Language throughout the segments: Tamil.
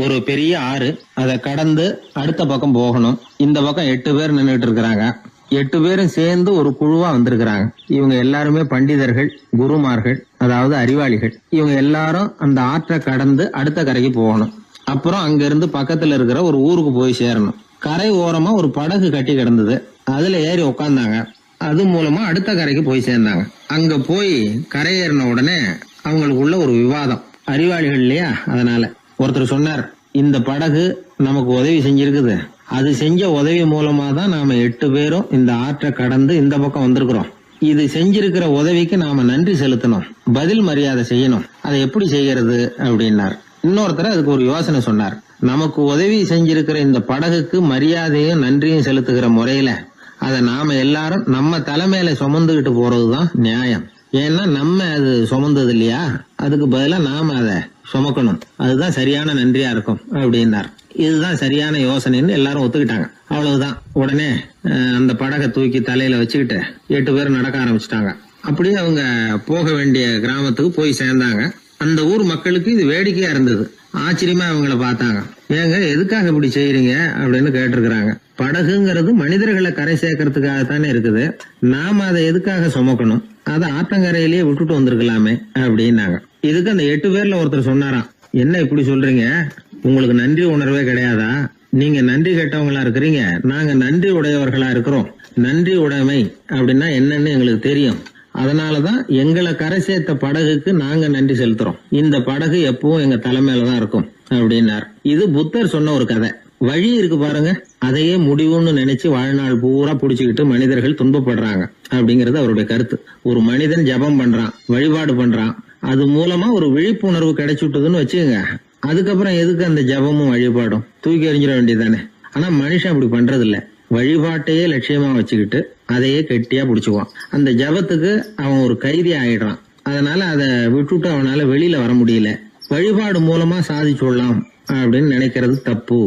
ஒரு பெரிய ஆறு, அதை கடந்து அடுத்த பக்கம் போகணும். இந்த பக்கம் 8 பேர் நின்றுட்டு இருக்கிறாங்க. 8 பேரும் சேர்ந்து ஒரு குழுவா வந்திருக்கிறாங்க. இவங்க எல்லாருமே பண்டிதர்கள், குருமார்கள், அதாவது அறிவாளிகள். இவங்க எல்லாரும் அந்த ஆற்றை கடந்து அடுத்த கரைக்கு போகணும். அப்புறம் அங்க இருந்து பக்கத்துல இருக்கிற ஒரு ஊருக்கு போய் சேரணும். கரை ஓரமா ஒரு படகு கட்டி கிடந்தது. அதுல ஏறி உக்காந்தாங்க. அது மூலமா அடுத்த கரைக்கு போய் சேர்ந்தாங்க. அங்க போய் கரையேறின உடனே அவங்களுக்குள்ள ஒரு விவாதம். அறிவாளிகள் இல்லையா, அதனால ஒருத்தர் சொன்னார், இந்த படகு நமக்கு உதவி செஞ்சிருக்குது. அது செஞ்ச உதவி மூலமா தான் நாம 8 பேரும் இந்த ஆற்றை கடந்து இந்த பக்கம் வந்திருக்கிறோம். இது செஞ்சிருக்கிற உதவிக்கு நாம நன்றி செலுத்தணும், பதில் மரியாதை செய்யணும். அதை எப்படி செய்யறது அப்படின்னார். இன்னொருத்தர் அதுக்கு ஒரு யோசனை சொன்னார். நமக்கு உதவி செஞ்சிருக்கிற இந்த படகுக்கு மரியாதையும் நன்றியும் செலுத்துகிற முறையில அதை நாம எல்லாரும் நம்ம தலைமையில சுமந்துகிட்டு போறதுதான் நியாயம். ஏன்னா நம்ம அது சுமந்தது இல்லையா, அதுக்கு பதிலா நாம அதை சுமக்கணும். அதுதான் சரியான நன்றியா இருக்கும் அப்படின்னார். இதுதான் சரியான யோசனைன்னு எல்லாரும் ஒத்துக்கிட்டாங்க. அவ்வளவுதான். உடனே அந்த படகை தூக்கி தலையில வச்சுக்கிட்டு 8 பேர் நடக்க ஆரம்பிச்சிட்டாங்க. அப்படியே அவங்க போக வேண்டிய கிராமத்துக்கு போய் சேர்ந்தாங்க. அந்த ஊர் மக்களுக்கு இது வேடிக்கையா இருந்தது. ஆச்சரியமா அவங்கள பார்த்தாங்க. ஏங்க எதுக்காக இப்படி செய்யறீங்க அப்படின்னு கேட்டிருக்கிறாங்க. படகுங்கிறது மனிதர்களை கரை சேர்க்கறதுக்காகத்தானே இருக்குது. நாம அதை எதுக்காக சுமக்கணும்? அதை ஆத்தங்கரையிலேயே விட்டுட்டு வந்திருக்கலாமே அப்படின்னாங்க. இதுக்கு அந்த 8 பேர்ல ஒருத்தர் சொன்னாராம், என்ன இப்படி சொல்றீங்க? உங்களுக்கு நன்றி உணர்வே கிடையாதா? நீங்க நன்றி கெட்டவங்களா இருக்கிறீங்க, நாங்க நன்றி உடையவர்களா இருக்கிறோம். நன்றி உடைமை அப்படின்னா என்னன்னு எங்களுக்கு தெரியும். அதனாலதான் எங்களை கரை சேர்த்த படகுக்கு நாங்க நன்றி செலுத்துறோம். இந்த படகு எப்பவும் எங்க தலைமையிலதான் இருக்கும் அப்படின்னார். இது புத்தர் சொன்ன ஒரு கதை. வழி இருக்கு பாருங்க, அதையே முடிவுன்னு நினைச்சு வாழ்நாள் பூரா புடிச்சுக்கிட்டு மனிதர்கள் துன்பப்படுறாங்க அப்படிங்கறது அவருடைய கருத்து. ஒரு மனிதன் ஜபம் பண்றான், வழிபாடு பண்றான், அது மூலமா ஒரு விழிப்புணர்வு கிடைச்சுட்டுதுன்னு வச்சுக்கோங்க. அதுக்கப்புறம் எதுக்கு அந்த ஜபமும் வழிபாடும்? தூக்கி எறிஞ்சிட வேண்டியதானே. ஆனா மனுஷன் அப்படி பண்றது இல்ல. வழிபாட்டையே லட்சியமா வச்சுக்கிட்டு அதையே கெட்டியா புடிச்சுக்குவான். அந்த ஜபத்துக்கு அவன் ஒரு கைதி ஆயிடுறான். அதனால அதை விட்டுட்டு அவனால வெளியில வர முடியல. வழிபாடு மூலமா சாதிச்சுடலாம் அப்படின்னு நினைக்கிறது தப்பு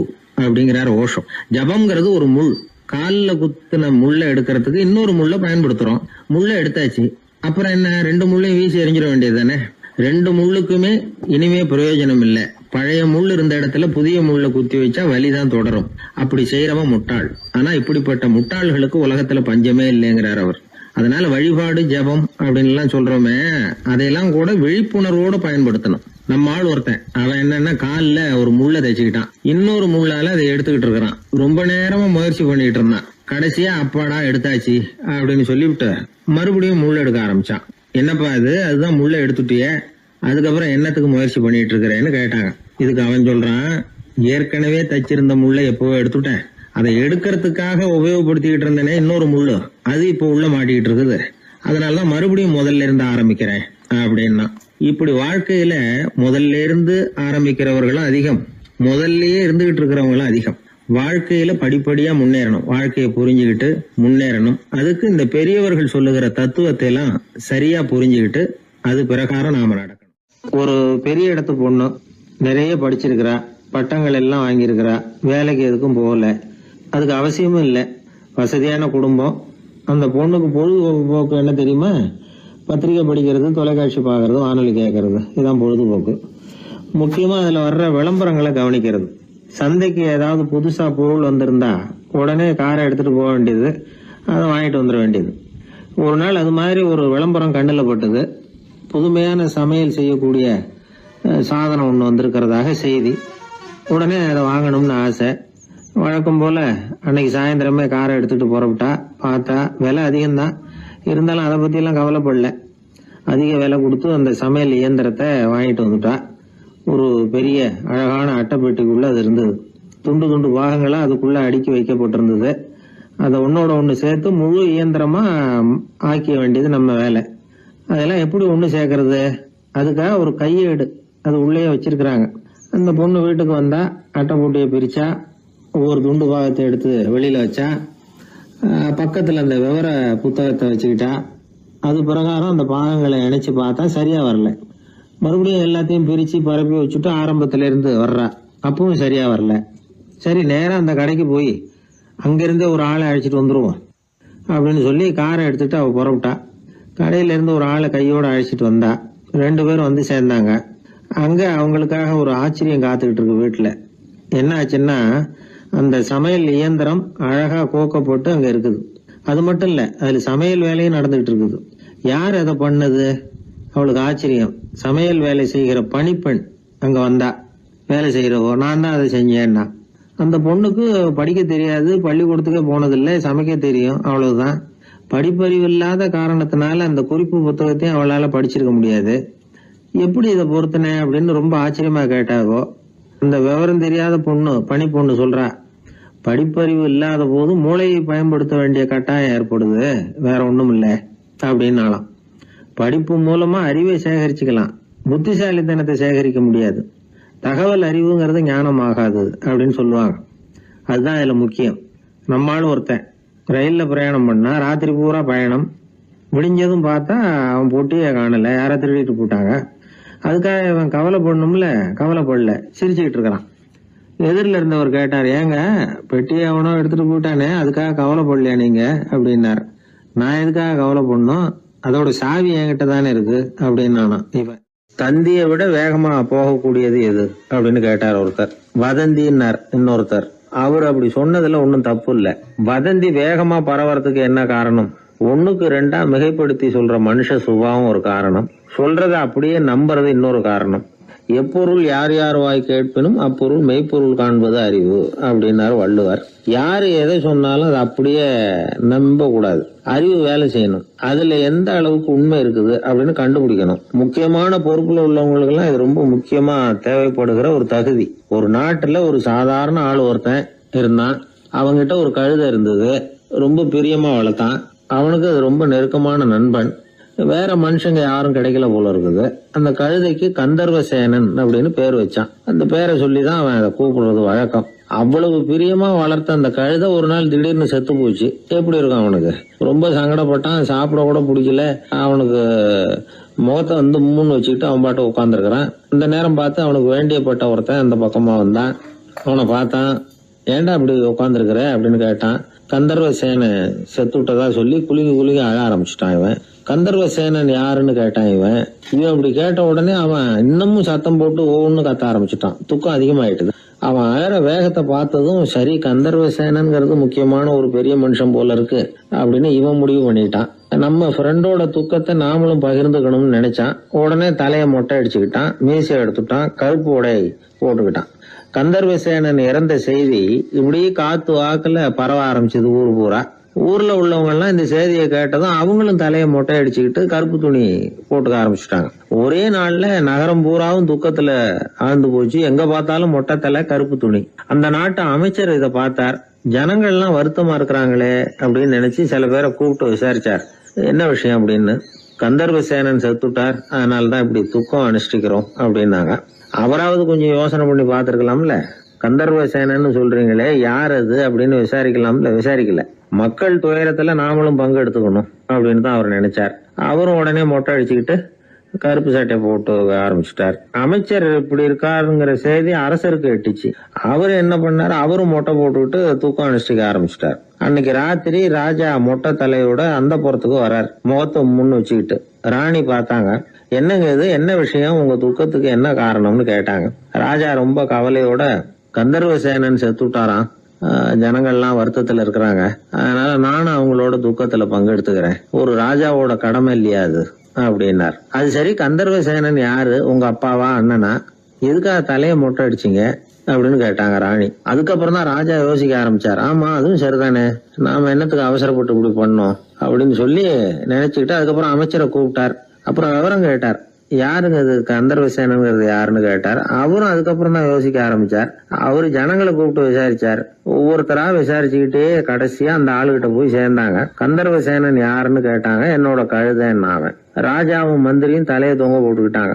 அப்படிங்கிறார் ஓஷோ. ஜபம்ங்கிறது ஒரு முள். காலில் குத்துன முள்ள எடுக்கிறதுக்கு இன்னொரு முள்ள பயன்படுத்துறோம். முள்ள எடுத்தாச்சு, அப்புறம் என்ன? 2 முள்ளையும் வீசி எறிஞ்சிட வேண்டியது தானே. 2 முள்ளுக்குமே இனிமே பிரயோஜனம் இல்லை. பழைய முள் இருந்த இடத்துல புதிய முள்ள குத்தி வச்சா வலிதான் தொடரும். அப்படி செய்யறவன் முட்டாள். ஆனா இப்படிப்பட்ட முட்டாள்களுக்கு உலகத்துல பஞ்சமே இல்லைங்கிறார் அவர். அதனால வழிபாடு, ஜபம் அப்படின்னு எல்லாம் சொல்றோமே, அதையெல்லாம் கூட விழிப்புணர்வோட பயன்படுத்தணும். நம்ம ஆள் ஒருத்தன், அவன் என்னன்னா காலில் ஒரு முள்ளை தைச்சுக்கிட்டான், இன்னொரு முள்ளால அதை எடுத்துக்கிட்டு இருக்கிறான். ரொம்ப நேரமா முயற்சி பண்ணிட்டு இருந்தான். கடைசியா அப்பாடா எடுத்தாச்சு அப்படின்னு சொல்லிவிட்டு மறுபடியும் முள் எடுக்க ஆரம்பிச்சான். என்னப்பா இது, அதுதான் முள்ள எடுத்துட்டிய, அதுக்கப்புறம் என்னத்துக்கு முயற்சி பண்ணிட்டு இருக்கிறேன்னு கேட்டாங்க. இதுக்கு அவன் சொல்றான், ஏற்கனவே தச்சிருந்த முள்ளை எப்பவோ எடுத்துட்டேன், அதை எடுக்கிறதுக்காக உபயோகப்படுத்திக்கிட்டு இருந்தேனே இன்னொரு முள்ளு, அது இப்போ உள்ள மாட்டிக்கிட்டு இருக்குது, அதனாலதான் மறுபடியும் முதல்ல இருந்து ஆரம்பிக்கிறேன் அப்படின்னா. இப்படி வாழ்க்கையில முதல்ல இருந்து ஆரம்பிக்கிறவர்களும் அதிகம், முதல்லயே இருந்துகிட்டு இருக்கிறவங்களும் அதிகம். வாழ்க்கையில படிப்படியா முன்னேறணும், வாழ்க்கையை புரிஞ்சுக்கிட்டு முன்னேறணும். அதுக்கு இந்த பெரியவர்கள் சொல்லுகிற தத்துவத்தை எல்லாம் சரியா புரிஞ்சுக்கிட்டு அது பிரகாரம் நாம நடக்கணும். ஒரு பெரிய இடத்து பொண்ணு நிறைய படிச்சிருக்கிறா, பட்டங்கள் எல்லாம் வாங்கியிருக்கிறா, வேலைக்கு எதுக்கும் போகல, அதுக்கு அவசியமும் இல்லை, வசதியான குடும்பம். அந்த பொண்ணுக்கு பொழுதுபோக்கு என்ன தெரியுமா? பத்திரிகை படிக்கிறது, தொலைக்காட்சி பார்க்கறது, வானொலி கேட்கறது, இதுதான் பொழுதுபோக்கு. முக்கியமா அதுல வர்ற விளம்பரங்களை கவனிக்கிறது. சந்தைக்கு ஏதாவது புதுசா பொருள் வந்திருந்தா உடனே காரை எடுத்துட்டு போக வேண்டியது, அதை வாங்கிட்டு வந்துட வேண்டியது. ஒரு நாள் அது மாதிரி ஒரு விளம்பரம் கண்ணில் பட்டது. புதுமையான சமையல் செய்யக்கூடிய சாதனம் ஒன்று வந்திருக்கிறதாக செய்தி. உடனே அதை வாங்கணும்னு ஆசை. வழக்கம் போல அன்னைக்கு சாயந்தரமே காரை எடுத்துட்டு புறப்பட்டா. பார்த்தா விலை அதிகம்தான், இருந்தாலும் அதை பத்தியெல்லாம் கவலைப்படல. அதிக விலை கொடுத்து அந்த சமையல் இயந்திரத்தை வாங்கிட்டு வந்துட்டா. ஒரு பெரிய அழகான அட்டைப்பெட்டிக்குள்ள அது இருந்தது. துண்டு துண்டு பாகங்களா அதுக்குள்ள அடுக்கி வைக்கப்பட்டிருந்தது. அதை ஒன்னோட ஒண்ணு சேர்த்து முழு இயந்திரமா ஆக்கிய வேண்டியது நம்ம வேலை. அதெல்லாம் எப்படி ஒண்ணு சேர்க்கறது? அதுக்காக ஒரு கையேடு அது உள்ளே வச்சிருக்கிறாங்க. அந்த பொண்ணு வீட்டுக்கு வந்தா அட்டைப்பூட்டியை பிரிச்சா, ஒவ்வொரு துண்டு பாகத்தை எடுத்து வெளியில வச்சா, பக்கத்துல அந்த விவர புத்தகத்தை வச்சுக்கிட்டா. அது பிரகாரம் அந்த பாகங்களை இணைச்சு பார்த்தா சரியா வரல. மறுபடியும் எல்லாத்தையும் பிரிச்சு பரப்பி வச்சுட்டு ஆரம்பத்துல இருந்து வர்றா, அப்பவும் சரியா வரல. சரி, நேரம் அந்த கடைக்கு போய் அங்கிருந்தே ஒரு ஆளை அழைச்சிட்டு வந்துருவோம் அப்படின்னு சொல்லி காரை எடுத்துட்டு அவ புறப்பட்டா. கடையில இருந்து ஒரு ஆளை கையோட அழைச்சிட்டு வந்தா. 2 பேரும் வந்து சேர்ந்தாங்க. அங்க அவங்களுக்காக ஒரு ஆச்சரியம் காத்துக்கிட்டு இருக்கு வீட்டுல. என்ன ஆச்சுன்னா, அந்த சமையல் இயந்திரம் அழகா கோக்க போட்டு அங்க இருக்குது. அது மட்டும் இல்ல, அதுல சமையல் வேலையும் நடந்துகிட்டு இருக்குது. யார் அதை பண்ணது? அவளுக்கு ஆச்சரியம். சமையல் வேலை செய்கிற பணிப்பெண் அங்க வந்தா. வேலை செய்யறவோ, நான் தான் அதை செஞ்சேன்னா. அந்த பொண்ணுக்கு படிக்க தெரியாது, பள்ளிக்கூடத்துக்கே போனதில்லை, சமைக்க தெரியும், அவ்வளவுதான். படிப்பறிவு இல்லாத காரணத்தினால அந்த குறிப்பு புத்தகத்தையும் அவளால படிச்சிருக்க முடியாது. எப்படி இதை பொருத்தின அப்படின்னு ரொம்ப ஆச்சரியமா கேட்டாவோ, அந்த விவரம் தெரியாத பொண்ணு, பணி பொண்ணு சொல்றா, படிப்பறிவு இல்லாத போது மூளையை பயன்படுத்த வேண்டிய கட்டாயம் ஏற்படுது, வேற ஒண்ணும் இல்லை அப்படின்னாலாம். படிப்பு மூலமா அறிவை சேகரிச்சுக்கலாம், புத்திசாலித்தனத்தை சேகரிக்க முடியாது. தகவல் அறிவுங்கிறது ஞானம் ஆகாது அப்படின்னு சொல்லுவாங்க. அதுதான் இதுல முக்கியம். நம்மளும் ஒருத்தன் ரயில்ல பிரயாணம் பண்ணா, ராத்திரி பூரா பயணம், விடிஞ்சதும் பார்த்தா அவன் பொட்டியே காணல, யார திருடிட்டு போட்டாங்க. அதுக்காக இவன் கவலைப்படணும்ல, கவலைப்படல, சிரிச்சுக்கிட்டு இருக்கிறான். எதிரில் இருந்தவர் கேட்டார், ஏங்க பெட்டியை அவனோ எடுத்துட்டு போயிட்டானே, அதுக்காக கவலைப்படலையா நீங்க அப்படின்னாரு. நான் எதுக்காக கவலைப்படணும், அதோட சாவி என்கிட்ட தானே இருக்கு அப்படின்னு இவன். தந்தியை விட வேகமா போகக்கூடியது எது அப்படின்னு கேட்டார் ஒருத்தர். வதந்தின்னார் இன்னொருத்தர். அவர் அப்படி சொன்னதுல ஒன்னும் தப்பு இல்ல. வதந்தி வேகமா பரவறதுக்கு என்ன காரணம்? 1க்கு 2 மிகைப்படுத்தி சொல்ற மனுஷ சுபாவம் ஒரு காரணம், சொல்றத அப்படியே நம்புறது இன்னொரு காரணம். எப்பொருள் யார் யார் வாய் கேட்பினும் அப்பொருள் மெய்ப்பொருள் காண்பது அறிவு அப்படின்னாரு வள்ளுவர். யாரு எதை சொன்னாலும் அதை அப்படியே நம்ப கூடாது, அறிவு வேலை செய்யணும். அதுல எந்த அளவுக்கு உண்மை இருக்குது அப்படின்னு கண்டுபிடிக்கணும். முக்கியமான பொறுப்புல உள்ளவங்களுக்கு எல்லாம் இது ரொம்ப முக்கியமா தேவைப்படுகிற ஒரு தகுதி. ஒரு நாட்டுல ஒரு சாதாரண ஆள் ஒருத்தன் இருந்தான். அவங்கிட்ட ஒரு கழுதை இருந்தது, ரொம்ப பிரியமா வளர்த்தான். அவனுக்கு அது ரொம்ப நெருக்கமான நண்பன். வேற மனுஷங்க யாரும் கிடைக்கல போல இருக்குது. அந்த கழுதைக்கு கந்தர்வசேனன் அப்படின்னு பேர் வச்சான். அந்த பேரை சொல்லிதான் அவன் அதை கூப்பிடுறது வழக்கம். அவ்வளவு பிரியமா வளர்த்த அந்த கழுதை ஒரு நாள் திடீர்னு செத்து போச்சு. எப்படி இருக்கும் அவனுக்கு? ரொம்ப சங்கடப்பட்டான், சாப்பிட கூட பிடிக்கல. அவனுக்கு முகத்தை முன்னு வச்சுக்கிட்டு அவன் பாட்டு உட்காந்துருக்கிறான். இந்த நேரம் பார்த்து அவனுக்கு வேண்டியப்பட்ட ஒருத்தன் அந்த பக்கமா வந்தான். அவனை பார்த்தான். ஏன்டா அப்படி உட்காந்துருக்கிற அப்படின்னு கேட்டான். கந்தர்வசேன செத்து விட்டதா சொல்லி குலுங்கி குலுங்கி அழ ஆரம்பிச்சுட்டான் இவன். கந்தர்வசேனன் யாருன்னு கேட்டான் இவன். அப்படி கேட்ட உடனே அவன் இன்னமும் சத்தம் போட்டு ஒவ்வொன்னு கத்த ஆரம்பிச்சுட்டான். துக்கம் அதிகமாயிட்டுது. அவன் அழற வேகத்தை பார்த்ததும், சரி கந்தர்வசேனன்கிறது முக்கியமான ஒரு பெரிய மனுஷன் போல இருக்கு அப்படின்னு இவன் முடிவு பண்ணிட்டான். நம்ம ஃப்ரெண்டோட துக்கத்தை நாமளும் பகிர்ந்துக்கணும்னு நினைச்சான். உடனே தலையை மொட்டை அடிச்சுக்கிட்டான், மீசை எடுத்துட்டான், கருப்பு உடை போட்டுக்கிட்டான். கந்தர்வசேனன் இறந்த செய்தி இப்படியே காத்து வாக்குல பரவ ஆரம்பிச்சது ஊர் பூரா. ஊர்ல உள்ளவங்க எல்லாம் இந்த செய்தியை கேட்டதும் அவங்களும் தலையை மொட்டை அடிச்சுக்கிட்டு கருப்பு துணி போட்டுக்க ஆரம்பிச்சுட்டாங்க. ஒரே நாள்ல நகரம் பூராவும் துக்கத்துல ஆழ்ந்து போச்சு. எங்க பார்த்தாலும் மொட்டை தலை, கருப்பு துணி. அந்த நாட்டு அமைச்சர் இதை பார்த்தார். ஜனங்கள் எல்லாம் வருத்தமா இருக்கிறாங்களே அப்படின்னு நினைச்சு சில பேரை கூப்பிட்டு விசாரிச்சார், என்ன விஷயம் அப்படின்னு. கந்தர்வசேனன் செத்துட்டார், அதனாலதான் இப்படி துக்கம் அனுஷ்டிக்கிறோம் அப்படின்னாங்க. அவராவது கொஞ்சம் யோசனை பண்ணி பார்த்திருக்கலாம்ல. கந்தர்வசேனன்னு சொல்றீங்களே, யார் அது அப்படின்னு விசாரிக்கலாம்ல. விசாரிக்கல. மக்கள் துயரத்துல நாமளும் பங்கு எடுத்துக்கணும் அப்படின்னு தான் அவர் நினைச்சார். அவரும் உடனே மொட்டை அடிச்சுக்கிட்டு கருப்பு சட்டை போட்டு ஆரம்பிச்சுட்டார். அமைச்சர் இப்படி இருக்காருங்கிற செய்தி அரசருக்கு எட்டுச்சு. அவரு என்ன பண்ணாரு, அவரும் மொட்டை போட்டுக்கிட்டு தூக்கம் அனுஷ்டிக்க ஆரம்பிச்சுட்டார். அன்னைக்கு ராத்திரி ராஜா மொட்டை தலையோட அந்த புறத்துக்கு வர்றார், முகத்தை முன்னு வச்சுக்கிட்டு. ராணி பார்த்தாங்க. என்னங்க இது, என்ன விஷயம், உங்க துக்கத்துக்கு என்ன காரணம்னு கேட்டாங்க. ராஜா ரொம்ப கவலையோட, கந்தர்வசேனன் செத்துட்டாராம், ஜனங்கள்லாம் வருத்தத்துல இருக்கிறாங்க, அதனால நானும் அவங்களோட துக்கத்துல பங்கெடுத்துக்கிறேன், ஒரு ராஜாவோட கடமை இல்லையா அது அப்படின்னார். அது சரி, கந்தர்வசேனன் யாரு, உங்க அப்பாவா அண்ணனா, எதுக்காக தலையை மொட்டை அடிச்சிங்க அப்படின்னு கேட்டாங்க ராணி. அதுக்கப்புறம் தான் ராஜா யோசிக்க ஆரம்பிச்சார். ஆமா, அதுவும் சரிதானே, நாம என்னத்துக்கு அவசரப்பட்டு இப்படி பண்ணோம் அப்படின்னு சொல்லி நினைச்சுக்கிட்டு அதுக்கப்புறம் அமைச்சரை கூப்பிட்டார். அப்புறம் விவரம் கேட்டார், யாருங்க இது கந்தர்வசேனங்கிறது யாருன்னு கேட்டார். அவரும் அதுக்கப்புறம் தான் யோசிக்க ஆரம்பிச்சார். அவரு ஜனங்களை கூப்பிட்டு விசாரிச்சார். ஒவ்வொருத்தரா விசாரிச்சுக்கிட்டே கடைசியா அந்த ஆளுகிட்ட போய் சேர்ந்தாங்க. கந்தர்வசேனன் யாருன்னு கேட்டாங்க. என்னோட கழுதைன்னாவன். ராஜாவும் மந்திரியும் தலையை தொங்க போட்டுக்கிட்டாங்க.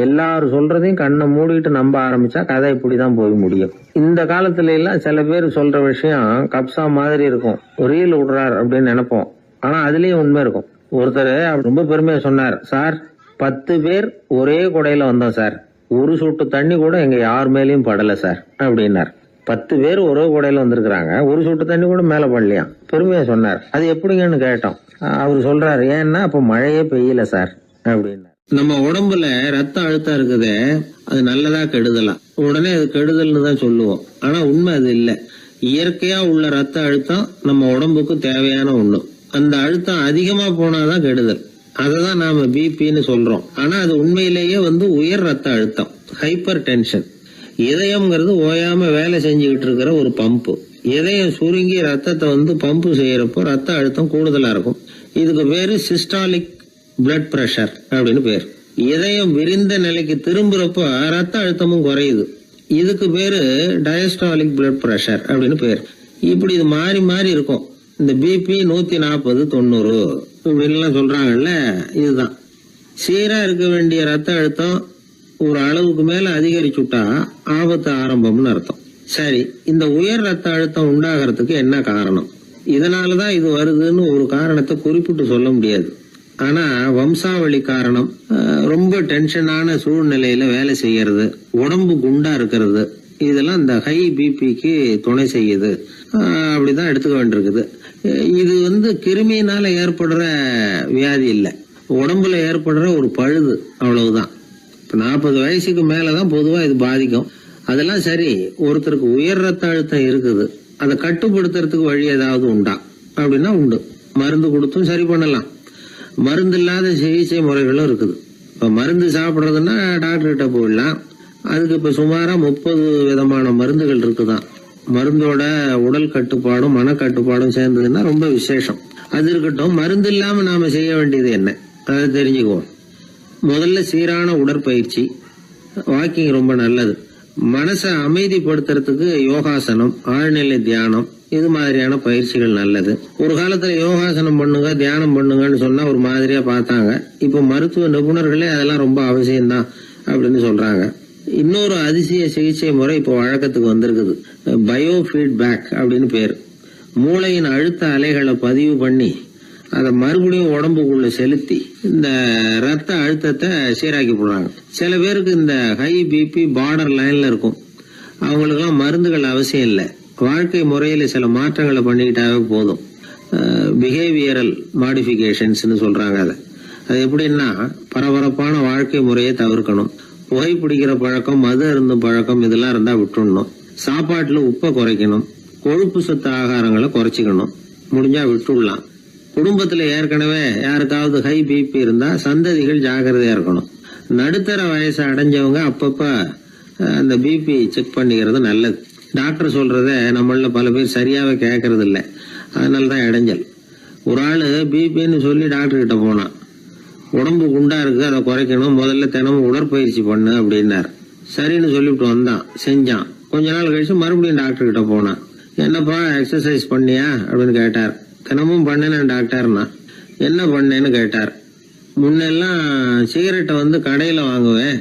எல்லாரும் சொல்றதையும் கண்ணை மூடிட்டு நம்ப ஆரம்பிச்சா கதை இப்படிதான் போய் முடியும். இந்த காலத்துல எல்லாம் சில பேர் சொல்ற விஷயம் கப்சா மாதிரி இருக்கும், ரீல் விடுறார் அப்படின்னு நினைப்போம். ஆனா அதுலயும் உண்மை இருக்கும். ஒருத்தர் ரொம்ப பெருமையா சொன்னார், சார் 10 பேர் ஒரே குடையில வந்தோம் சார், ஒரு சொட்டு தண்ணி கூட எங்க யார் மேலயும் படல சார் அப்படின்னார். 10 பேர் ஒரே குடையில வந்திருக்கிறாங்க, ஒரு சொட்டு தண்ணி கூட மேல படலையாம். பெருமையா சொன்னார். அது எப்படிங்கன்னு கேட்டோம். அவர் சொல்றாரு, ஏன்னா அப்ப மழையே பெய்யல சார் அப்படின்னார். நம்ம உடம்புல ரத்த அழுத்தம் இருக்குதே, அது நல்லதா கெடுதலா? உடனே அது கெடுதல்னு தான் சொல்லுவோம். ஆனா உண்மை அது இல்ல. இயற்கையா உள்ள ரத்த அழுத்தம் நம்ம உடம்புக்கு தேவையான ஒண்ணு. அந்த அழுத்தம் அதிகமா போனாதான் கெடுதல். அததான் நாம பிபின்னு சொல்றோம். ஆனா அது உண்மையிலேயே உயர் ரத்த அழுத்தம், ஹைப்பர் டென்ஷன். இதயம்ங்கிறது ஓயாம வேலை செஞ்சுக்கிட்டு இருக்கிற ஒரு பம்பு. இதயம் சுருங்கி ரத்தத்தை பம்பு செய்யறப்போ ரத்த அழுத்தம் கூடுதலா இருக்கும். இதுக்கு பேரு சிஸ்டாலிக் பிளட் பிரஷர் அப்படின்னு பேர். இதயம் விரிந்த நிலைக்கு திரும்புறப்போ ரத்த அழுத்தமும் குறையுது. இதுக்கு பேரு டயஸ்டாலிக் பிளட் பிரஷர் அப்படின்னு பேர். இப்படி இது மாறி மாறி இருக்கும். இந்த பிபி 140 90 இப்படின்லாம் சொல்றாங்கல்ல, இதுதான். சீரா இருக்க வேண்டிய ரத்த அழுத்தம் ஒரு அளவுக்கு மேல அதிகரிச்சுட்டா ஆபத்து ஆரம்பம்னு அர்த்தம். சரி, இந்த உயர் ரத்த அழுத்தம் உண்டாகிறதுக்கு என்ன காரணம்? இதனாலதான் இது வருதுன்னு ஒரு காரணத்தை குறிப்பிட்டு சொல்ல முடியாது. ஆனா வம்சாவளி காரணம், ரொம்ப டென்ஷனான சூழ்நிலையில வேலை செய்யறது, உடம்பு குண்டா இருக்கிறது, இதெல்லாம் இந்த ஹை பிபிக்கு துணை செய்யுது. அப்படிதான் எடுத்துக்க வேண்டியிருக்குது. இது கிருமியினால ஏற்படுற வியாதி இல்ல, உடம்புல ஏற்படுற ஒரு பழுது, அவ்வளவுதான். இப்ப 40 வயசுக்கு மேலதான் பொதுவா இது பாதிக்கும். அதெல்லாம் சரி, ஒருத்தருக்கு உயர் ரத்த அழுத்தம் இருக்குது, அதை கட்டுப்படுத்துறதுக்கு வழி ஏதாவது உண்டா அப்படின்னா உண்டு. மருந்து கொடுத்தும் சரி பண்ணலாம். மருந்து இல்லாத சிகிச்சை முறைகளும் இருக்குது. இப்ப மருந்து சாப்பிடுறதுன்னா டாக்டர் கிட்ட போயிடலாம். அதுக்கு இப்ப சுமாரா 30 விதமான மருந்துகள் இருக்குதான். மருந்தோட உடல் கட்டுப்பாடும் மனக்கட்டுப்பாடும் சேர்ந்ததுன்னா ரொம்ப விசேஷம். அது இருக்கட்டும், மருந்து இல்லாம நாம செய்ய வேண்டியது என்ன, அதை தெரிஞ்சுக்குவோம். முதல்ல சீரான உடற்பயிற்சி, வாக்கிங் ரொம்ப நல்லது. மனசை அமைதிப்படுத்துறதுக்கு யோகாசனம், ஆழ்நிலை தியானம், இது மாதிரியான பயிற்சிகள் நல்லது. ஒரு காலத்துல யோகாசனம் பண்ணுங்க, தியானம் பண்ணுங்கன்னு சொன்னா ஒரு மாதிரியா பார்த்தாங்க. இப்ப மருத்துவ நிபுணர்களே அதெல்லாம் ரொம்ப அவசியம்தான் அப்படின்னு சொல்றாங்க. இன்னொரு அதிசய சிகிச்சை முறை இப்போ வழக்கத்துக்கு வந்திருக்குது. பயோ ஃபீட்பேக் அப்படின்னு பேர். மூளையின் அழுத்த அலைகளை பதிவு பண்ணி அதை மறுபடியும் உடம்புக்குள்ள செலுத்தி இந்த ரத்த அழுத்தத்தை சீராக்கி போடுறாங்க. சில பேருக்கு இந்த ஹை பிபி பார்டர் லைன்ல இருக்கும். அவங்களுக்கெல்லாம் மருந்துகள் அவசியம் இல்லை. வாழ்க்கை முறையில சில மாற்றங்களை பண்ணிக்கிட்டாவே போதும். பிஹேவியரல் மாடிஃபிகேஷன்ஸ் சொல்றாங்க. அது எப்படின்னா, பரபரப்பான வாழ்க்கை முறையை தவிர்க்கணும். புகைப்பிடிக்கிற பழக்கம், மது அருந்தும் பழக்கம், இதெல்லாம் இருந்தா விட்டுடணும். சாப்பாட்டுல உப்பை குறைக்கணும். கொழுப்பு சத்து ஆகாரங்களை குறைச்சிக்கணும். முடிஞ்சா விட்டுடலாம். குடும்பத்துல ஏற்கனவே யாருக்காவது ஹை பிபி இருந்தா சந்ததிகள் ஜாக்கிரதையா இருக்கணும். நடுத்தர வயசு அடைஞ்சவங்க அப்பப்ப அந்த பிபி செக் பண்ணிக்கிறது நல்லது. டாக்டர் சொல்றத நம்மள பல பேர் சரியாவே கேட்கறது இல்லை. அதனாலதான் இடைஞ்சல். ஒரு ஆளு பிபின்னு சொல்லி டாக்டர் கிட்ட போனான். உடம்பு குண்டா இருக்கு, அதை குறைக்கணும், முதல்ல தினமும் உடற்பயிற்சி பண்ணு அப்படின்னாரு. சரின்னு சொல்லிவிட்டு வந்தான், செஞ்சான். கொஞ்ச நாள் கழிச்சு மறுபடியும் டாக்டர் கிட்ட போனான். என்னப்பா எக்ஸசைஸ் பண்ணியா அப்படின்னு கேட்டார். தினமும் பண்ணேன் டாக்டர்னா. என்ன பண்ணேன்னு கேட்டார். முன்னெல்லாம் சிகரெட்டை கடையில வாங்குவேன்,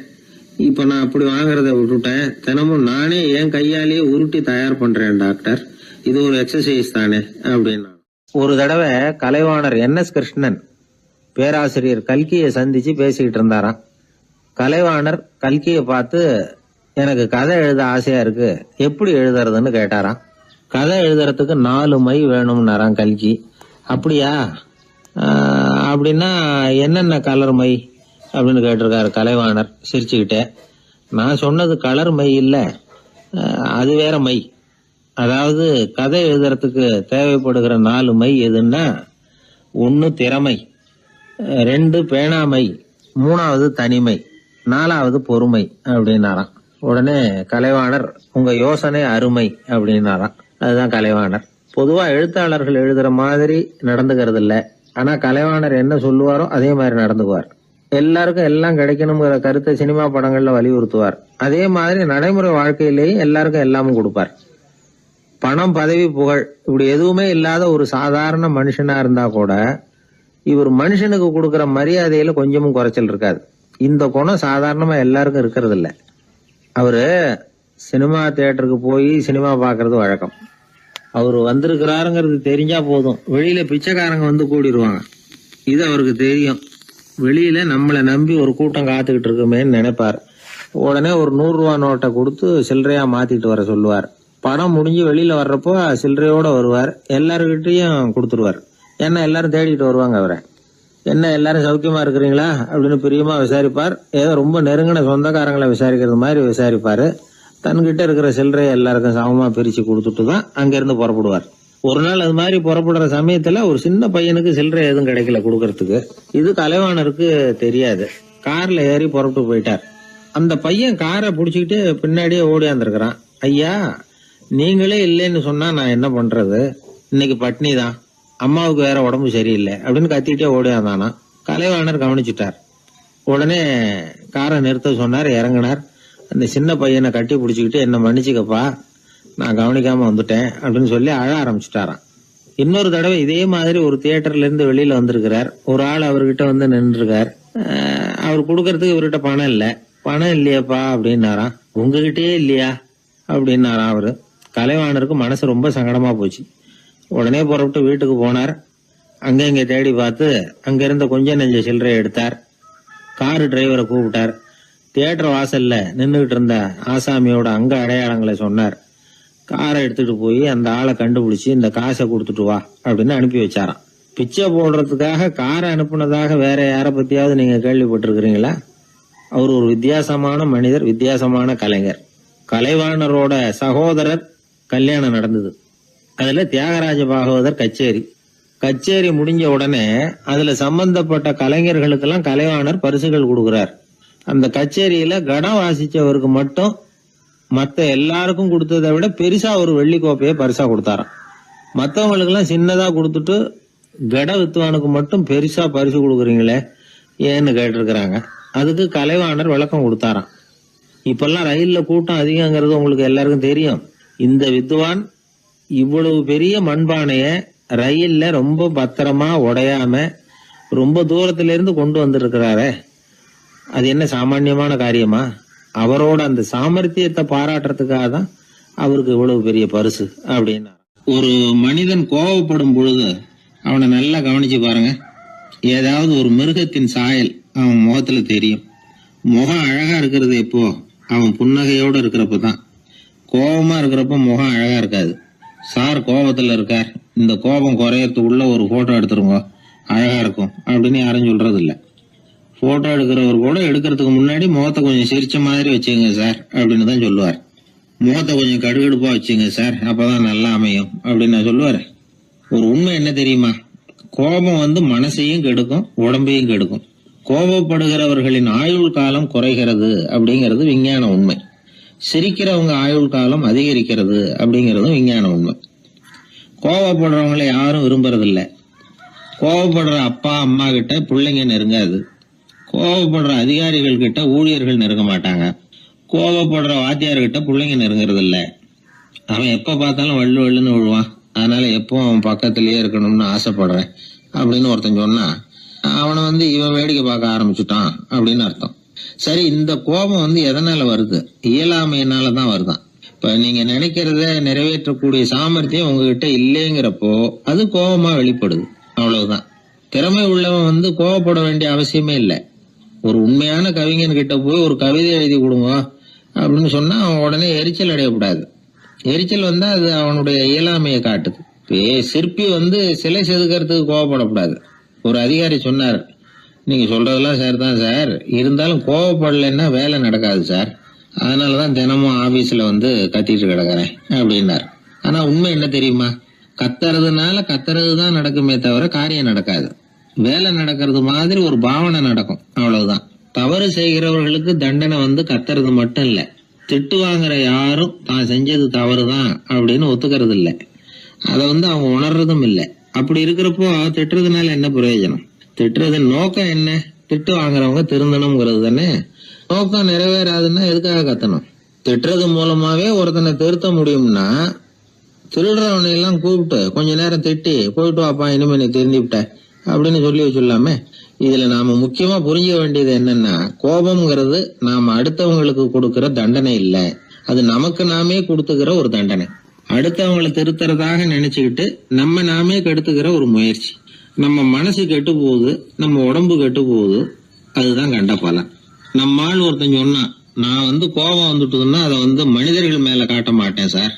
இப்ப நான் அப்படி வாங்குறத விட்டுட்டேன். தினமும் நானே என் கையாலேயே உருட்டி தயார் பண்றேன் டாக்டர். இது ஒரு எக்ஸசைஸ் தானே அப்படின்னா. ஒரு தடவை கலைவாணர் NS கிருஷ்ணன் பேராசிரியர் கல்கியை சந்திச்சு பேசிக்கிட்டு இருந்தாராம். கலைவாணர் கல்கியை பார்த்து, எனக்கு கதை எழுத ஆசையா இருக்கு, எப்படி எழுதுறதுன்னு கேட்டாராம். கதை எழுதுறதுக்கு 4 மை வேணும்னாராம் கல்கி. அப்படியா, அப்படின்னா என்னென்ன கலர் மை அப்படின்னு கேட்டிருக்காரு கலைவாணர் சிரிச்சுக்கிட்டே. நான் சொன்னது கலர் மை இல்ல, அது வேற மை. அதாவது கதை எழுதுறதுக்கு தேவைப்படுகிற 4 மை எதுன்னா, 1 திறமை, 2 பேணாமை, 3வது தனிமை, 4வது பொறுமை அப்படின்னாராம். உடனே கலைவாணர், உங்க யோசனை அருமை அப்படின்னாராம். அதுதான் கலைவாணர். பொதுவா எழுத்தாளர்கள் எழுதுற மாதிரி நடந்துக்கிறது இல்ல. ஆனா கலைவாணர் என்ன சொல்லுவாரோ அதே மாதிரி நடந்துக்குவார். எல்லாருக்கும் எல்லாம் கிடைக்கணுங்கிற கருத்தை சினிமா படங்கள்ல வலியுறுத்துவார். அதே மாதிரி நடைமுறை வாழ்க்கையிலேயும் எல்லாருக்கும் எல்லாமும் கொடுப்பார். பணம், பதவி, புகழ் இப்படி எதுவுமே இல்லாத ஒரு சாதாரண மனுஷனா இருந்தா கூட இவர் மனுஷனுக்கு கொடுக்கற மரியாதையில கொஞ்சமும் குறைச்சல் இருக்காது. இந்த குணம் சாதாரணமா எல்லாருக்கும் இருக்கிறது இல்ல. அவரு சினிமா தியேட்டருக்கு போய் சினிமா பாக்குறது வழக்கம். அவரு வந்திருக்கிறாருங்கிறது தெரிஞ்சா போதும், வெளியில பிச்சைக்காரங்க கூடிடுவாங்க. இது அவருக்கு தெரியும். வெளியில நம்மளை நம்பி ஒரு கூட்டம் காத்துக்கிட்டு இருக்குமேன்னு நினைப்பார். உடனே ஒரு 100 ரூபா நோட்டை கொடுத்து சில்லறையா மாத்திட்டு வர சொல்லுவார். படம் முடிஞ்சு வெளியில வர்றப்போ சில்லறையோட வருவார். எல்லாருக்கிட்டையும் கொடுத்துருவார். ஏன்னா எல்லாரும் தேடிட்டு வருவாங்க அவரை. என்ன எல்லாரும் சௌக்கியமா இருக்கிறீங்களா அப்படின்னு பிரியமா விசாரிப்பார். ஏதோ ரொம்ப நெருங்கின சொந்தக்காரங்களை விசாரிக்கிறது மாதிரி விசாரிப்பாரு. தன்கிட்ட இருக்கிற சில்லறையை எல்லாருக்கும் சமமா பிரிச்சு கொடுத்துட்டு தான் அங்கிருந்து புறப்படுவார். ஒரு நாள் அது மாதிரி புறப்படுற சமயத்துல ஒரு சின்ன பையனுக்கு சில்லறை எதுவும் கிடைக்கல கொடுக்கறதுக்கு. இது கலைவாணருக்கு தெரியாது. கார்ல ஏறி புறப்பட்டு போயிட்டார். அந்த பையன் காரை புடிச்சுக்கிட்டு பின்னாடியே ஓடியாந்துருக்கிறான். ஐயா, நீங்களே இல்லைன்னு சொன்னா நான் என்ன பண்றது? இன்னைக்கு பட்னி தான், அம்மாவுக்கு வேற உடம்பு சரியில்லை அப்படின்னு கத்திக்கிட்டே ஓடியாந்தானா. கலைவாணர் கவனிச்சுட்டார். உடனே காரை நிறுத்த சொன்னார். இறங்கினார். அந்த சின்ன பையனை கட்டி பிடிச்சிக்கிட்டு என்ன மன்னிச்சுக்கப்பா, நான் கவனிக்காம வந்துட்டேன் அப்படின்னு சொல்லி அழ ஆரம்பிச்சுட்டாராம். இன்னொரு தடவை இதே மாதிரி ஒரு தியேட்டர்ல இருந்து வெளியில வந்திருக்கிறார். ஒரு ஆள் அவர்கிட்ட வந்து நின்றுருக்கார். அவர் கொடுக்கறதுக்கு இவர்கிட்ட பணம் இல்ல. பணம் இல்லையாப்பா அப்படின்னாராம். உங்ககிட்டயே இல்லையா அப்படின்னாராம் அவரு. கலைவாணருக்கு மனசு ரொம்ப சங்கடமா போச்சு. உடனே புறப்பட்டு வீட்டுக்கு போனார். அங்க இங்க தேடி பார்த்து அங்க இருந்த கொஞ்ச நெஞ்ச சில்லறை எடுத்தார். காரு டிரைவரை கூப்பிட்டார். தியேட்டர் வாசல்ல நின்றுகிட்டு இருந்த ஆசாமியோட அங்க அடையாளங்களை சொன்னார். காரை எடுத்துட்டு போய் அந்த ஆளை கண்டுபிடிச்சு இந்த காசை கொடுத்துட்டு வா அப்படின்னு அனுப்பி வச்சாராம். பிச்சை போடுறதுக்காக காரை அனுப்புனதாக வேற யாரை பத்தியாவது நீங்க கேள்விப்பட்டிருக்கிறீங்களா? அவர் ஒரு வித்தியாசமான மனிதர், வித்தியாசமான கலைஞர். கலைவாணரோட சகோதரர் கல்யாணம் நடந்தது. அதுல தியாகராஜ பாகவதர் கச்சேரி முடிஞ்ச உடனே அதுல சம்பந்தப்பட்ட கலைஞர்களுக்கெல்லாம் கலைவாணர் பரிசுகள் கொடுக்கிறார். அந்த கச்சேரியில கடம் வாசிச்சவருக்கு மட்டும் மத்த எல்லாருக்கும் கொடுத்ததை விட பெருசா ஒரு வெள்ளி கோப்பையை பரிசா கொடுத்தாராம். மத்தவங்களுக்கு எல்லாம் சின்னதா கொடுத்துட்டு கட வித்துவானுக்கு மட்டும் பெருசா பரிசு கொடுக்குறீங்களே ஏன்னு கேட்டிருக்கிறாங்க. அதுக்கு கலைவாணர் விளக்கம் கொடுத்தாராம். இப்பெல்லாம் ரயில்ல கூட்டம் அதிகங்கிறது உங்களுக்கு எல்லாருக்கும் தெரியும். இந்த வித்துவான் இவ்வளவு பெரிய மண்பானைய ரயில்ல ரொம்ப பத்திரமா உடையாம ரொம்ப தூரத்துல இருந்து கொண்டு வந்திருக்கிறாரே, அது என்ன சாமான்யமான காரியமா? அவரோட அந்த சாமர்த்தியத்தை பாராட்டுறதுக்காக தான் அவருக்கு இவ்வளவு பெரிய பரிசு அப்படின்னா. ஒரு மனிதன் கோபப்படும் பொழுது அவனை நல்லா கவனிச்சு பாருங்க. ஏதாவது ஒரு மிருகத்தின் சாயல் அவன் முகத்துல தெரியும். முகம் அழகா இருக்கிறது எப்போ? அவன் புன்னகையோட இருக்கிறப்பதான். கோபமா இருக்கிறப்ப முகம் அழகா இருக்காது. சார் கோபத்துல இருக்கார், இந்த கோபம் குறையறதுக்குள்ள ஒரு போட்டோ எடுத்துருங்க, அழகா இருக்கும் அப்படின்னு யாரும் சொல்றது இல்ல. போட்டோ எடுக்கிறவர் கூட எடுக்கிறதுக்கு முன்னாடி முகத்தை கொஞ்சம் சிரிச்ச மாதிரி வச்சுங்க சார் அப்படின்னு தான் சொல்லுவார். முகத்தை கொஞ்சம் கடுகடுப்பா வச்சுங்க சார், அப்பதான் நல்லா அமையும் அப்படின்னு நான் சொல்லுவார். ஒரு உண்மை என்ன தெரியுமா? கோபம் மனசையும் கெடுக்கும், உடம்பையும் கெடுக்கும். கோபப்படுகிறவர்களின் ஆயுள் காலம் குறைகிறது அப்படிங்கிறது விஞ்ஞான உண்மை. சிரிக்கிறவங்க ஆயுள் காலம் அதிகரிக்கிறது அப்படிங்கறதும் விஞ்ஞான உண்மை. கோபப்படுறவங்களை யாரும் விரும்புறதில்ல. கோபப்படுற அப்பா அம்மா கிட்ட பிள்ளைங்க நெருங்காது. கோபப்படுற அதிகாரிகள் கிட்ட ஊழியர்கள் நெருங்க மாட்டாங்க. கோபப்படுற வாத்தியார்கிட்ட பிள்ளைங்க நெருங்குறது இல்ல. அவன் எப்ப பார்த்தாலும் வள்ளு வள்ளுன்னு விழுவான். அதனால எப்போ அவன் பக்கத்திலேயே இருக்கணும்னு ஆசைப்படுறேன் அப்படின்னு ஒருத்தன் சொன்னா அவனை இவன் வேடிக்கை பார்க்க ஆரம்பிச்சுட்டான் அப்படின்னு அர்த்தம். சரி, இந்த கோபம் எதனால வருது? இயலாமையினாலதான் வருதான். இப்ப நீங்க நினைக்கிறத நிறைவேற்றக்கூடிய சாமர்த்தியம் உங்ககிட்ட இல்லைங்கிறப்போ அது கோபமா வெளிப்படுது, அவ்வளவுதான். திறமை உள்ளவன் கோபப்பட வேண்டிய அவசியமே இல்லை. ஒரு உண்மையான கவிஞன் கிட்ட போய் ஒரு கவிதை எழுதி கொடுங்க அப்படின்னு சொன்னா அவன் உடனே எரிச்சல் அடையக்கூடாது. எரிச்சல் வந்தா அது அவனுடைய இயலாமையை காட்டுது. சிற்பி சிலை செதுக்கிறதுக்கு கோபப்படக்கூடாது. ஒரு அதிகாரி சொன்னார், நீங்க சொல்றதெல்லாம் சார் தான் சார், இருந்தாலும் கோவப்படலைன்னா வேலை நடக்காது சார், அதனாலதான் தினமும் ஆபீஸ்ல கத்திட்டு கிடக்குறேன் அப்படின்னார். ஆனா உண்மை என்ன தெரியுமா? கத்துறதுனால கத்துறதுதான் நடக்குமே தவிர காரியம் நடக்காது. வேலை நடக்கிறது மாதிரி ஒரு பாவனை நடக்கும், அவ்வளவுதான். தவறு செய்கிறவர்களுக்கு தண்டனை கத்துறது மட்டும் இல்ல, திட்டு வாங்குற யாரும் தான் செஞ்சது தவறுதான் அப்படின்னு ஒத்துக்கிறது இல்ல. அத அவங்க உணர்றதும் இல்ல. அப்படி இருக்கிறப்போ திட்டுறதுனால என்ன பிரயோஜனம்? திட்டுறதன் நோக்கம் என்ன? திட்டு வாங்குறவங்க திருந்தணும்ங்கிறது தானே. நோக்கம் நிறைவேறாதுன்னா எதுக்காக கத்தணும்? திட்டுறது மூலமாவே ஒருத்தனை திருத்த முடியும்னா திருடுறவனை எல்லாம் கூப்பிட்டு கொஞ்ச நேரம் திட்டி போயிட்டு வாப்பா, இனிமே நீ திருந்திவிட்ட அப்படின்னு சொல்லி வச்சுள்ளாமே. இதுல நாம முக்கியமா புரிஞ்சுக்க வேண்டியது என்னன்னா, கோபம்ங்கிறது நாம அடுத்தவங்களுக்கு கொடுக்கிற தண்டனை இல்ல, அது நமக்கு நாமே கொடுத்துக்கிற ஒரு தண்டனை. அடுத்தவங்களை திருத்துறதாக நினைச்சுக்கிட்டு நம்ம நாமே கெடுத்துக்கிற ஒரு முயற்சி. நம்ம மனசு கெட்டு போகுது, நம்ம உடம்பு கெட்டு போகுது, அதுதான் கண்ட பலன். நம்ம ஆள் ஒருத்தன் சொன்னான், நான் கோபம் வந்துட்டுதுன்னா அதை மனிதர்கள் மேல காட்ட மாட்டேன் சார்,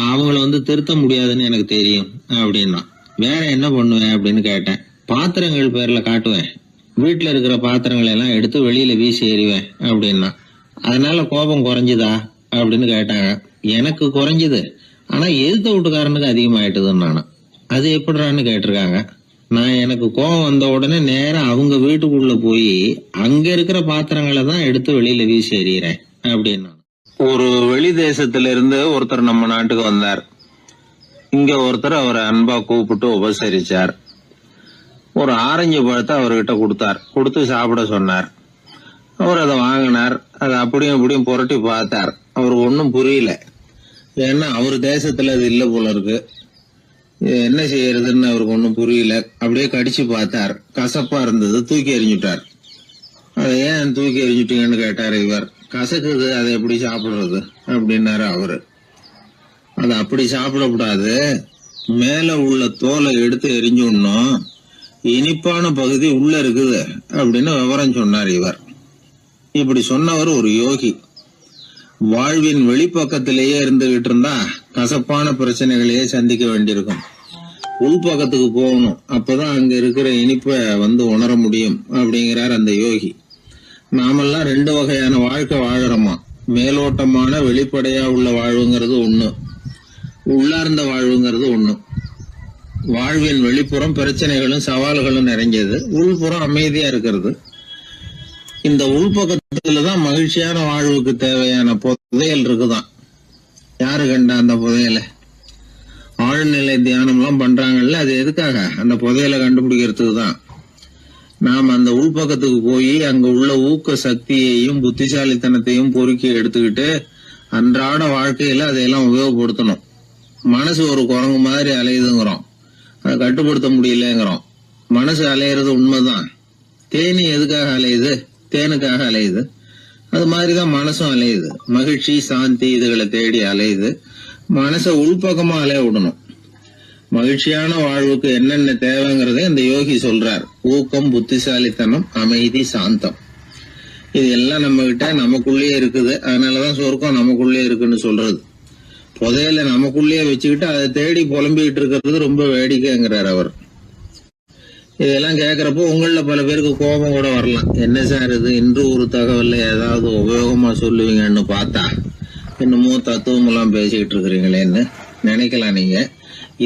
அவங்கள திருத்த முடியாதுன்னு எனக்கு தெரியும் அப்படின்னா. வேற என்ன பண்ணுவேன் அப்படின்னு கேட்டேன். பாத்திரங்கள் பேர்ல காட்டுவேன், வீட்டுல இருக்கிற பாத்திரங்களை எல்லாம் எடுத்து வெளியில வீசி எறிவேன் அப்படின்னா. அதனால கோபம் குறைஞ்சுதா அப்படின்னு கேட்டாங்க. எனக்கு குறைஞ்சது, ஆனா எதிர்த்த வீட்டுக்காரனுக்கு அதிகமாயிட்டுதுன்னு நானும். அது எப்படிறான்னு கேட்டிருக்காங்க. நான் எனக்கு கோபம் வந்த உடனே நேரம் அவங்க வீட்டுக்குள்ள போய் அங்க இருக்கிற பாத்திரங்களை தான் எடுத்து வெளியில வீசி எறிகிறேன் அப்படின்னா. ஒரு வெளி தேசத்துல இருந்து ஒருத்தர் நம்ம நாட்டுக்கு வந்தார். இங்க ஒருத்தர் அவரை அன்பா கூப்பிட்டு உபசரிச்சார். ஒரு ஆரஞ்சு பழத்தை அவர்கிட்ட கொடுத்து சாப்பிட சொன்னார். அவர் அதை வாங்கினார். அதை அப்படியும் இப்படியும் புரட்டி பார்த்தார். அவருக்கு ஒன்னும் புரியல. ஏன்னா அவர் தேசத்துல அது இல்ல போல இருக்கு. என்ன செய்யறதுன்னு அவருக்கு ஒன்னும் புரியல. அப்படியே கடிச்சு பார்த்தார். கசப்பா இருந்தது. தூக்கி எறிஞ்சுட்டார். அதை ஏன் தூக்கி எறிஞ்சுட்டீங்கன்னு கேட்டார் இவர். கசக்குது, அதை எப்படி சாப்பிடுறது அப்படின்னாரு அவரு. அது அப்படி சாப்பிடக்கூடாது, மேல உள்ள தோலை எடுத்து எரிஞ்சுடணும், இனிப்பான பகுதி உள்ள இருக்குது அப்படின்னு விவரம் சொன்னார் இவர். இப்படி சொன்னவர் ஒரு யோகி. வாழ்வின் வெளிப்பக்கத்திலேயே இருந்துகிட்டு இருந்தா கசப்பான பிரச்சனைகளையே சந்திக்க வேண்டியிருக்கும். உள்பக்கத்துக்கு போகணும், அப்பதான் அங்க இருக்கிற இனிப்பை உணர முடியும் அப்படிங்கிறார் அந்த யோகி. நாமெல்லாம் 2 வகையான வாழ்க்கை வாழறோமா. மேலோட்டமான வெளிப்படையா உள்ள வாழ்வுங்கிறது ஒண்ணு, உள்ளார்ந்த வாழ்வுங்கிறது ஒண்ணு. வாழ்வின் வெளிப்புறம் பிரச்சனைகளும் சவால்களும் நிறைஞ்சது, உள்புறம் அமைதியா இருக்கிறது. இந்த உள்பக்கத்துலதான் மகிழ்ச்சியான வாழ்வுக்கு தேவையான புதையல் இருக்குதான். யாரு கண்டா அந்த புதையலை? ஆழ்நிலை தியானம் எல்லாம் பண்றாங்கல்ல, அது எதுக்காக? அந்த புதையலை கண்டுபிடிக்கிறதுக்கு தான். நாம் அந்த உள்பக்கத்துக்கு போய் அங்க உள்ள ஊக்க சக்தியையும் புத்திசாலித்தனத்தையும் பொறுக்கி எடுத்துக்கிட்டு அன்றாட வாழ்க்கையில அதையெல்லாம் உபயோகப்படுத்தணும். மனசு ஒரு குரங்கு மாதிரி அலையுதுங்கிறோம், அதை கட்டுப்படுத்த முடியலங்கிறோம். மனசு அலையிறது உண்மைதான். தேனி எதுக்காக அலையுது? தேனுக்காக அலையுது. அது மாதிரிதான் மனசும் அலையுது. மகிழ்ச்சி, சாந்தி இதுகளை தேடி அலையுது. மனசை உள்பக்கமா அலைய விடணும். மகிழ்ச்சியான வாழ்வுக்கு என்னென்ன தேவைங்கிறத இந்த யோகி சொல்றார். ஊக்கம், புத்திசாலித்தனம், அமைதி, சாந்தம். இது எல்லாம் நம்ம கிட்ட நமக்குள்ளேயே இருக்குது. அதனாலதான் சொர்க்கம் நமக்குள்ளே இருக்குன்னு சொல்றது. புதையல நமக்குள்ளேயே வச்சுக்கிட்டு அதை தேடி புலம்பிக்கிட்டு இருக்கிறது ரொம்ப வேடிக்கைங்கிறார் அவர். இதெல்லாம் கேட்கறப்போ உங்கள பல பேருக்கு கோபம் கூட வரலாம். என்ன சார் இது, இன்று ஒரு தகவல்ல ஏதாவது உபயோகமா சொல்லுவீங்கன்னு பார்த்தா என்னமோ தத்துவம் எல்லாம் பேசிக்கிட்டு இருக்கிறீங்களேன்னு நினைக்கலாம் நீங்க.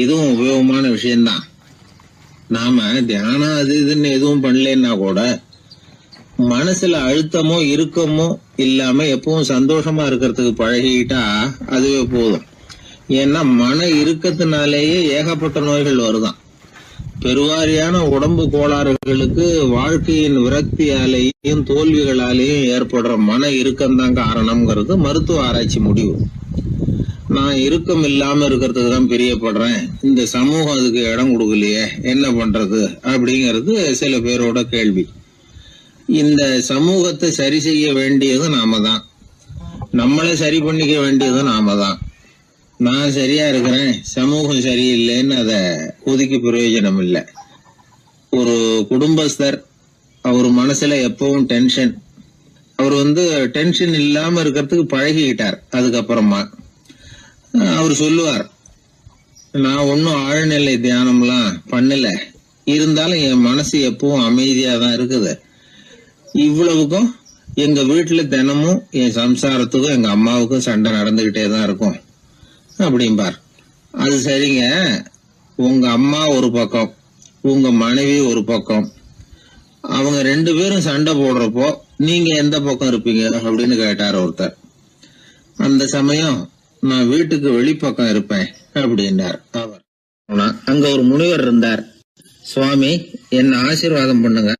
இதுவும் உபயோகமான விஷயம்தான். நாம தியானம் அது இதுன்னு எதுவும் பண்ணலன்னா கூட மனசுல அழுத்தமோ இறுக்கமோ இல்லாம எப்பவும் சந்தோஷமா இருக்கிறதுக்கு பழகிட்டா அதுவே போதும். ஏன்னா மன இறுக்கத்தினாலேயே ஏகப்பட்ட நோய்கள் வருதான். பெருவாரியான உடம்பு கோளாறுகளுக்கு வாழ்க்கையின் விரக்தியாலேயும் தோல்விகளாலேயும் ஏற்படுற மன இறுக்கம்தான் காரணம்ங்கிறது மருத்துவ ஆராய்ச்சி முடிவு. நான் இறுக்கம் இல்லாம இருக்கிறதுக்கு தான் பிரியப்படுறேன், இந்த சமூகம் அதுக்கு இடம் கொடுக்கலையே, என்ன பண்றது அப்படிங்கிறது சில பேரோட கேள்வி. இந்த சமூகத்தை சரி செய்ய வேண்டியதும் நாம தான், நம்மளை சரி பண்ணிக்க வேண்டியதும் நாம தான். நான் சரியா இருக்கிறேன், சமூகம் சரியில்லைன்னு அதை ஒதுக்கி பிரயோஜனம் இல்லை. ஒரு குடும்பஸ்தர், அவர் மனசுல எப்பவும் டென்ஷன். அவர் டென்ஷன் இல்லாம இருக்கிறதுக்கு பழகிக்கிட்டார். அதுக்கப்புறமா அவர் சொல்லுவார், நான் ஒன்னும் ஆழ்நிலை தியானம்லாம் பண்ணல, இருந்தாலும் என் மனசு எப்பவும் அமைதியா தான் இருக்குது. இவ்வளவுக்கும் எங்க வீட்டுல தினமும் என் சம்சாரத்துக்கும் எங்க அம்மாவுக்கும் சண்டை நடந்துகிட்டே தான் இருக்கும் அப்படிம்பார். அது சரிங்க, உங்க அம்மா ஒரு பக்கம், உங்க மனைவி ஒரு பக்கம், அவங்க 2 பேரும் சண்டை போடுறப்போ நீங்க எந்த பக்கம் இருப்பீங்க அப்படின்னு கேட்டார் ஒருத்தர். அந்த சமயம் நான் வீட்டுக்கு வெளிப்பக்கம் இருப்பேன் அப்படின்னார் அவர். அங்க ஒரு முனிவர் இருந்தார். சுவாமி, என்ன ஆசீர்வாதம் பண்ணுங்க,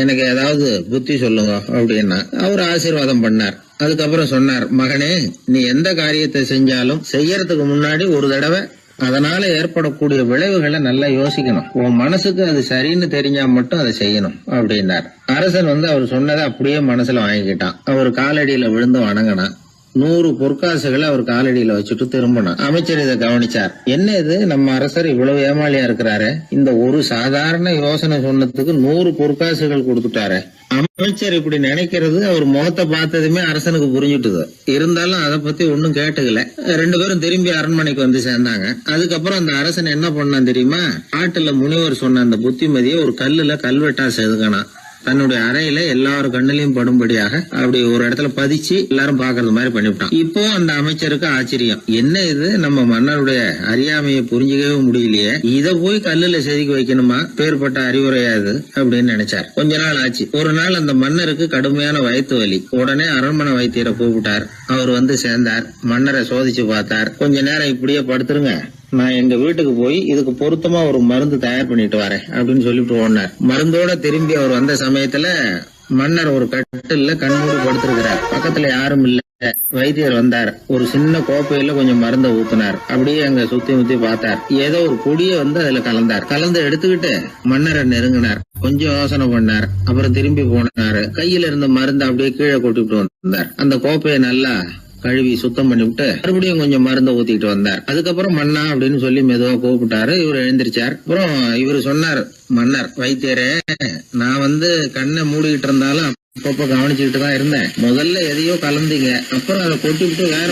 எனக்கு ஏதாவது புத்தி சொல்லுங்க அப்படின்னா அவர் ஆசீர்வாதம் பண்ணார். அதுக்கப்புறம் சொன்னார், மகனே, நீ எந்த காரியத்தை செஞ்சாலும் செய்யறதுக்கு முன்னாடி ஒரு தடவை அதனால ஏற்படக்கூடிய விளைவுகளை நல்லா யோசிக்கணும். உன் மனசுக்கு அது சரின்னு தெரிஞ்சா மட்டும் அதை செய்யணும் அப்படின்னார். அரசன் அவர் சொன்னதை அப்படியே மனசுல வாங்கிக்கிட்டான். அவர் காலடியில விழுந்து வணங்கினான். 100 பொற்காசுகளை அவர் காலடியில வச்சுட்டு திரும்பணும். அமைச்சர் இதை கவனிச்சார். என்ன இது, நம்ம அரசர் இவ்வளவு ஏமாளியா இருக்கிறாரு, இந்த ஒரு சாதாரண யோசனை சொன்னதுக்கு 100 பொற்காசுகள் கொடுத்துட்டாரு. அமைச்சர் இப்படி நினைக்கிறது அவர் முகத்தை பார்த்ததுமே அரசனுக்கு புரிஞ்சுட்டுது. இருந்தாலும் அதை பத்தி ஒன்னும் கேட்டுக்கல. 2 பேரும் திரும்பி அரண்மனைக்கு வந்து சேர்ந்தாங்க. அதுக்கப்புறம் அந்த அரசன் என்ன பண்ணான் தெரியுமா? காட்டுல முனிவர் சொன்ன அந்த புத்திமதியை ஒரு கல்லுல கல்வெட்டா செதுக்கணும். தன்னுடைய அறையில எல்லாரும் கண்ணிலையும் படும்படியாக அப்படி ஒரு இடத்துல பதிச்சு எல்லாரும் பாக்குறது மாதிரி பண்ணிவிட்டான். இப்போ அந்த அமைச்சருக்கு ஆச்சரியம், என்ன இது, நம்ம மன்னருடைய அறியாமையை புரிஞ்சுக்கவே முடியலையே, இத போய் கல்லுல செதுக்கி வைக்கணுமா, பேர்பட்ட அறிவுரையா இது அப்படின்னு நினைச்சார். கொஞ்ச நாள் ஆச்சு. ஒரு நாள் அந்த மன்னருக்கு கடுமையான வயிற்று வலி. உடனே அரண்மனை வைத்தியரை கூப்பிட்டார். அவர் வந்து சேர்ந்தார். மன்னரை சோதிச்சு பார்த்தார். கொஞ்ச நேரம் இப்படியே படுத்துருங்க, நான் எங்க வீட்டுக்கு போய் இதுக்கு பொருத்தமா ஒரு மருந்து தயார் பண்ணிட்டு வரேன் அப்படின்னு சொல்லிட்டு ஓடினார். மருந்தோட திரும்பி அவர் வந்த சமயத்துல மன்னர் ஒரு கட்டில்ல கண்மூடி படுத்திருக்கிறார். பக்கத்துல யாரும் இல்ல. வைத்தியர் வந்தார். ஒரு சின்ன கோப்பையில கொஞ்சம் மருந்த ஊத்தினார். அப்படியே அங்க சுத்தி முத்தி பார்த்தார். ஏதோ ஒரு பொடியை வந்து அதுல கலந்தார். கலந்து எடுத்துக்கிட்டு மன்னரை நெருங்கினார். கொஞ்சம் யோசனை பண்ணார். அப்புறம் திரும்பி போனாரு. கையில இருந்த மருந்து அப்படியே கீழே கொட்டிட்டு வந்தார். அந்த கோப்பையை நல்லா கழுவி சுத்தம் பண்ணிவிட்டு மறுபடியும் கொஞ்சம் மருந்தை ஊத்திட்டு வந்தார். அதுக்கப்புறம் மன்னா அப்படின்னு சொல்லி மெதுவா கூப்பிட்டாரு. இவர் எழுந்திருச்சார். அப்புறம் இவர் சொன்னார், மன்னர் வைத்தியரே, நான் வந்து கண்ணை மூடிக்கிட்டு இருந்தாலும் அப்பப்ப கவனிச்சுக்கிட்டு தான் இருந்தேன். முதல்ல எதையோ கலந்தீங்க, அப்புறம் அதை கொட்டிவிட்டு வேற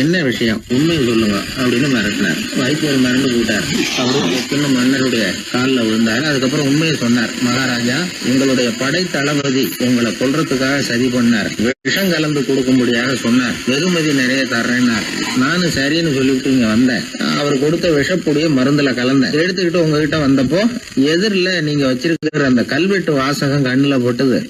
என்ன விஷயம், உண்மையை சொல்லுங்க அப்படின்னு மிரட்டினார். வைத்தியர் மிரண்டு போட்டார். அவரு மன்னருடைய காலில் விழுந்தாரு. அதுக்கப்புறம் உண்மையை சொன்னார். மகாராஜா, உங்களுடைய படை தளபதி உங்களை கொல்றதுக்காக சதி பண்ணார். விஷம் கலந்து கொடுக்கும்படியாக சொன்னார். வெகுமதி நிறைய தர்றேன்னார். நானும் சரின்னு சொல்லிவிட்டு இங்க வந்தேன். அவர் கொடுத்த விஷப்பொடிய மருந்துல கலந்தேன். எடுத்துக்கிட்டு உங்ககிட்ட வந்தப்போ எதிரில நீங்க வச்சிருக்கிற அந்த கல்வெட்டு வாசகம் கண்ணுல போட்டது.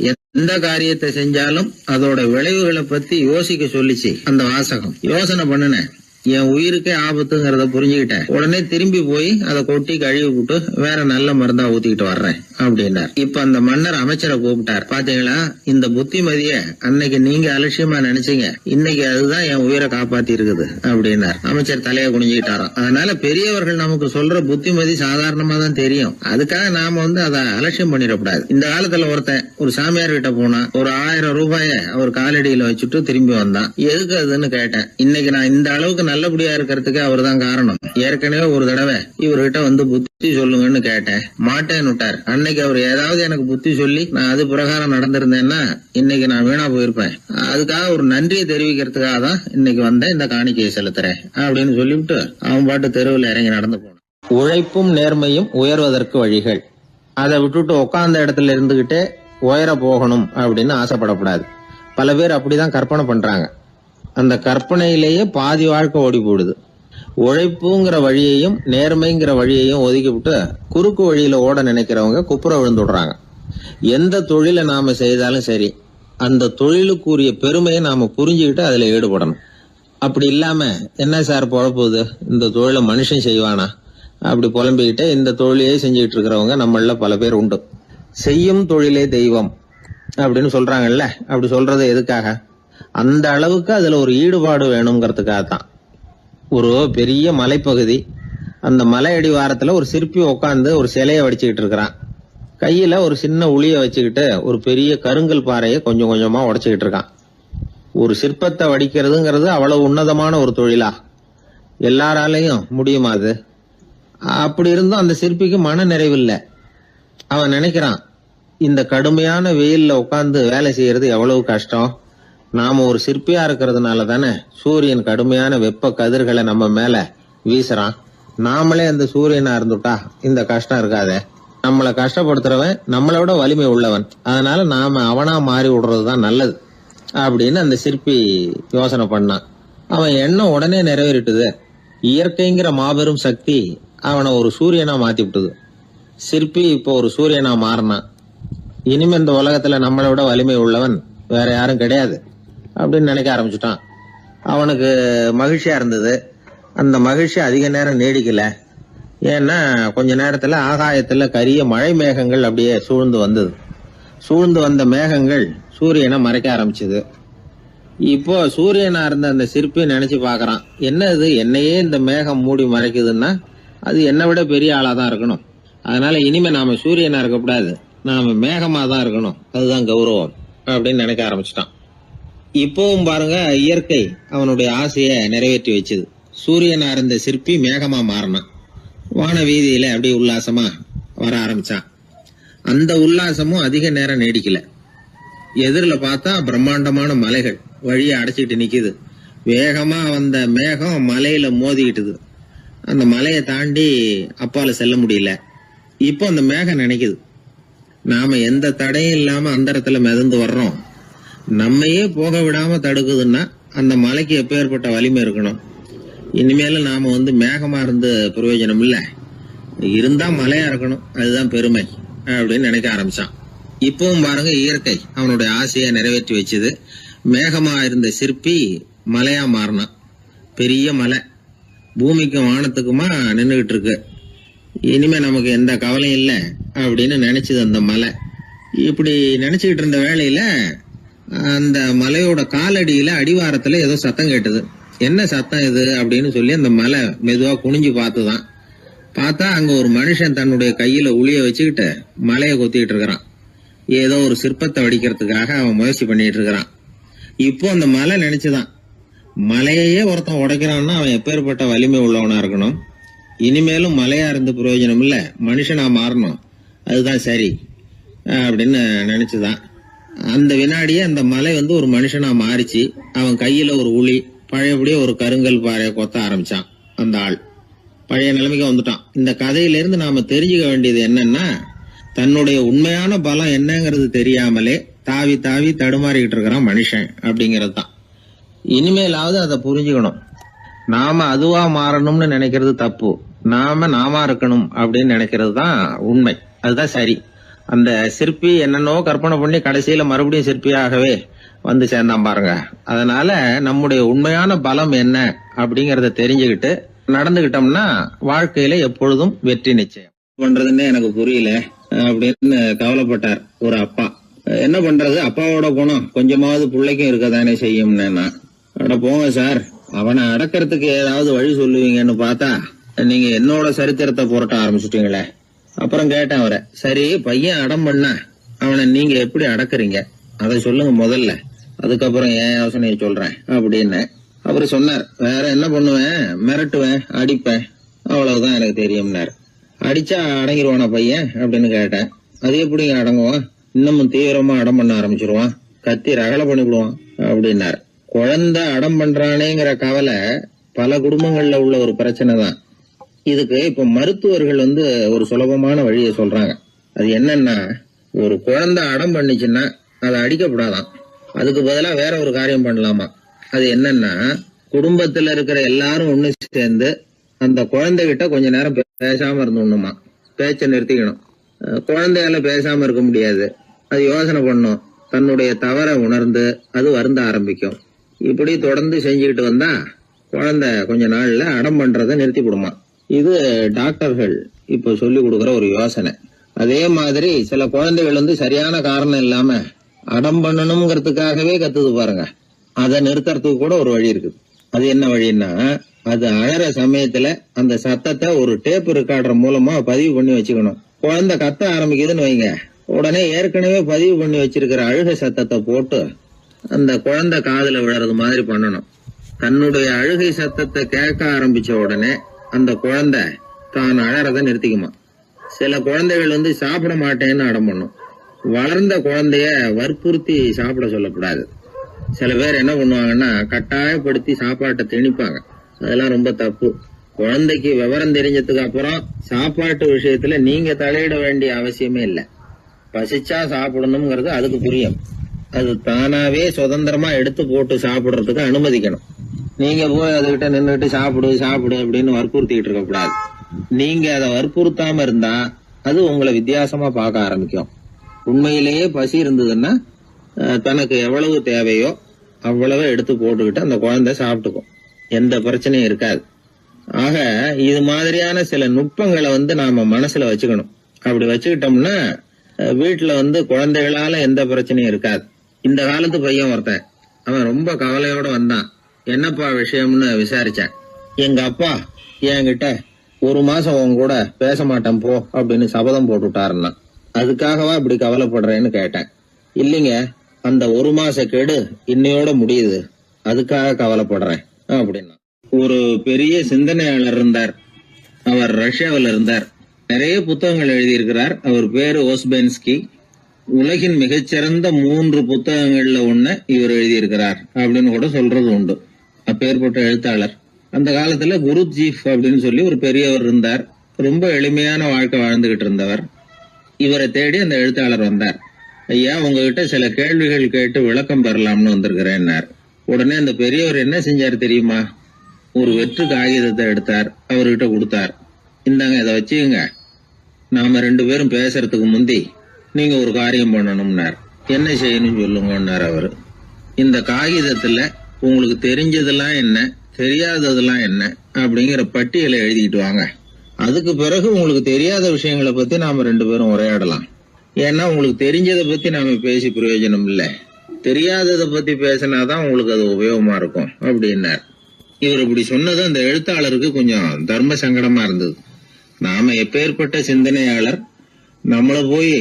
எந்த காரியத்தை செஞ்சாலும் அதோட விளைவுகளை பத்தி யோசிக்க சொல்லிச்சு அந்த வாசகம். யோசனை பண்ணுனேன், என் உயிருக்கே ஆபத்துங்கிறத புரிஞ்சுக்கிட்டேன். உடனே திரும்பி போய் அதை கொட்டி கழுவி விட்டு வேற நல்ல மருந்தா ஊத்திக்கிட்டு வர்றேன் அப்படின்னார். இப்ப அந்த மன்னர் அமைச்சரை கூப்பிட்டார். பாத்தீங்களா, இந்த புத்திமதிய அன்னைக்கு நீங்க அலட்சியமா நினைச்சீங்க, இன்னைக்கு அதுதான் என் உயிரை காப்பாத்தி இருக்குது அப்படின்னார். அமைச்சர் தலையை குனிஞ்சுக்கிட்டாராம். அதனால பெரியவர்கள் நமக்கு சொல்ற புத்திமதி சாதாரணமா தான் தெரியும். அதுக்காக நாம வந்து அதை அலட்சியம் பண்ணிடக்கூடாது. இந்த காலத்துல ஒருத்தன் ஒரு சாமியார் கிட்ட போனா ஒரு 1000 ரூபாய அவர் காலடியில வச்சுட்டு திரும்பி வந்தான். எதுக்கு அதுன்னு கேட்டேன். இன்னைக்கு நான் இந்த அளவுக்கு நல்லபடியா இருக்கிறதுக்கு அவர் தான் காரணம். ஏற்கனவே ஒரு தடவை இவர்கிட்ட வந்து புத்தி சொல்லுங்கன்னு கேட்டேன், மாட்டேன்னு விட்டார். அன்னைக்கு அவர் ஏதாவது எனக்கு புத்தி சொல்லி நான் அது பிரகாரம் நடந்திருந்தேன்னா இன்னைக்கு நான் வீணா போயிருப்பேன். அதுக்காக ஒரு நன்றியை தெரிவிக்கிறதுக்காக தான் இன்னைக்கு வந்தேன், இந்த காணிக்கையை செலுத்துறேன் அப்படின்னு சொல்லிவிட்டு அவன் பாட்டு தெருவில் இறங்கி நடந்து போனான். உழைப்பும் நேர்மையும் உயர்வதற்கு வழிகள். அதை விட்டுட்டு உட்கார்ந்த இடத்துல இருந்துகிட்டே உயர போகணும் அப்படின்னு ஆசைப்படக்கூடாது. பல பேர் அப்படிதான் கற்பனை பண்றாங்க. அந்த கற்பனையிலேயே பாதி வாழ்க்கை ஓடி போடுது. உழைப்புங்கிற வழியையும் நேர்மைங்கிற வழியையும் ஒதுக்கிவிட்டு குறுக்கு வழியில ஓட நினைக்கிறவங்க குப்புற விழுந்துடுறாங்க. எந்த தொழிலை நாம செய்தாலும் சரி, அந்த தொழிலுக்குரிய பெருமையை நாம புரிஞ்சுக்கிட்டு அதுல ஈடுபடணும். அப்படி இல்லாம என்ன சார் பொழப்புது, இந்த தொழிலை மனுஷன் செய்வானா அப்படி புலம்பிக்கிட்டு இந்த தொழிலையே செஞ்சுக்கிட்டு இருக்கிறவங்க நம்மள பல பேர் உண்டு. செய்யும் தொழிலே தெய்வம் அப்படின்னு சொல்றாங்கல்ல, அப்படி சொல்றது எதுக்காக? அந்த அளவுக்கு அதுல ஒரு ஈடுபாடு வேணுங்கிறதுக்காக தான். ஒரு பெரிய மலைப்பகுதி, அந்த மலை அடிவாரத்துல ஒரு சிற்பி உட்காந்து ஒரு சிலையை வடிச்சுக்கிட்டு இருக்கிறான். கையில ஒரு சின்ன உளிய வச்சுக்கிட்டு ஒரு பெரிய கருங்கல் பாறையை கொஞ்சம் கொஞ்சமா உடைச்சுக்கிட்டு இருக்கான். ஒரு சிற்பத்தை வடிக்கிறதுங்கிறது அவ்வளவு உன்னதமான ஒரு தொழிலா? எல்லாராலையும் முடியுமா அது? அப்படி இருந்தும் அந்த சிற்பிக்கு மன நிறைவில்லை. அவன் நினைக்கிறான், இந்த கடுமையான வெயில்ல உட்கார்ந்து வேலை செய்யறது எவ்வளவு கஷ்டம். நாம ஒரு சிற்பியா இருக்கிறதுனால தானே சூரியன் கடுமையான வெப்ப கதிர்களை நம்ம மேல வீசுறான். நாமளே அந்த சூரியனா இருந்துட்டா இந்த கஷ்டம் இருக்காதே. நம்மளை கஷ்டப்படுத்துறவன் நம்மளை விட வலிமை உள்ளவன், அதனால நாம அவனா மாறி விடுறதுதான் நல்லது அப்படின்னு அந்த சிற்பி யோசனை பண்ணான். அவன் எண்ணம் உடனே நிறைவேறிட்டுது. இயற்கைங்கிற மாபெரும் சக்தி அவனை ஒரு சூரியனா மாத்தி விட்டுது. சிற்பி இப்போ ஒரு சூரியனா மாறினான். இனிமே இந்த உலகத்துல நம்மளை விட வலிமை உள்ளவன் வேற யாரும் கிடையாது அப்படின்னு நினைக்க ஆரம்பிச்சுட்டான். அவனுக்கு மகிழ்ச்சியா இருந்தது. அந்த மகிழ்ச்சி அதிக நேரம் நீடிக்கல. ஏன்னா கொஞ்ச நேரத்துல ஆகாயத்துல கரிய மழை மேகங்கள் அப்படியே சூழ்ந்து வந்தது. சூழ்ந்து வந்த மேகங்கள் சூரியனை மறைக்க ஆரம்பிச்சது. இப்போ சூரியனா இருந்த அந்த சிற்பி நினைச்சு பாக்குறான், என்ன இது, என்னையே இந்த மேகம் மூடி மறைக்குதுன்னா அது என்னை விட பெரிய ஆளாதான் இருக்கணும். அதனால இனிமே நாம சூரியனா இருக்கக்கூடாது, நாம மேகமா தான் இருக்கணும், அதுதான் கௌரவம் அப்படின்னு நினைக்க ஆரம்பிச்சிட்டான். இப்பவும் பாருங்க, இயற்கை அவனுடைய ஆசைய நிறைவேற்றி வச்சது. சூரியனா இருந்த சிற்பி மேகமா மாறினான். வான வீதியில அப்படி உல்லாசமா வர ஆரம்பிச்சான். அந்த உல்லாசமும் அதிக நேரம் நீடிக்கல. எதிரில் பார்த்தா பிரம்மாண்டமான மலைகள் வழியை அடைச்சிட்டு நிக்குது. வேகமா வந்த மேகம் மலையில மோதிக்கிட்டுது. அந்த மலையை தாண்டி அப்பால செல்ல முடியல. இப்போ அந்த மேகம் நினைக்குது, நாம எந்த தடையும் இல்லாம அந்த இடத்துல மிதந்து வர்றோம். நம்மையே போக விடாம தடுக்குதுன்னா அந்த மலைக்கு எப்பேற்பட்ட வலிமை இருக்கணும். இனிமேலும் நாம மேகமா இருந்து பிரயோஜனம் இல்ல, இருந்தா மலையா இருக்கணும், அதுதான் பெருமை அப்படின்னு நினைக்க ஆரம்பிச்சான். இப்பவும் பாருங்க, இயற்கை அவனுடைய ஆசையை நிறைவேற்றி வச்சது. மேகமா இருந்த சிற்பி மலையா மாறினான். பெரிய மலை பூமிக்கும் வானத்துக்குமா நின்றுகிட்டு இருக்கு. இனிமே நமக்கு எந்த கவலையும் இல்லை அப்படின்னு நினைச்சது அந்த மலை. இப்படி நினைச்சுக்கிட்டு இருந்த வேளையில அந்த மலையோட காலடியில அடிவாரத்துல ஏதோ சத்தம் கேட்டது. என்ன சத்தம் இது அப்படின்னு சொல்லி அந்த மலை மெதுவா குனிஞ்சு பார்த்துதான். பார்த்தா அங்க ஒரு மனுஷன் தன்னுடைய கையில உளிய வச்சுக்கிட்டு மலையை கொத்திக்கிட்டு இருக்கிறான். ஏதோ ஒரு சிற்பத்தை வடிக்கிறதுக்காக அவன் முயற்சி பண்ணிட்டு இருக்கிறான். இப்போ அந்த மலை நினைச்சுதான், மலையையே ஒருத்தன் உடைக்கிறான்னா அவன் எப்பேற்பட்ட வலிமை உள்ளவனா இருக்கணும். இனிமேலும் மலையா இருந்து பிரயோஜனம் இல்ல, மனுஷனா மாறணும், அதுதான் சரி அப்படின்னு நினைச்சுதான். அந்த வினாடியே அந்த மலை ஒரு மனுஷனா மாறிச்சு. அவன் கையில ஒரு உளி, பழையபடியே ஒரு கருங்கல் பாறையை கொத்த ஆரம்பிச்சான். அந்த ஆள் பழைய நிலைமைக்கு வந்துட்டான். இந்த கதையிலிருந்து நாம தெரிஞ்சுக்க வேண்டியது என்னன்னா, தன்னுடைய உண்மையான பலம் என்னங்கிறது தெரியாமலே தாவி தாவி தடுமாறிக்கிட்டு இருக்கிறான் மனுஷன் அப்படிங்கிறது தான். இனிமேலாவது அதை புரிஞ்சுக்கணும். நாம அதுவா மாறணும்னு நினைக்கிறது தப்பு, நாம இருக்கணும் அப்படின்னு நினைக்கிறது தான் உண்மை, அதுதான் சரி. அந்த சிற்பி என்னன்னோ கற்பனை பண்ணி கடைசியில மறுபடியும் சிற்பியாகவே வந்து சேர்ந்தான் பாருங்க. அதனால நம்முடைய உண்மையான பலம் என்ன அப்படிங்கறத தெரிஞ்சுக்கிட்டு நடந்துகிட்டோம்னா வாழ்க்கையில எப்பொழுதும் வெற்றி நிச்சயம். பண்றதுன்னு எனக்கு புரியல அப்படின்னு கவலைப்பட்டார் ஒரு அப்பா. என்ன பண்றது, அப்பாவோட குணம் கொஞ்சமாவது பிள்ளைக்கும் இருக்கதானே செய்யும்னா, அட போங்க சார், அவனை அடக்கிறதுக்கு ஏதாவது வழி சொல்லுவீங்கன்னு பார்த்தா நீங்க என்னோட சரித்திரத்தை புரட்ட ஆரம்பிச்சுட்டீங்களே. அப்புறம் கேட்டேன் அவரை, சரி பையன் அடம் பண்ணா அவனை நீங்க எப்படி அடக்குறீங்க அதை சொல்லுங்க முதல்ல, அதுக்கப்புறம் என் யோசனையை சொல்றேன் அப்படின்னு. அவரு சொன்னார், வேற என்ன பண்ணுவேன், மிரட்டுவேன், அடிப்பேன், அவ்வளவுதான் எனக்கு தெரியும்னாரு. அடிச்சா அடங்கிடுவானா பையன் அப்படின்னு கேட்டேன். அது எப்படிங்க அடங்குவான், இன்னமும் தீவிரமா அடம் பண்ண ஆரம்பிச்சிருவான், கத்தி ரகலை பண்ணிவிடுவான் அப்படின்னாரு. குழந்தை அடம் பண்றானேங்கிற கவலை பல குடும்பங்கள்ல உள்ள ஒரு பிரச்சனை தான். இதுக்கு இப்ப மருத்துவர்கள் ஒரு சுலபமான வழியை சொல்றாங்க. அது என்னன்னா, ஒரு குழந்தை அடம் பண்ணிச்சுன்னா அதை அடிக்கப்படாதான், அதுக்கு பதிலா வேற ஒரு காரியம் பண்ணலாமா. அது என்னன்னா, குடும்பத்துல இருக்கிற எல்லாரும் ஒண்ணு சேர்ந்து அந்த குழந்தைகிட்ட கொஞ்ச நேரம் பேசாம இருந்தோம்னுமா, பேச்ச நிறுத்திக்கணும். குழந்தையால பேசாம இருக்க முடியாது, அது யோசனை பண்ணும், தன்னுடைய தவறை உணர்ந்து அது வருந்த ஆரம்பிக்கும். இப்படி தொடர்ந்து செஞ்சுக்கிட்டு வந்தா குழந்தை கொஞ்ச நாள்ல அடம் பண்றதை நிறுத்தி விடுமா. இது டாக்டர்கள் இப்ப சொல்லி கொடுக்குற ஒரு யோசனை. அதே மாதிரி சில குழந்தைகள் சரியான காரணம் இல்லாம அடம் பண்ணணுங்கிறதுக்காகவே கத்துது பாருங்க, அதை நிறுத்துறதுக்கு கூட ஒரு வழி இருக்குது. அது என்ன வழின்னா, அது அழற சமயத்துல அந்த சத்தத்தை ஒரு டேப் ரெக்கார்டர் மூலமா பதிவு பண்ணி வச்சுக்கணும். குழந்தை கத்த ஆரம்பிக்குதுன்னு வைங்க, உடனே ஏற்கனவே பதிவு பண்ணி வச்சிருக்கிற அழுகை சத்தத்தை போட்டு அந்த குழந்தை காதுல விழறது மாதிரி பண்ணணும். தன்னுடைய அழுகை சத்தத்தை கேட்க ஆரம்பிச்ச உடனே அந்த குழந்தை தான் அழறத நிறுத்திக்குமா. சில குழந்தைகள் சாப்பிட மாட்டேன்னு அடம் பண்ணும். வளர்ந்த குழந்தைய வற்புறுத்தி சாப்பிட சொல்லக்கூடாது. சில பேர் என்ன பண்ணுவாங்கன்னா, கட்டாயப்படுத்தி சாப்பாட்டை திணிப்பாங்க. அதெல்லாம் ரொம்ப தப்பு. குழந்தைக்கு விவரம் தெரிஞ்சதுக்கு அப்புறம் சாப்பாட்டு விஷயத்துல நீங்க தலையிட வேண்டிய அவசியமே இல்லை. பசிச்சா சாப்பிடணுங்கிறது அதுக்கு புரியும். அது தானாவே சுதந்திரமா எடுத்து போட்டு சாப்பிடுறதுக்கு அனுமதிக்கணும். நீங்க போய் அதுகிட்ட நின்றுட்டு சாப்பிடு சாப்பிடு அப்படின்னு வற்புறுத்திட்டு இருக்க கூடாது. நீங்க அதை வற்புறுத்தாம இருந்தா அது உங்களை வித்தியாசமா பார்க்க ஆரம்பிக்கும். உண்மையிலேயே பசி இருந்ததுன்னா தனக்கு எவ்வளவு தேவையோ அவ்வளவு எடுத்து போட்டுக்கிட்டு அந்த குழந்தை சாப்பிட்டுக்கும், எந்த பிரச்சனையும் இருக்காது. ஆக இது மாதிரியான சில நுட்பங்களை நாம மனசுல வச்சுக்கணும். அப்படி வச்சுக்கிட்டோம்னா வீட்டுல குழந்தைகளால எந்த பிரச்சனையும் இருக்காது. இந்த காலத்து பையன் ஒருத்தன், அவன் ரொம்ப கவலையோட வந்தான். என்னப்பா விஷயம்னு விசாரிச்சேன். எங்க அப்பா என்கிட்ட 1 மாசம் உன் கூட பேச மாட்டேன் போ அப்படின்னு சபதம் போட்டுட்டாருன்னா, அதுக்காகவா இப்படி கவலைப்படுறேன்னு கேட்டேன். இல்லைங்க, அந்த 1 மாச கெடு இன்னையோட முடியுது, அதுக்காக கவலைப்படுறேன் அப்படின்னா. ஒரு பெரிய சிந்தனையாளர் இருந்தார். அவர் ரஷ்யாவில் இருந்தார். நிறைய புத்தகங்கள் எழுதியிருக்கிறார். அவர் பேரு ஓஸ்பென்ஸ்கி. உலகின் மிகச்சிறந்த 3 புத்தகங்கள்ல ஒண்ணு இவர் எழுதியிருக்கிறார் அப்படின்னு கூட சொல்றது உண்டு. அப்பேற்பட்ட எழுத்தாளர். அந்த காலத்துல குருஜீஃப் அப்படின்னு சொல்லி ஒரு பெரியவர் இருந்தார். ரொம்ப எளிமையான வாழ்க்கை வாழ்ந்துகிட்டு இருந்தவர். இவரை தேடி அந்த எழுத்தாளர் வந்தார். ஐயா, உங்ககிட்ட சில கேள்விகள் கேட்டு விளக்கம் பெறலாம்னு வந்திருக்கிறேன்னார். உடனே அந்த பெரியவர் என்ன செஞ்சார் தெரியுமா? ஒரு வெற்று காகிதத்தை எடுத்தார், அவர்கிட்ட கொடுத்தார். இந்தாங்க, இதை வச்சுக்கங்க, நாம 2 பேரும் பேசுறதுக்கு முந்தி நீங்க ஒரு காரியம் பண்ணணும்னார். என்ன செய்யணும் சொல்லுங்கன்னார் அவரு. இந்த காகிதத்துல உங்களுக்கு தெரிஞ்சதெல்லாம் என்ன, தெரியாததெல்லாம் என்ன அப்படிங்கிற பட்டியலை எழுதிட்டு வாங்க. அதுக்கு பிறகு உங்களுக்கு தெரியாத விஷயங்களை பத்தி நாம 2 பேரும் உரையாடலாம். ஏன்னா உங்களுக்கு தெரிஞ்சதை பத்தி நாம பேசி பிரயோஜனம் இல்ல, தெரியாததை பத்தி பேசினாதான் உங்களுக்கு அது உபயோகமா இருக்கும் அப்படின்னார். இவர் இப்படி சொன்னது அந்த எழுத்தாளருக்கு கொஞ்சம் தர்ம சங்கடமா இருந்தது. நாம எப்பேற்பட்ட சிந்தனையாளர், நம்மள போய்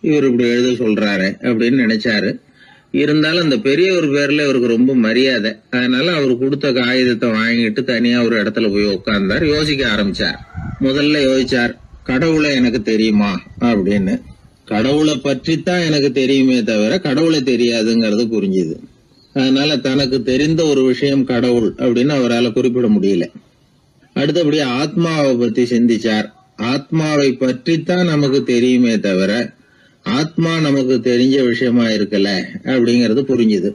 இவர் இப்படி எழுத சொல்றாரு அப்படின்னு நினைச்சாரு. இருந்தாலும் அந்த பெரியவர் பேர்ல இவருக்கு ரொம்ப மரியாதை. அதனால அவர் கொடுத்த காகிதத்தை வாங்கிட்டு தனியா ஒரு இடத்துல போய் உட்கார்ந்தார். யோசிக்க ஆரம்பிச்சார். முதல்ல யோசிச்சார், கடவுளை எனக்கு தெரியுமா அப்படின்னு. கடவுளை பற்றித்தான் எனக்கு தெரியுமே தவிர கடவுளை தெரியாதுங்கிறது புரிஞ்சுது. அதனால தனக்கு தெரிந்த ஒரு விஷயம் கடவுள் அப்படின்னு அவரால் குறிப்பிட முடியல. அடுத்தபடி ஆத்மாவை பத்தி சிந்திச்சார். ஆத்மாவை பற்றித்தான் நமக்கு தெரியுமே தவிர ஆத்மா நமக்கு தெரிஞ்ச விஷயமா இருக்கல அப்படிங்கறது புரிஞ்சுது.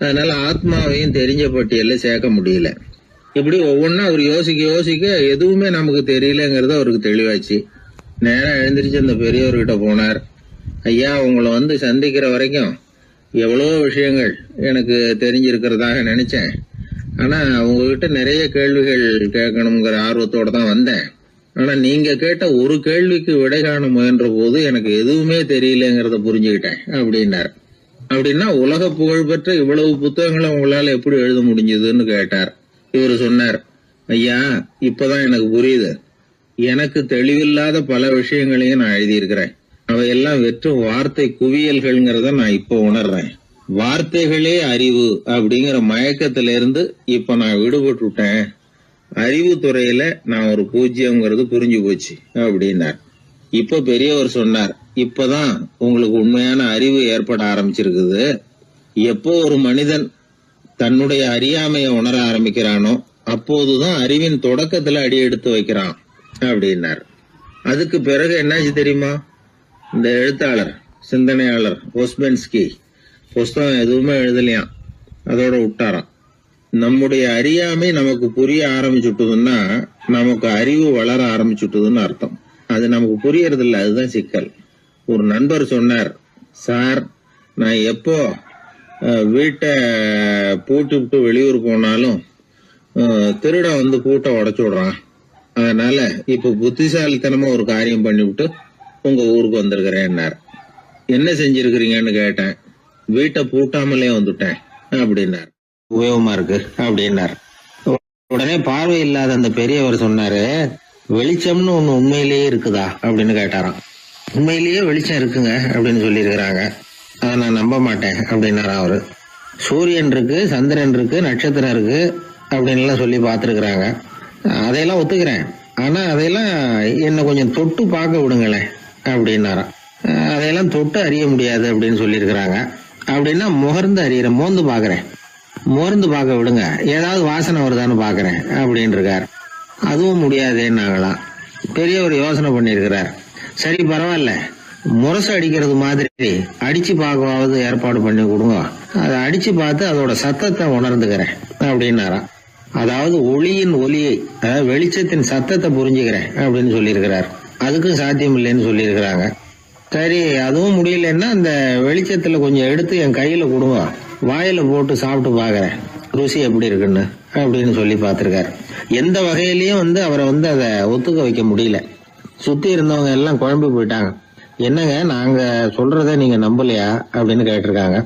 அதனால ஆத்மாவையும் தெரிஞ்ச பட்டியல்ல சேர்க்க முடியல. இப்படி ஒவ்வொன்னா அவர் யோசிக்க யோசிக்க எதுவுமே நமக்கு தெரியலங்கிறது அவருக்கு தெளிவாச்சு. நேரம் எழுந்திரிச்சு அந்த பெரியவர்கிட்ட போனார். ஐயா, உங்களை சந்திக்கிற வரைக்கும் எவ்வளவோ விஷயங்கள் எனக்கு தெரிஞ்சிருக்கிறதாக நினைச்சேன். ஆனா உங்ககிட்ட நிறைய கேள்விகள் கேட்கணுங்கிற ஆர்வத்தோட தான் வந்தேன். ஆனா நீங்க கேட்ட ஒரு கேள்விக்கு விடை காண முயன்ற போது எனக்கு எதுவுமே தெரியலங்கிறத புரிஞ்சுக்கிட்டேன் அப்படின்னார். அப்படின்னா உலக புகழ் பெற்ற இவ்வளவு புத்தகங்களை உங்களால எப்படி எழுத முடிஞ்சதுன்னு கேட்டார். இவர் சொன்னார், ஐயா, இப்பதான் எனக்கு புரியுது. எனக்கு தெளிவில்லாத பல விஷயங்களையும் நான் எழுதியிருக்கிறேன். அவையெல்லாம் வெற்றும் வார்த்தை குவியல்கள்ங்கிறத நான் இப்ப உணர்றேன். வார்த்தைகளே அறிவு அப்படிங்கிற மயக்கத்தில இருந்து இப்ப நான் விடுபட்டுட்டேன். அறிவு துறையில நான் ஒரு பூஜ்யம்ங்கிறது புரிஞ்சு போச்சு அப்படின்னார். இப்ப பெரியவர் சொன்னார், இப்பதான் உங்களுக்கு உண்மையான அறிவு ஏற்பட ஆரம்பிச்சிருக்குது. எப்போ ஒரு மனிதன் தன்னுடைய அறியாமைய உணர ஆரம்பிக்கிறானோ அப்போதுதான் அறிவின் தொடக்கத்துல அடி எடுத்து வைக்கிறான் அப்படின்னார். அதுக்கு பிறகு என்னாச்சு தெரியுமா? இந்த எழுத்தாளர், சிந்தனையாளர் ஓஸ்பென்ஸ்கி புஸ்தகம் எதுவுமே எழுதலையாம், அதோட விட்டாராம். நம்முடைய அறியாமை நமக்கு புரிய ஆரம்பிச்சுட்டுதுன்னா நமக்கு அறிவு வளர ஆரம்பிச்சுட்டுதுன்னு அர்த்தம். அது நமக்கு புரியறது இல்லை, அதுதான் சிக்கல். ஒரு நண்பர் சொன்னார், சார், நான் எப்போ வீட்டை பூட்டி விட்டு வெளியூர் போனாலும் திருடன் பூட்டை உடைச்சு விடுறான். அதனால இப்ப புத்திசாலித்தனமா ஒரு காரியம் பண்ணிவிட்டு உங்க ஊருக்கு வந்திருக்கிறேன்னார். என்ன செஞ்சிருக்கிறீங்கன்னு கேட்டேன். வீட்டை பூட்டாமலே வந்துட்டேன் அப்படின்னார். உபயோகமா இருக்கு அப்படின்னார். உடனே பார்வை இல்லாத அந்த பெரியவர் சொன்னாரு, வெளிச்சம்னு ஒண்ணு உண்மையிலேயே இருக்குதா அப்படின்னு கேட்டாராம். உண்மையிலேயே வெளிச்சம் இருக்குங்க அப்படின்னு சொல்லியிருக்கிறாங்க, அதை நான் நம்ப மாட்டேன் அப்படின்னாரா அவரு. சூரியன் இருக்கு, சந்திரன் இருக்கு, நட்சத்திரம் இருக்கு அப்படின்னு எல்லாம் சொல்லி பார்த்துருக்குறாங்க, அதையெல்லாம் ஒத்துக்கிறேன். ஆனா அதையெல்லாம் என்ன கொஞ்சம் தொட்டு பார்க்க விடுங்களேன் அப்படின்னாராம். அதையெல்லாம் தொட்டு அறிய முடியாது அப்படின்னு சொல்லியிருக்கிறாங்க. அப்படின்னா முகர்ந்து அறியறேன், மோந்து பாக்குறேன். மோர்ந்து பார்க்க விடுங்க, ஏதாவது வாசனை வருதான்னு பாக்குறேன் அப்படின்னு இருக்காரு. அதுவும் முடியாதேன்னாங்களாம். பெரியவர் யோசனை பண்ணிருக்கிறார். சரி, பரவாயில்ல, முரசு அடிக்கிறது மாதிரி அடிச்சு பார்க்கவாவது ஏற்பாடு பண்ணி கொடுங்க, அதை அடிச்சு பார்த்து அதோட சத்தத்தை உணர்ந்துக்கிறேன் அப்படின்னாராம். அதாவது ஒளியின் ஒலியை, அதாவது வெளிச்சத்தின் சத்தத்தை புரிஞ்சுக்கிறேன் அப்படின்னு சொல்லியிருக்கிறார். அதுக்கும் சாத்தியம் இல்லைன்னு சொல்லியிருக்கிறாங்க. சரி, அதுவும் முடியலன்னா அந்த வெளிச்சத்துல கொஞ்சம் எடுத்து என் கையில கொடுங்க, வாயில போட்டு சாப்பிட்டு பாக்குறேன் ருசி எப்படி இருக்குன்னு அப்படின்னு சொல்லி பார்த்திருக்காரு. எந்த வகையிலயும் அவரை அதை ஒத்துக்க வைக்க முடியல. சுத்தி இருந்தவங்க எல்லாம் குழம்பி போயிட்டாங்க. என்னங்க, நாங்க சொல்றத நீங்க நம்பலையா அப்படின்னு கேட்டிருக்காங்க.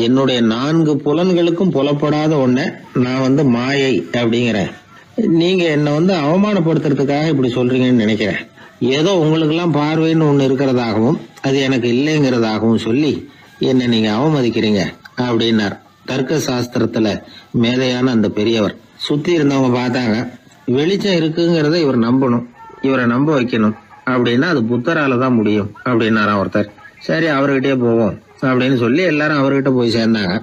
என்னுடைய 4 புலன்களுக்கும் புலப்படாத ஒண்ண நான் மாயை அப்படிங்கிறேன். நீங்க என்ன அவமானப்படுத்துறதுக்காக இப்படி சொல்றீங்கன்னு நினைக்கிறேன். ஏதோ உங்களுக்கு எல்லாம் பார்வைன்னு ஒண்ணு இருக்கிறதாகவும் அது எனக்கு இல்லைங்கிறதாகவும் சொல்லி என்ன நீங்க அவமதிக்கிறீங்க அப்படின்னார். தர்க்க சாஸ்திரத்துல மேதையான அந்த பெரியவர். சுத்தி இருந்தவங்க பார்த்தாங்க, வெளிச்சம் இருக்குங்கிறத இவர் நம்பணும், இவரை நம்ப வைக்கணும் அப்படின்னா அது புத்தரால தான் முடியும் அப்படின்னாராம் ஒருத்தர். சரி அவர்கிட்டயே போவோம் அப்படின்னு சொல்லி எல்லாரும் அவர்கிட்ட போய் சேர்ந்தாங்க.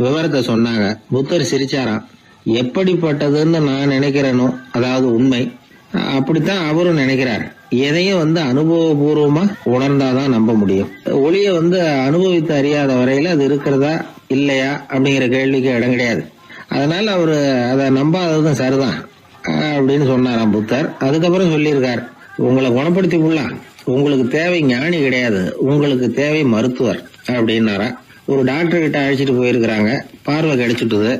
விவரத்தை சொன்னாங்க. புத்தர் சிரிச்சாராம். எப்படிப்பட்டதுன்னு நான் நினைக்கிறேனோ, அதாவது உண்மை, அப்படித்தான் அவரும் நினைக்கிறார். எதையும் அனுபவபூர்வமா உணர்ந்தாதான் நம்ப முடியும். ஒளிய அனுபவித்து அறியாத வரையில அது இருக்கிறதா இல்லையா அப்படிங்கிற கேள்விக்கு இடம் கிடையாது. அதனால அவரு அதை நம்பாததும் சரிதான் அப்படின்னு சொன்னாராம் புத்தர். அதுக்கப்புறம் சொல்லியிருக்கார், உங்களை குணப்படுத்தி கொள்ளலாம், உங்களுக்கு தேவை ஞானி கிடையாது, உங்களுக்கு தேவை மருத்துவர் அப்படின்னாரா. ஒரு டாக்டர் கிட்ட அழைச்சிட்டு போயிருக்கிறாங்க. பார்வை கிடைச்சிட்டுது.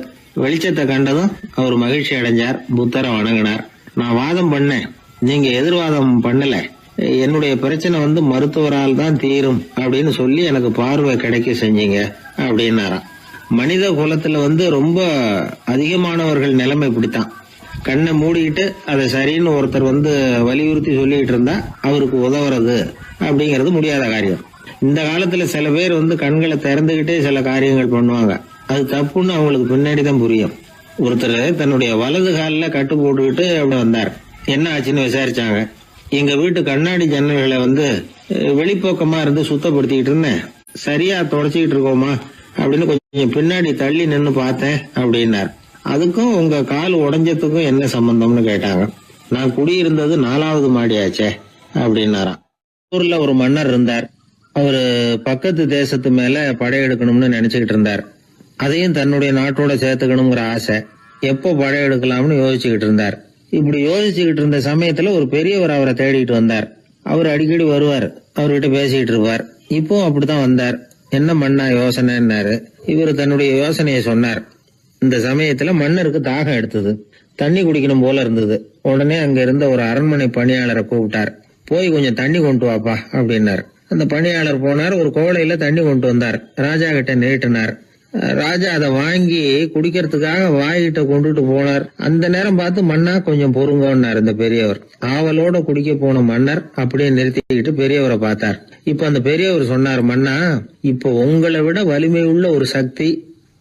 வெளிச்சத்தை கண்டதும் அவர் மகிழ்ச்சி அடைஞ்சார். புத்தரை வணங்கினார். நான் வாதம் பண்ணேன், நீங்க எதிர்வாதம் பண்ணல, என்னுடைய பிரச்சனை மருத்துவரால் தான் தீரும் அப்படின்னு சொல்லி எனக்கு பார்வை கிடைக்க செஞ்சீங்க அப்படின்னாராம். மனித குலத்துல ரொம்ப அதிகமானவர்கள் நிலைமை இப்படித்தான். கண்ணை மூடிக்கிட்டு அதை சரின்னு ஒருத்தர் வலியுறுத்தி சொல்லிட்டு இருந்தா அவருக்கு உதவுறது அப்படிங்கிறது முடியாத காரியம். இந்த காலத்துல சில பேர் கண்களை திறந்துகிட்டே சில காரியங்கள் பண்ணுவாங்க. அது தப்புன்னு அவங்களுக்கு பின்னாடி தான் புரியும். ஒருத்தர் தன்னுடைய வலது காலில் கட்டு போட்டுக்கிட்டு அப்படி வந்தார். என்ன ஆச்சுன்னு விசாரிச்சாங்க. எங்க வீட்டு கண்ணாடி ஜன்னல்களை வெளிப்பக்கமா இருந்து சுத்தப்படுத்திக்கிட்டு இருந்தேன், சரியா தொடச்சிக்கிட்டு இருக்கோமா அப்படின்னு கொஞ்சம் பின்னாடி தள்ளி நின்று பார்த்தேன் அப்படின்னார். அதுக்கும் உங்க கால் உடைஞ்சதுக்கும் என்ன சம்பந்தம்னு கேட்டாங்க. நான் குடியிருந்தது 4வது மாடியாச்சே அப்படின்னாராம். ஊர்ல ஒரு மன்னர் இருந்தார். அவரு பக்கத்து தேசத்து மேல படையெடுக்கணும்னு நினைச்சுக்கிட்டு இருந்தார். அதையும் தன்னுடைய நாட்டோட சேர்த்துக்கணுங்கிற ஆசை. எப்போ படையெடுக்கலாம்னு யோசிச்சுக்கிட்டு இருந்தார். இப்படி யோசிச்சுக்கிட்டு இருந்த சமயத்துல ஒரு பெரியவர் அவரை தேடிட்டு வந்தார். அவர் அடிக்கடி வருவார், அவர்கிட்ட பேசிக்கிட்டு இருப்பார். இப்போ அப்படித்தான் வந்தார். என்ன மன்னா யோசனைன்னாரு. இவர் தன்னுடைய யோசனையை சொன்னார். இந்த சமயத்துல மன்னருக்கு தாகம் எடுத்தது, தண்ணி குடிக்கணும் போல இருந்தது. உடனே அங்க இருந்த ஒரு அரண்மனை பணியாளரை கூப்பிட்டார். போய் கொஞ்சம் தண்ணி கொண்டு வாப்பா அப்படின்னார். அந்த பணியாளர் போனார். ஒரு கோலையில தண்ணி கொண்டு வந்தார். ராஜா கிட்ட நீட்டினார். ராஜா அதை வாங்கி குடிக்கிறதுக்காக வாய்கிட்ட கொண்டுட்டு போனார். அந்த நேரம் பார்த்து மன்னா கொஞ்சம் பொறுங்கன்னார் இந்த பெரியவர். ஆவலோட குடிக்க போன மன்னர் அப்படியே நிறுத்திக்கிட்டு பெரியவரை பார்த்தார். இப்ப அந்த பெரியவர் சொன்னார், மன்னா இப்ப உங்களை விட வலிமை உள்ள ஒரு சக்தி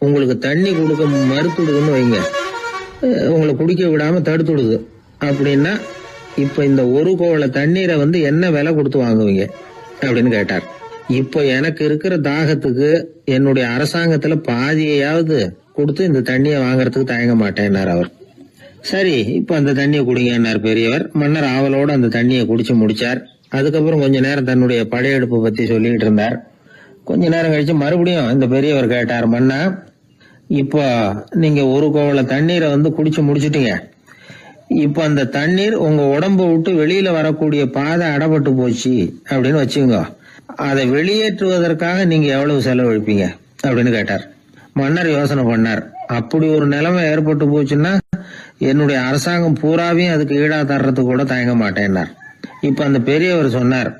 உங்களுக்கு தண்ணி கொடுக்க மறுத்துடுதுன்னு வைங்க, உங்களை குடிக்க விடாம தடுத்துடுது அப்படின்னா இப்ப இந்த ஒரு கோவள தண்ணீரை என்ன விலை கொடுத்து வாங்குவீங்க அப்படின்னு கேட்டார். இப்ப எனக்கு இருக்கிற தாகத்துக்கு என்னுடைய அரசாங்கத்துல பாதியையாவது கொடுத்து இந்த தண்ணியை வாங்கறதுக்கு தயங்க மாட்டேன்னார் அவர். சரி இப்ப அந்த தண்ணியை குடிங்கன்னார் பெரியவர். மன்னர் ஆவலோட அந்த தண்ணியை குடிச்சு முடிச்சார். அதுக்கப்புறம் கொஞ்ச நேரம் தன்னுடைய படையெடுப்பு பத்தி சொல்லிட்டு இருந்தார். கொஞ்ச நேரம் கழிச்சு மறுபடியும் இந்த பெரியவர் கேட்டார், மன்னா இப்போ நீங்க ஒரு கோவள தண்ணீரை குடிச்சு முடிச்சிட்டீங்க. இப்ப அந்த தண்ணீர் உங்க உடம்பு விட்டு வெளியில வரக்கூடிய பாதை அடப்பட்டு போச்சு அப்படின்னு வச்சுங்க, அதை வெளியேற்றுவதற்காக நீங்க எவ்வளவு செலவழிப்பீங்க அப்படின்னு கேட்டார். மன்னர் யோசனை பண்ணார். அப்படி ஒரு நிலைமை ஏற்பட்டு போச்சுன்னா என்னுடைய அரசாங்கம் பூராவையும் அதுக்கு ஈடா தர்றதுக்கு கூட தயங்க மாட்டேன்னார். இப்ப அந்த பெரியவர் சொன்னார்,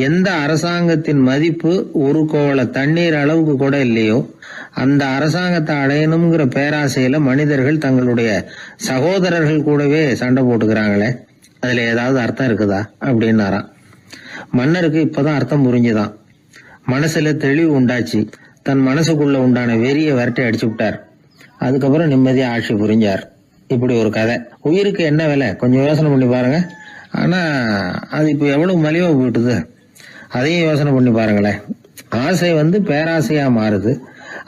எந்த அரசாங்கத்தின் மதிப்பு ஒரு கோவள தண்ணீர் அளவுக்கு கூட இல்லையோ அந்த அரசாங்கத்தை அடையணுங்கிற பேராசையில மனிதர்கள் தங்களுடைய சகோதரர்கள் கூடவே சண்டை போட்டுக்கிறாங்களே, அதுல ஏதாவது அர்த்தம் இருக்குதா அப்படின்னாராம். மன்னருக்கு இப்பதான் அர்த்தம் புரிஞ்சுதான். மனசுல தெளிவு உண்டாச்சு. தன் மனசுக்குள்ள உண்டான வெறிய விரட்டி அடிச்சு விட்டார். அதுக்கப்புறம் நிம்மதியா ஆட்சி புரிஞ்சார். இப்படி ஒரு கதை. உயிருக்கு என்ன விலை கொஞ்சம் யோசனை பண்ணி பாருங்க. ஆனா அது இப்ப எவ்வளவு மலிவா போயிட்டுது, அதையும் யோசனை பண்ணி பாருங்களேன். ஆசை பேராசையா மாறுது,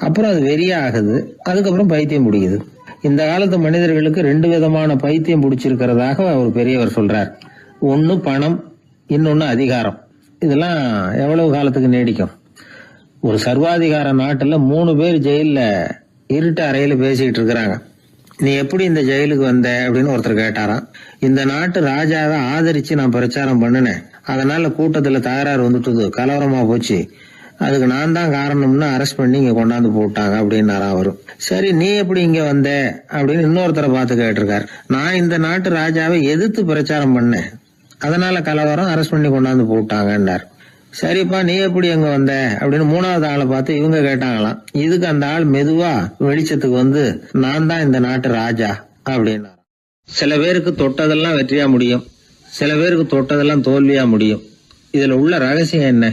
அப்புறம் அது வெறியா ஆகுது, அதுக்கப்புறம் பைத்தியம் பிடிக்குது. இந்த காலத்து மனிதர்களுக்கு 2 விதமான பைத்தியம் பிடிச்சிருக்கிறதாக ஒரு பெரியவர் சொல்றார். ஒன்னு பணம், இன்னொன்னு அதிகாரம். இதெல்லாம் எவ்வளவு காலத்துக்கு நீடிக்கும்? ஒரு சர்வாதிகார நாட்டுல 3 பேர் ஜெயில இருட்டு அறையில பேசிக்கிட்டு இருக்கிறாங்க. நீ எப்படி இந்த ஜெயிலுக்கு வந்த அப்படின்னு ஒருத்தர் கேட்டாராம். இந்த நாட்டு ராஜாவை ஆதரிச்சு நான் பிரச்சாரம் பண்ணினேன், அதனால கூட்டத்துல தகராறு வந்துட்டுது, கலவரமா போச்சு, அதுக்கு நான் தான் காரணம்னு அரெஸ்ட் பண்ணி இங்க கொண்டாந்து போட்டாங்க அப்படின்னாராம் அவரு. சரி நீ எப்படி இங்க வந்த அப்படின்னு இன்னொருத்தரை பார்த்து கேட்டிருக்காரு. நான் இந்த நாட்டு ராஜாவை எதிர்த்து பிரச்சாரம் பண்ணேன், அதனால கலவரம், அரெஸ்ட் பண்ணி கொண்டாந்து போட்டாங்கன்னார். சரிப்பா நீ எப்படி அங்க வந்த அப்படின்னு 3வது ஆளை பார்த்து இவங்க கேட்டாங்களாம். இதுக்கு அந்த ஆள் மெதுவா வெளிச்சத்துக்கு நான் தான் இந்த நாட்டு ராஜா அப்படின்னாராம். சில பேருக்கு தொட்டதெல்லாம் வெற்றியா முடியும், சில பேருக்கு தொட்டதெல்லாம் தோல்வியா முடியும். இதுல உள்ள ரகசியம் என்ன?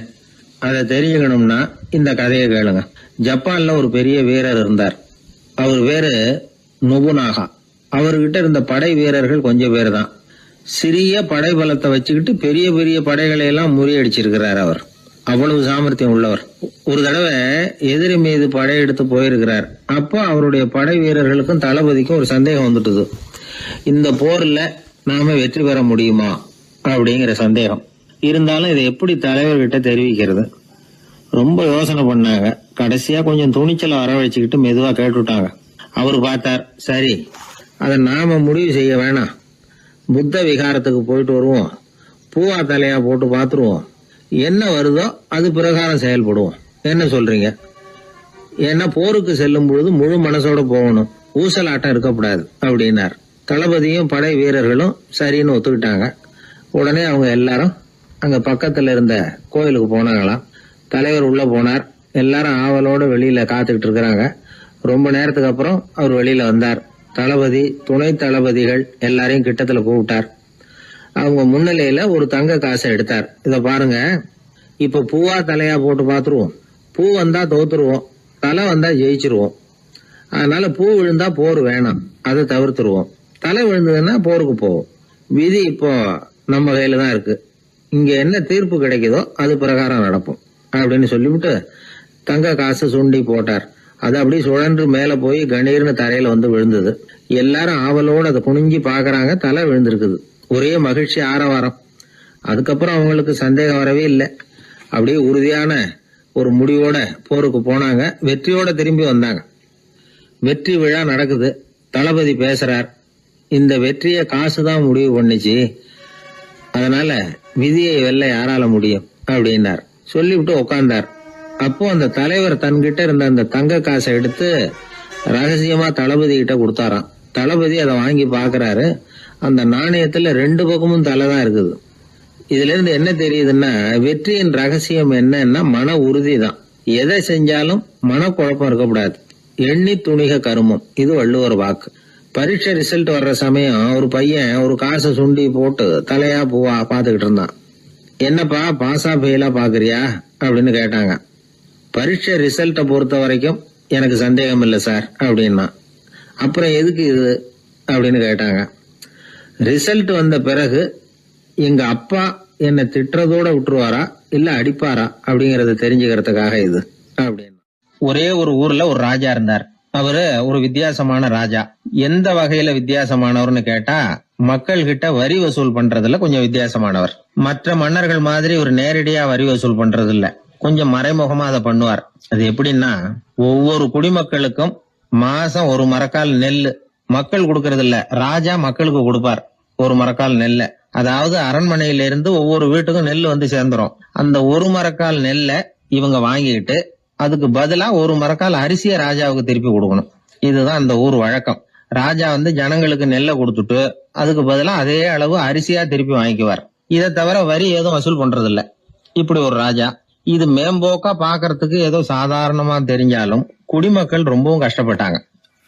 அதை தெரிஞ்சுக்கணும்னா இந்த கதையை கேளுங்க. ஜப்பான்ல ஒரு பெரிய வீரர் இருந்தார். அவர் பேரு நொபுனாகா. அவர்கிட்ட இருந்த படை வீரர்கள் கொஞ்சம் பேர் தான். சிறிய படை பலத்தை வச்சுக்கிட்டு பெரிய பெரிய படைகளை எல்லாம் முறியடிச்சிருக்கிறார். அவர் அவ்வளவு சாமர்த்தியம் உள்ளவர். ஒரு தடவை எதிரி மீது படையெடுத்து போயிருக்கிறார். அப்போ அவருடைய படை வீரர்களுக்கும் தளபதிக்கும் ஒரு சந்தேகம் வந்துட்டுது. இந்த போர்ல நாம வெற்றி பெற முடியுமா அப்படிங்கிற சந்தேகம் இருந்தாலும் இதை எப்படி தலைவர்கிட்ட தெரிவிக்கிறது? ரொம்ப யோசனை பண்ணாங்க. கடைசியா கொஞ்சம் துணிச்சலை வரவழைச்சுக்கிட்டு மெதுவா கேட்டுட்டாங்க. அவர் பார்த்தார், சரி அதை நாம முடிவு செய்ய வேணாம். புத்த விகாரத்துக்கு போயிட்டு வருவோம், பூவா தலையா போட்டு பாத்துருவோம், என்ன வருதோ அது பிரகாரம் செயல்படுவோம். என்ன சொல்றீங்க? ஏன்னா போருக்கு செல்லும் பொழுது முழு மனசோட போகணும், ஊசலாட்டம் இருக்கக்கூடாது அப்படின்னார். தளபதியும் படை வீரர்களும் சரின்னு ஒத்துக்கிட்டாங்க. உடனே அவங்க எல்லாரும் அங்க பக்கத்துல இருந்த கோயிலுக்கு போனாங்களாம். தலைவர் உள்ள போனார். எல்லாரும் ஆவலோட வெளியில காத்துக்கிட்டு இருக்கிறாங்க. ரொம்ப நேரத்துக்கு அப்புறம் அவர் வெளியில வந்தார். தளபதி, துணை தளபதிகள் எல்லாரையும் கிட்டத்துல கூப்பிட்டார். அவங்க முன்னிலையில ஒரு தங்க காசை எடுத்தார். இத பாருங்க, இப்ப பூவா தலையா போட்டு பாத்துருவோம். பூ வந்தா தோத்துருவோம், தலை வந்தா ஜெயிச்சிருவோம். அதனால பூ விழுந்தா போர் வேணாம், அதை தவிர்த்துருவோம். தலை விழுந்ததுன்னா போருக்கு போவோம். விதி இப்போ நம்ம கையில தான் இருக்கு. இங்க என்ன தீர்ப்பு கிடைக்குதோ அது பிரகாரம் நடப்போம் அப்படின்னு சொல்லிவிட்டு தங்க காசு சுண்டி போட்டார். அது அப்படியே சுழன்று மேல போய் கணீர்னு தரையில வந்து விழுந்தது. எல்லாரும் ஆவலோடு அதை குனிஞ்சி பாக்குறாங்க. தலை விழுந்திருக்குது. ஒரே மகிழ்ச்சி, ஆரவாரம். அதுக்கப்புறம் அவங்களுக்கு சந்தேகம் வரவே இல்லை. அப்படியே உறுதியான ஒரு முடிவோட போருக்கு போனாங்க. வெற்றியோட திரும்பி வந்தாங்க. வெற்றி விழா நடக்குது. தளபதி பேசுறார். இந்த வெற்றியை காசுதான் முடிவு பண்ணிச்சு, அதனால விதியை வெல்ல யாரால முடியும் அப்படின்னார். சொல்லிவிட்டு உட்கார்ந்தார். அப்போ அந்த தலைவர் தன்கிட்ட இருந்த அந்த தங்க காசை எடுத்து ரகசியமா தளபதி கிட்ட கொடுத்தாராம். தளபதி அதை வாங்கி பாக்குறாரு. அந்த நாணயத்துல 2 பக்கமும் தலைதான் இருக்குது. இதுல இருந்து என்ன தெரியுதுன்னா, வெற்றியின் ரகசியம் என்னன்னா மன உறுதி தான். எதை செஞ்சாலும் மனக்குழப்பம் இருக்கக்கூடாது. எண்ணி துணிக கருமம், இது வள்ளுவர் வாக்கு. பரீட்சை ரிசல்ட் வர்ற சமயம் ஒரு பையன் ஒரு காசை சுண்டி போட்டு தலையா பூவா பாத்துக்கிட்டு இருந்தான். என்னப்பா பாஸா ஃபெயிலா பாக்குறியா அப்படின்னு கேட்டாங்க. பரீட்சை ரிசல்ட்டை பொறுத்த வரைக்கும் எனக்கு சந்தேகம் இல்லை சார் அப்படின்னா. அப்புறம் எதுக்கு இது அப்படின்னு கேட்டாங்க. ரிசல்ட் வந்த பிறகு எங்க அப்பா என்ன திட்டுறதோட விட்டுருவாரா இல்ல அடிப்பாரா அப்படிங்கறத தெரிஞ்சுக்கிறதுக்காக இது அப்படின்னு. ஒரே ஒரு ஊர்ல ஒரு ராஜா இருந்தார். அவரு ஒரு வித்தியாசமான ராஜா. எந்த வகையில வித்தியாசமானவர்னு கேட்டா, மக்கள் கிட்ட வரி வசூல் பண்றதுல கொஞ்சம் வித்தியாசமானவர். மற்ற மன்னர்கள் மாதிரி ஒரு நேரடியா வரி வசூல் பண்றது இல்ல, கொஞ்சம் மறைமுகமா அதை பண்ணுவார். அது எப்படின்னா, ஒவ்வொரு குடிமக்களுக்கும் மாசம் ஒரு மரக்கால் நெல்லு மக்கள் கொடுக்கறது இல்ல, ராஜா மக்களுக்கு கொடுப்பார். ஒரு மரக்கால் நெல்ல, அதாவது அரண்மனையில இருந்து ஒவ்வொரு வீட்டுக்கும் நெல் வந்து சேர்ந்துரும். அந்த ஒரு மரக்கால் நெல்ல இவங்க வாங்கிக்கிட்டு அதுக்கு பதிலா ஒரு மரக்கால் அரிசிய ராஜாவுக்கு திருப்பி கொடுக்கணும். இதுதான் அந்த ஊர் வழக்கம். ராஜா வந்து ஜனங்களுக்கு நெல்லை கொடுத்துட்டு அதுக்கு பதிலா அதே அளவு அரிசியா திருப்பி வாங்கிக்குவார். இதை தவிர வரி எதுவும் வசூல் பண்றது இல்ல. இப்படி ஒரு ராஜா. இது மேம்போக்கா பாக்குறதுக்கு ஏதோ சாதாரணமா தெரிஞ்சாலும் குடிமக்கள் ரொம்பவும் கஷ்டப்பட்டாங்க.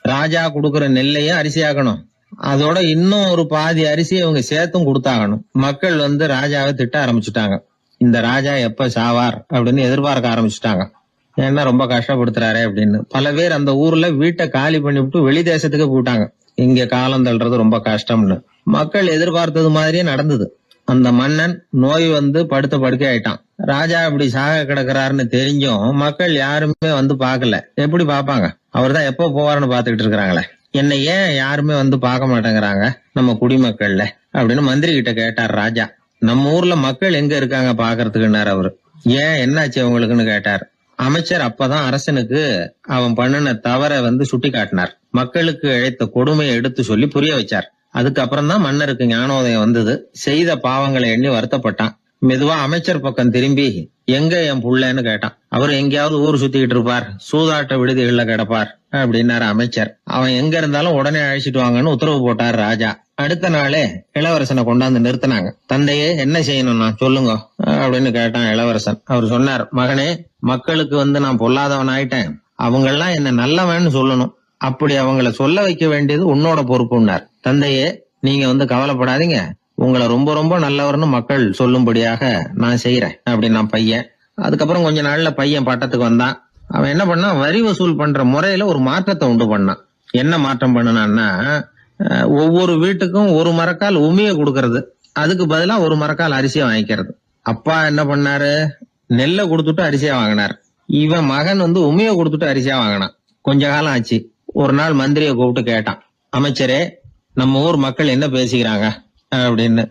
ராஜா கொடுக்கற நெல்லையும் அரிசியாக்கணும், அதோட இன்னும் ஒரு பாதி அரிசியை இவங்க சேர்த்தும் கொடுத்தாகணும். மக்கள் வந்து ராஜாவை திட்ட ஆரம்பிச்சுட்டாங்க. இந்த ராஜா எப்ப சாவார் அப்படின்னு எதிர்பார்க்க ஆரம்பிச்சுட்டாங்க. ஏன்னா ரொம்ப கஷ்டப்படுத்துறாரு அப்படின்னு. பல பேர் அந்த ஊர்ல வீட்டை காலி பண்ணிவிட்டு வெளி தேசத்துக்கு போயிட்டாங்க. இங்க காலம் தள்ளுறது ரொம்ப கஷ்டம்னு. மக்கள் எதிர்பார்த்தது மாதிரியே நடந்தது. அந்த மன்னன் நோய் வந்து படுத்த படுக்கை ஆயிட்டான். ராஜா இப்படி சாக கிடக்குறாருன்னு தெரிஞ்சும் மக்கள் யாருமே வந்து பாக்கல. எப்படி பாப்பாங்க? அவர் தான் எப்போ போவாருன்னு பாத்துக்கிட்டு இருக்கிறாங்களே. என்ன ஏன் யாருமே வந்து பார்க்க மாட்டேங்கிறாங்க நம்ம குடிமக்கள்ல அப்படின்னு மந்திரி கிட்ட கேட்டார் ராஜா. நம்ம ஊர்ல மக்கள் எங்க இருக்காங்க பாக்குறதுக்குன்னாரு அவரு. ஏன் என்னாச்சு அவங்களுக்குன்னு கேட்டார். அமைச்சர் அப்பதான் அரசனுக்கு அவன் பண்ணின தவற வந்து சுட்டி காட்டினார். மக்களுக்கு இழைத்த கொடுமையை எடுத்து சொல்லி புரிய வச்சார். அதுக்கப்புறம் தான் மன்னருக்கு ஞானோதயம் வந்தது. செய்த பாவங்களை எண்ணி வருத்தப்பட்டான். மெதுவா அமைச்சர் பக்கம் திரும்பி, எங்க என் புள்ளன்னு கேட்டான். அவர் எங்கேயாவது ஊர் சுத்திக்கிட்டு இருப்பார், சூதாட்ட விடுதிகள்ல கிடப்பார் அப்படின்னாரு அமைச்சர். அவன் எங்க இருந்தாலும் உடனே அழைச்சிட்டு வாங்கன்னு உத்தரவு போட்டார் ராஜா. அடுத்த நாளே இளவரசனை கொண்டாந்து நிறுத்தினாங்க. தந்தையே என்ன செய்யணும்னா சொல்லுங்க அப்படின்னு கேட்டான் இளவரசன். அவர் சொன்னார், மகனே, மக்களுக்கு வந்து நான் பொல்லாதவன் ஆயிட்டேன், அவங்க எல்லாம் என்ன நல்லவன்னு சொல்லணும். அப்படி அவங்கள சொல்ல வைக்க வேண்டியது உன்னோட பொறுப்புன்னார். தந்தையே, நீங்க வந்து கவலைப்படாதீங்க, உங்களை ரொம்ப ரொம்ப நல்லவர்னு மக்கள் சொல்லும்படியாக நான் செய்யறேன் அப்படின்னா பையன். அதுக்கப்புறம் கொஞ்ச நாள்ல பையன் பட்டத்துக்கு வந்தான். அவன் என்ன பண்ணான், வரி வசூல் பண்ற முறையில ஒரு மாற்றத்தை உண்டு பண்ணான். என்ன மாற்றம் பண்ணனான்னா, ஒவ்வொரு வீட்டுக்கும் ஒரு மரக்கால் உமிய கொடுக்கறது, அதுக்கு பதிலா ஒரு மரக்கால் அரிசியை வாங்கிக்கிறது. அப்பா என்ன பண்ணாரு, நெல்லை கொடுத்துட்டு அரிசியா வாங்கினார். இவன் மகன் உமிய கொடுத்துட்டு அரிசியா வாங்கினான். கொஞ்ச காலம் ஆச்சு. ஒரு நாள் மந்திரியை கூப்பிட்டு கேட்டான், அமைச்சரே, நம்ம ஊர் மக்கள் என்ன பேசிக்கிறாங்க அப்படின்னு.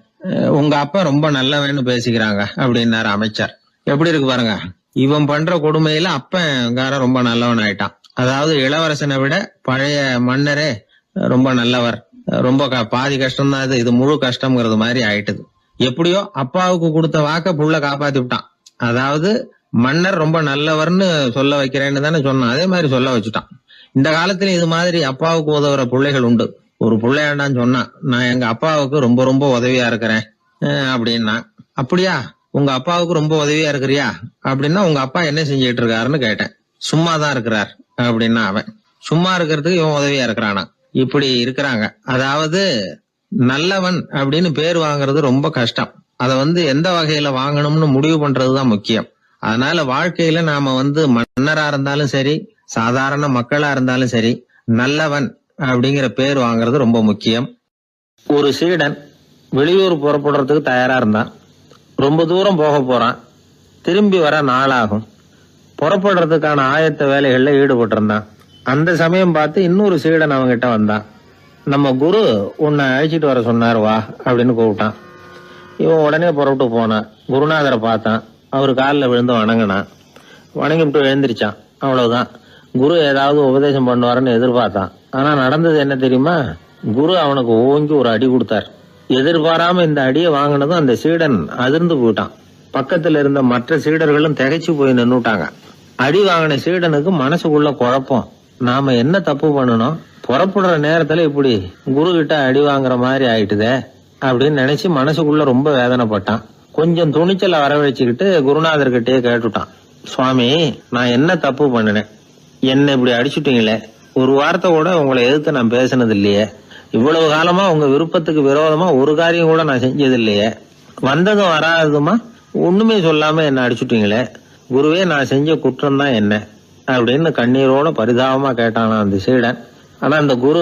உங்க அப்பா ரொம்ப நல்லவன்னு பேசிக்கிறாங்க அப்படின்னாரு அமைச்சர். எப்படி இருக்கு பாருங்க, இவன் பண்ற கொடுமையில அப்பங்காரன் ரொம்ப நல்லவன் ஆயிட்டான். அதாவது இளவரசனை விட பழைய மன்னரே ரொம்ப நல்லவர், ரொம்ப பாதி கஷ்டம் தான் இது முழு கஷ்டம்ங்கிறது மாதிரி ஆயிட்டுது. எப்படியோ அப்பாவுக்கு கொடுத்த வாக்க புள்ள காப்பாத்தி விட்டான். அதாவது மன்னர் ரொம்ப நல்லவர்னு சொல்ல வைக்கிறேன்னு தானே சொன்னான், அதே மாதிரி சொல்ல வச்சுட்டான். இந்த காலத்துல இது மாதிரி அப்பாவுக்கு உதவுற பிள்ளைகள் உண்டு. ஒரு பிள்ளையாண்டான்னு சொன்னான், நான் எங்க அப்பாவுக்கு ரொம்ப ரொம்ப உதவியா இருக்கிறேன் அப்படின்னா. அப்படியா, உங்க அப்பாவுக்கு ரொம்ப உதவியா இருக்கிறியா அப்படின்னா, உங்க அப்பா என்ன செஞ்சிட்டு இருக்காருன்னு கேட்டேன். சும்மாதான் இருக்கிறார் அப்படின்னா அவன். சும்மா இருக்கிறதுக்கு இவன் உதவியா இருக்கிறானா? இப்படி இருக்கிறாங்க. அதாவது நல்லவன் அப்படின்னு பேர் வாங்குறது ரொம்ப கஷ்டம். அத எந்த வகையில வாங்கணும்னு முடிவு பண்றதுதான் முக்கியம். அதனால வாழ்க்கையில நாம மன்னரா இருந்தாலும் சரி, சாதாரண மக்களா இருந்தாலும் சரி, நல்லவன் அப்படிங்கிற பேர் வாங்குறது ரொம்ப முக்கியம். ஒரு சீடன் வெளியூர் புறப்படுறதுக்கு தயாரா இருந்தான். ரொம்ப தூரம் போக போறான். திரும்பி வர நாளாகும். புறப்படுறதுக்கான ஆயத்த வேலைகள்ல ஈடுபட்டு இருந்தான். அந்த சமயம் பார்த்து இன்னொரு சீடன் அவங்கிட்ட வந்தான். நம்ம குரு உன்னை அழைச்சிட்டு வர சொன்னார், வா அப்படின்னு கூப்பிட்டான். இவன் உடனே புறப்பட்டு போனான். குருநாதரை பார்த்தான். அவரு காலில் விழுந்து வணங்கினான். வணங்கிவிட்டு எழுந்திரிச்சான். அவ்வளவுதான். குரு ஏதாவது உபதேசம் பண்ணுவாருன்னு எதிர்பார்த்தான். ஆனா நடந்தது என்ன தெரியுமா? குரு அவனுக்கு ஓங்கி ஒரு அடி கொடுத்தார். எதிர்பாராம இந்த அடியை வாங்கினதும் அந்த சீடன் அதிர்ந்து போயிட்டான். பக்கத்துல இருந்த மற்ற சீடர்களும் திகைச்சு போய் நின்னுட்டாங்க. அடி வாங்கின சீடனுக்கு மனசுக்குள்ள குழப்பம். நாம என்ன தப்பு பண்ணணும், புறப்படுற நேரத்துல இப்படி குரு கிட்ட அடி வாங்குற மாதிரி ஆயிட்டுதே அப்படின்னு நினைச்சு மனசுக்குள்ள ரொம்ப வேதனைப்பட்டான். கொஞ்சம் துணிச்சலை வரவழைச்சுக்கிட்டு குருநாதர்கிட்டயே கேட்டுட்டான், சுவாமி, நான் என்ன தப்பு பண்ணினேன்? என்ன இப்படி அடிச்சுட்டீங்களே, ஒரு வார்த்தை கூட உங்களை எதிர்த்து நான் பேசினது இல்லையே, இவ்வளவு காலமா உங்க விருப்பத்துக்கு விரோதமா ஒரு காரியம் கூட நான் செஞ்சது இல்லையே, வந்ததும் வராததுமா ஒண்ணுமே சொல்லாம என்ன அடிச்சுட்டீங்களே, குருவே, நான் செஞ்ச குற்றம் தான் என்ன அப்படின்னு கண்ணீரோட பரிதாபமா கேட்டானா அந்த சீடன். ஆனா அந்த குரு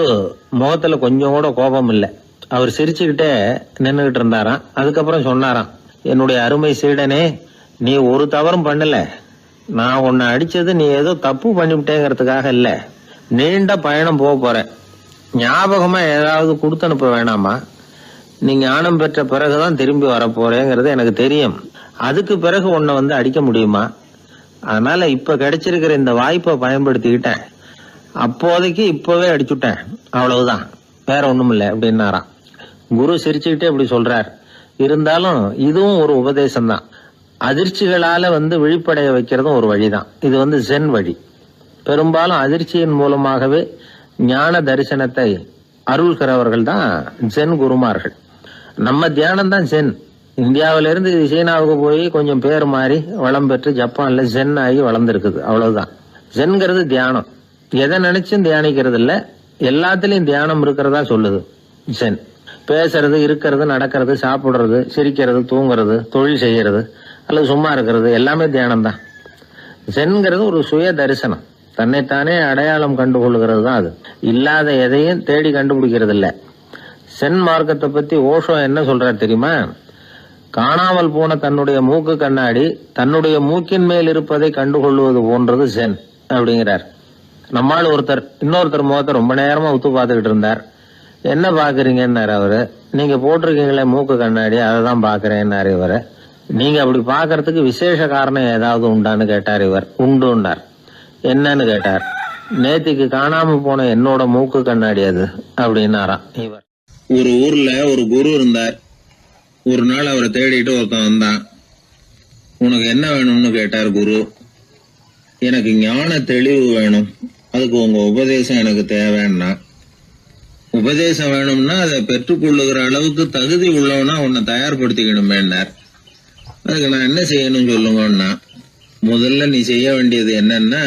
முகத்துல கொஞ்சம் கூட கோபம் இல்லை. அவர் சிரிச்சுக்கிட்டே நின்னுகிட்டு இருந்தாராம். அதுக்கப்புறம் சொன்னாராம், என்னுடைய அருமை சீடனே, நீ ஒரு தவறும் பண்ணல. நான் உன்னை அடிச்சது நீ ஏதோ தப்பு பண்ணிவிட்டேங்கிறதுக்காக இல்ல. நீண்ட பயணம் போக போற, ஞாபகமா ஏதாவது கொடுத்து அனுப்ப வேணாமா? நீ ஞானம் பெற்ற பிறகுதான் திரும்பி வரப்போறேங்கிறது எனக்கு தெரியும். அதுக்கு பிறகு உன்னை அடிக்க முடியுமா? அதனால இப்ப கிடைச்சிருக்கிற இந்த வாய்ப்பை பயன்படுத்திக்கிட்டேன். அப்போதைக்கு இப்பவே அடிச்சுட்டேன், அவ்வளவுதான், வேற ஒண்ணும் இல்லை அப்படின்னாராம். குரு சிரிச்சுக்கிட்டே இப்படி சொல்றார். இருந்தாலும் இதுவும் ஒரு உபதேசம் தான். அதிர்ச்சிகளால விழிப்படைய வைக்கிறதும் ஒரு வழிதான். இது ஜென் வழி. பெரும்பாலும் அதிர்ச்சியின் மூலமாகவே ஞான தரிசனத்தை அருள்கிறவர்கள் தான் ஜென் குருமார்கள். நம்ம தியானம் தான் ஜென். இந்தியாவில இருந்து சீனாவுக்கு போய் கொஞ்சம் பேர் மாறி வளம் பெற்று ஜப்பான்ல ஜென் ஆகி வளர்ந்துருக்குது, அவ்வளவுதான். ஜென்கிறது தியானம். எதை நினைச்சும் தியானிக்கிறது இல்ல, எல்லாத்திலையும் தியானம் இருக்கிறதா சொல்லுது ஜென். பேசுறது, இருக்கிறது, நடக்கிறது, சாப்பிடுறது, சிரிக்கிறது, தூங்குறது, தொழில் செய்யறது அல்லது சும்மா இருக்கிறது எல்லாமே தியானம் தான். ஜென்கிறது ஒரு சுய தரிசனம், தன்னைத்தானே அடையாளம் கண்டுகொள்கிறது தான் அது. இல்லாத எதையும் தேடி கண்டுபிடிக்கிறது இல்ல. சென் மார்க்கத்தை பத்தி ஓஷோ என்ன சொல்றார் தெரியுமா? காணாமல் போன தன்னுடைய மூக்கு கண்ணாடி தன்னுடைய மூக்கின் மேல் இருப்பதை கண்டுகொள்வது போன்றது சென் அப்படிங்கிறார். நம்மால் ஒருத்தர் இன்னொருத்தர் முகத்தை ரொம்ப நேரமா உத்து பார்த்துக்கிட்டு இருந்தார். என்ன பாக்குறீங்கன்னாரு அவரு. நீங்க போட்டிருக்கீங்களே மூக்கு கண்ணாடி, அதை தான் பாக்குறேன்னாரு இவரு. நீங்க அப்படி பாக்குறதுக்கு விசேஷ காரணம் ஏதாவது உண்டான்னு கேட்டார் இவர். உண்டுன்னார். என்னன்னு கேட்டார். நேத்திக்கு காணாம போன என்னோட மூக்கு கண்ணாடி அது அப்படின்னாராம் இவர். ஒரு ஊர்ல ஒரு குரு இருந்தார். ஒரு நாள் அவரை தேடிட்டு ஒருத்தன் வந்தான். உனக்கு என்ன வேணும்னு கேட்டார் குரு. எனக்கு ஞான தெளிவு வேணும், அதுக்கு உங்க உபதேசம் எனக்கு தேவைன்னா. உபதேசம் வேணும்னா அதை பெற்றுக்கொள்ளுகிற அளவுக்கு தகுதி உள்ளவனா உன்னை தயார்படுத்திக்கணுமேன்னார். அதுக்கு நான் என்ன செய்யணும் சொல்லுங்கன்னா, முதல்ல நீ செய்ய வேண்டியது என்னன்னா,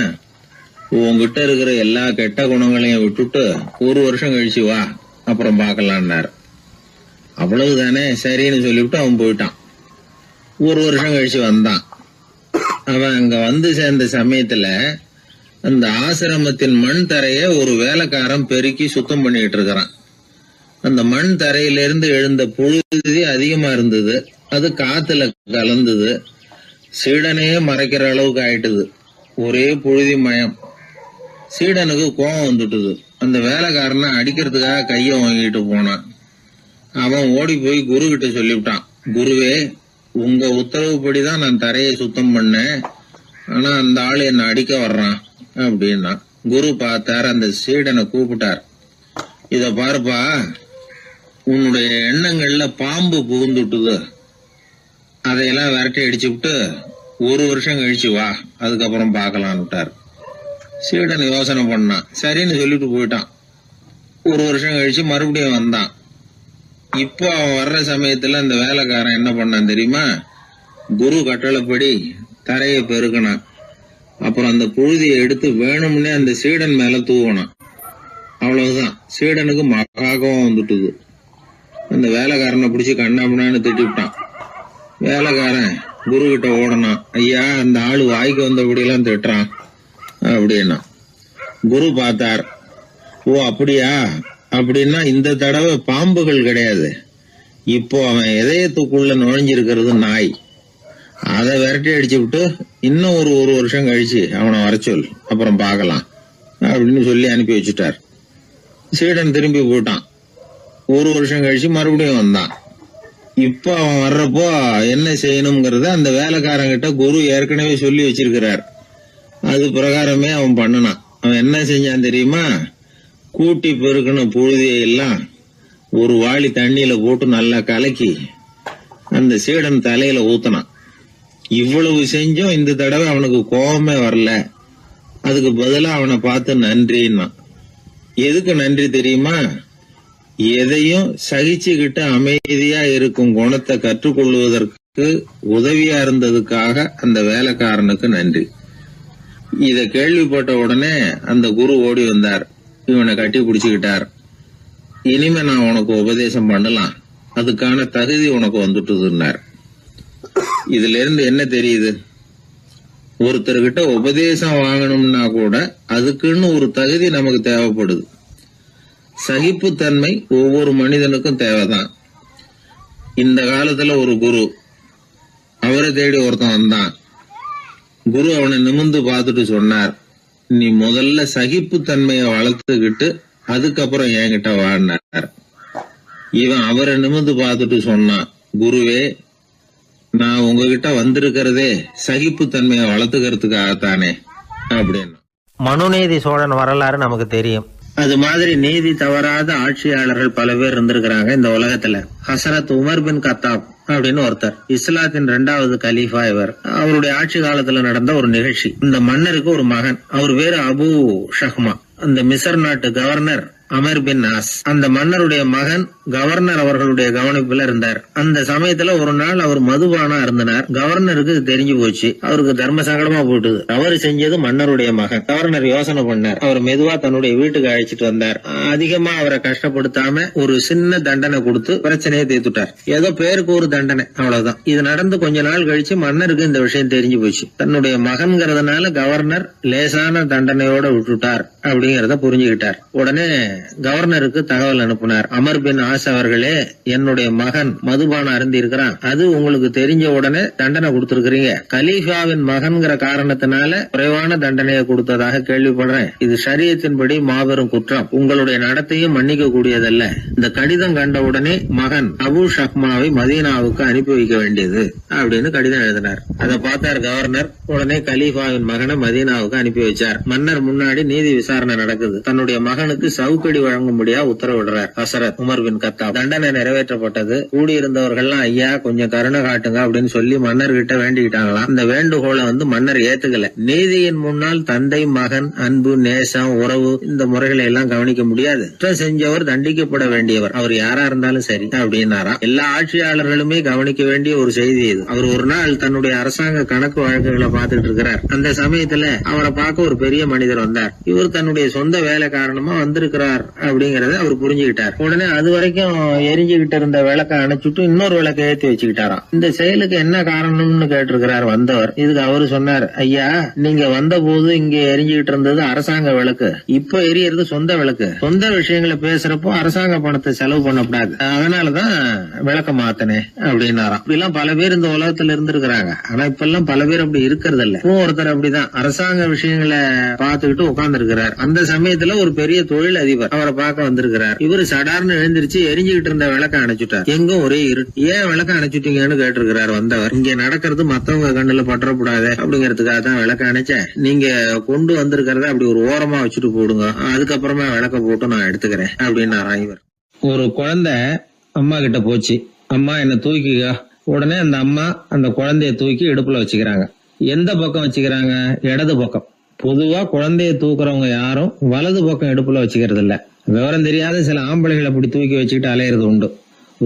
உங்ககிட்ட இருக்கிற எல்லா கெட்ட குணங்களையும் விட்டுட்டு ஒரு வருஷம் கழிச்சு வா, அப்புறம் பார்க்கலான்னார். அவ்வளவுதானே, சரின்னு சொல்லிவிட்டு அவன் போயிட்டான். ஒரு வருஷம் கழிச்சு வந்தான். அவன் அங்க வந்து சேர்ந்த சமயத்துல அந்த ஆசிரமத்தின் மண் தரைய ஒரு வேலைக்காரன் பெருக்கி சுத்தம் பண்ணிட்டு இருக்கிறான். அந்த மண் தரையிலிருந்து எழுந்த புழுதி அதிகமா இருந்தது. அது காத்துல கலந்தது. சீடனையே மறைக்கிற அளவுக்கு ஆயிட்டுது. ஒரே புழுதி மயம். சீடனுக்கு கோபம் வந்துட்டுது. அந்த வேலைக்காரனை அடிக்கிறதுக்காக கைய வாங்கிட்டு போனான். அவன் ஓடி போய் குரு கிட்ட சொல்லிவிட்டான், குருவே, உங்க உத்தரவுப்படிதான் நான் தரையை சுத்தம் பண்ணேன். ஆனா அந்த ஆளு என்ன அடிக்க வர்றான் அப்படின்னா. குரு பார்த்தார். அந்த சீடனை கூப்பிட்டார். இத பாருப்பா, உன்னுடைய எண்ணங்கள்ல பாம்பு புகுந்துட்டுது. அதையெல்லாம் விரட்டி அடிச்சு விட்டு 1 வருஷம் கழிச்சு வா, அதுக்கப்புறம் பாக்கலான்னுட்டார். சீடன் யோசனை பண்ணான். சரின்னு சொல்லிட்டு போயிட்டான். 1 வருஷம் கழிச்சு மறுபடியும் வந்தான். இப்போ அவன் வர்ற சமயத்துல அந்த வேலைக்காரன் என்ன பண்ணான் தெரியுமா? குரு கட்டளைப்படி தரையை பெருக்கினான். அப்புறம் அந்த புழுதியை எடுத்து வேணும்னே அந்த சீடன் மேல தூவனான். அவ்வளவுதான். சீடனுக்கு மகாகம் வந்துட்டுது. அந்த வேலைக்காரனை பிடிச்சி கண்ணாமண்ணான்னு திட்டிவிட்டான். வேலைக்காரன் குரு கிட்ட ஓடனான். ஐயா, அந்த ஆளு வாய்க்கு வந்தபடியெல்லாம் திட்டுறான் அப்படின்னா. குரு பார்த்தார். ஓ அப்படியா? அப்படின்னா இந்த தடவை பாம்புகள் கிடையாது. இப்போ அவன் இதயத்துக்குள்ள நுழைஞ்சிருக்கிறது நாய். அதை விரட்டி அடிச்சு விட்டு இன்னும் ஒரு வருஷம் கழிச்சு அவனை வர சொல், அப்புறம் பார்க்கலாம் அப்படின்னு சொல்லி அனுப்பி வச்சுட்டார். சீடன் திரும்பி போயிட்டான். 1 வருஷம் கழிச்சு மறுபடியும் வந்தான். இப்போ அவன் வர்றப்போ என்ன செய்யணுங்கிறத அந்த வேலைக்காரங்கிட்ட குரு ஏற்கனவே சொல்லி வச்சிருக்கிறார். அது பிரகாரமே அவன் பண்ணனான். அவன் என்ன செஞ்சான் தெரியுமா? கூட்டி பெருக்கின புழுதியை எல்லாம் ஒரு வாளி தண்ணியில போட்டு நல்லா கலக்கி அந்த சீடன் தலையில ஊத்தினான். இவ்வளவு செஞ்சும் இந்த தடவை அவனுக்கு கோபமே வரல. அதுக்கு பதிலா அவனை பார்த்து நன்றின்னா. எதுக்கு நன்றி தெரியுமா? எதையும் சகிச்சுக்கிட்டு அமைதியா இருக்கும் குணத்தை கற்றுக்கொள்வதற்கு உதவியா இருந்ததுக்காக அந்த வேலைக்காரனுக்கு நன்றி. இத கேள்விப்பட்ட உடனே அந்த குரு ஓடி வந்தார். இவனை கட்டி பிடிச்சுக்கிட்டார். இனிமே நான் உனக்கு உபதேசம் பண்ணலாம், அதுக்கான தகுதி உனக்கு வந்துட்டுதுன்னார். இதுல இருந்து என்ன தெரியுது? ஒருத்தர்கிட்ட உபதேசம் வாங்கணும்னா கூட அதுக்குன்னு ஒரு தகுதி நமக்கு தேவைப்படுது. சகிப்புத்தன்மை ஒவ்வொரு மனிதனுக்கும் தேவைதான். இந்த காலத்துல ஒரு குரு, அவரை தேடி ஒருத்தன் வந்தான். குரு அவனை நிமிர்ந்து பார்த்துட்டு சொன்னார், நீ முதல்ல சகிப்புத்தன்மையை வளர்த்துக்கிட்டு அதுக்கப்புறம் என்கிட்ட வாழ்னார். இவன் அவரை நிமிர்ந்து பார்த்துட்டு சொன்னான், குருவே, நான் உங்ககிட்ட வந்திருக்கிறதே சகிப்புத்தன்மையை வளர்த்துக்கிறதுக்காகத்தானே அப்படின்னு. மனுநீதி சோழன் வரலாறு நமக்கு தெரியும். அது மாதிரி நீதி தவறாத ஆட்சியாளர்கள் பல பேர் இருந்திருக்கிறாங்க இந்த உலகத்துல. ஹசரத் உமர் பின் கத்தாப் அப்படின்னு ஒருத்தர், இஸ்லாத்தின் 2வது கலீஃபா இவர். அவருடைய ஆட்சி காலத்துல நடந்த ஒரு நிகழ்ச்சி. இந்த மன்னருக்கு ஒரு மகன், அவர் பேரு அபு ஷஹ்மா. அந்த மிசர் நாட்டு கவர்னர் அமர் பின் ஆஸ், அந்த மன்னருடைய மகன் கவர்னர் அவர்களுடைய கவனிப்புல இருந்தார். அந்த சமயத்துல ஒரு நாள் அவர் மதுபானா இருந்தனர். கவர்னருக்கு தெரிஞ்சு போச்சு. அவருக்கு தர்ம சங்கடமா போட்டுது. அவர் செஞ்சது மன்னருடைய மகன். கவர்னர் யோசனை பண்ணார். அவர் மெதுவா தன்னுடைய வீட்டுக்கு அழைச்சிட்டு வந்தார். அதிகமா அவரை கஷ்டப்படுத்தாம ஒரு சின்ன தண்டனை கொடுத்து பிரச்சனையை தீர்த்துட்டார். ஏதோ பேருக்கு ஒரு தண்டனை, அவ்வளவுதான். இது நடந்து கொஞ்ச நாள் கழிச்சு மன்னருக்கு இந்த விஷயம் தெரிஞ்சு போச்சு. தன்னுடைய மகன்கிறதுனால கவர்னர் லேசான தண்டனையோட விட்டுட்டார் அப்படிங்கறத புரிஞ்சுக்கிட்டார். உடனே கவர்னருக்கு தகவல் அனுப்பினார். அமர் பின் ஆஸ் அவர்களே, என்னுடைய மகன் மதுபானம் அருந்தி இருக்கிறான். அது உங்களுக்கு தெரிஞ்ச உடனே தண்டனை கொடுத்திருக்கிறீங்க. கலீஃபாவின் மகன்கிற காரணத்தினால குறைவான தண்டனையை கொடுத்ததாக கேள்விப்படுறேன். இது ஷரியத்தின்படி மாபெரும் குற்றம். உங்களுடைய நடத்தையும் மன்னிக்க கூடியதல்ல. இந்த கடிதம் கண்ட உடனே மகன் அபு ஷஹ்மாவை மதீனாவுக்கு அனுப்பி வைக்க வேண்டியது அப்படின்னு கடிதம் எழுதினார். அதை பார்த்தார் கவர்னர். உடனே கலீஃபாவின் மகனை மதீனாவுக்கு அனுப்பி வச்சார். மன்னர் முன்னாடி நீதி விசாரணை நடக்குது. தன்னுடைய மகனுக்கு சவுக்கடி வழங்கும்படியா உத்தரவிடுறார் ஹசரத் உமர் பின் கத்தாப். தண்டனை நிறைவேற்றப்பட்டது. கூடியிருந்தவர்கள்லாம் ஐயா கொஞ்சம் கருணை காட்டுங்க அப்படின்னு சொல்லி மன்னர் கிட்ட வேண்டிக்கிட்டாங்களாம். இந்த வேண்டுகோளை மன்னர் ஏத்துக்கல. நீதியின் முன்னால் தந்தை மகன் அன்பு நேசம் உறவு இந்த முறைகளை எல்லாம் கவனிக்க முடியாது. குற்றம் செஞ்சவர் தண்டிக்கப்பட வேண்டியவர், அவர் யாரா இருந்தாலும் சரி அப்படின்னாராம். எல்லா ஆட்சியாளர்களுமே கவனிக்க வேண்டிய ஒரு செய்தி இது. அவர் ஒரு நாள் தன்னுடைய அரசாங்க கணக்கு வழக்குகளை பார்த்துட்டு இருக்கிறார். அந்த சமயத்துல அவரை பார்க்க ஒரு பெரிய மனிதர் வந்தார். இவர் தன்னுடைய சொந்த வேலை காரணமா வந்திருக்கிறார் அப்படிங்கறத அவர் புரிஞ்சுக்கிட்டார். உடனே அது வரைக்கும் வரைக்கும் எரிஞ்சுகிட்டு இருந்த விளக்க அணைச்சுட்டு இன்னொரு விளக்க ஏத்தி வச்சுக்கிட்டாராம். இந்த செயலுக்கு என்ன காரணம்னு கேட்டிருக்கிறார் வந்தவர். இதுக்கு அவரு சொன்னார், ஐயா நீங்க வந்த போது இங்க எரிஞ்சுகிட்டு இருந்தது அரசாங்க விளக்கு, இப்ப எரியறது சொந்த விளக்கு. சொந்த விஷயங்களை பேசுறப்போ அரசாங்க பணத்தை செலவு பண்ணக்கூடாது, அதனாலதான் விளக்க மாத்தனே அப்படின்னாராம். இப்படிலாம் பல பேர் இந்த உலகத்துல இருந்திருக்கிறாங்க. ஆனா இப்ப எல்லாம் பல பேர் அப்படி இருக்கிறது இல்ல. ஒருத்தர் அப்படிதான் அரசாங்க விஷயங்களை பார்த்துக்கிட்டு உட்கார்ந்து இருக்கிறார். அந்த சமயத்துல ஒரு பெரிய தொழில் அதிபர் அவரை பார்க்க வந்திருக்கிறார். இவரு சடார்னு எழுந்திருச்சு எரிஞ்சுகிட்டு இருந்த விளக்க அணைச்சுட்டார். எங்கும் ஒரே இருட்டு. ஏன் விளக்க அணைச்சுட்டீங்கன்னு கேட்டிருக்கிறார் வந்தவர். இங்க நடக்கிறது மத்தவங்க கண்ணுல பற்றக்கூடாது அப்படிங்கறதுக்காக தான் விளக்க அணைச்சேன். நீங்க கொண்டு வந்திருக்கிறத அப்படி ஒரு ஓரமா வச்சுட்டு போடுங்க, அதுக்கப்புறமா விளக்க போட்டு நான் எடுத்துக்கிறேன் அப்படின்னாராம் இவர். ஒரு குழந்தை அம்மா கிட்ட போச்சு, அம்மா என்ன தூக்கிக்க. உடனே அந்த அம்மா அந்த குழந்தைய தூக்கி இடுப்புல வச்சுக்கிறாங்க. எந்த பக்கம் வச்சுக்கிறாங்க? இடது பக்கம். பொதுவா குழந்தைய தூக்குறவங்க யாரும் வலது பக்கம் இடுப்புல வச்சுக்கிறது இல்ல. விவரம் தெரியாத சில ஆம்பளைகளை அப்படி தூக்கி வச்சுக்கிட்டு அலையிறது உண்டு.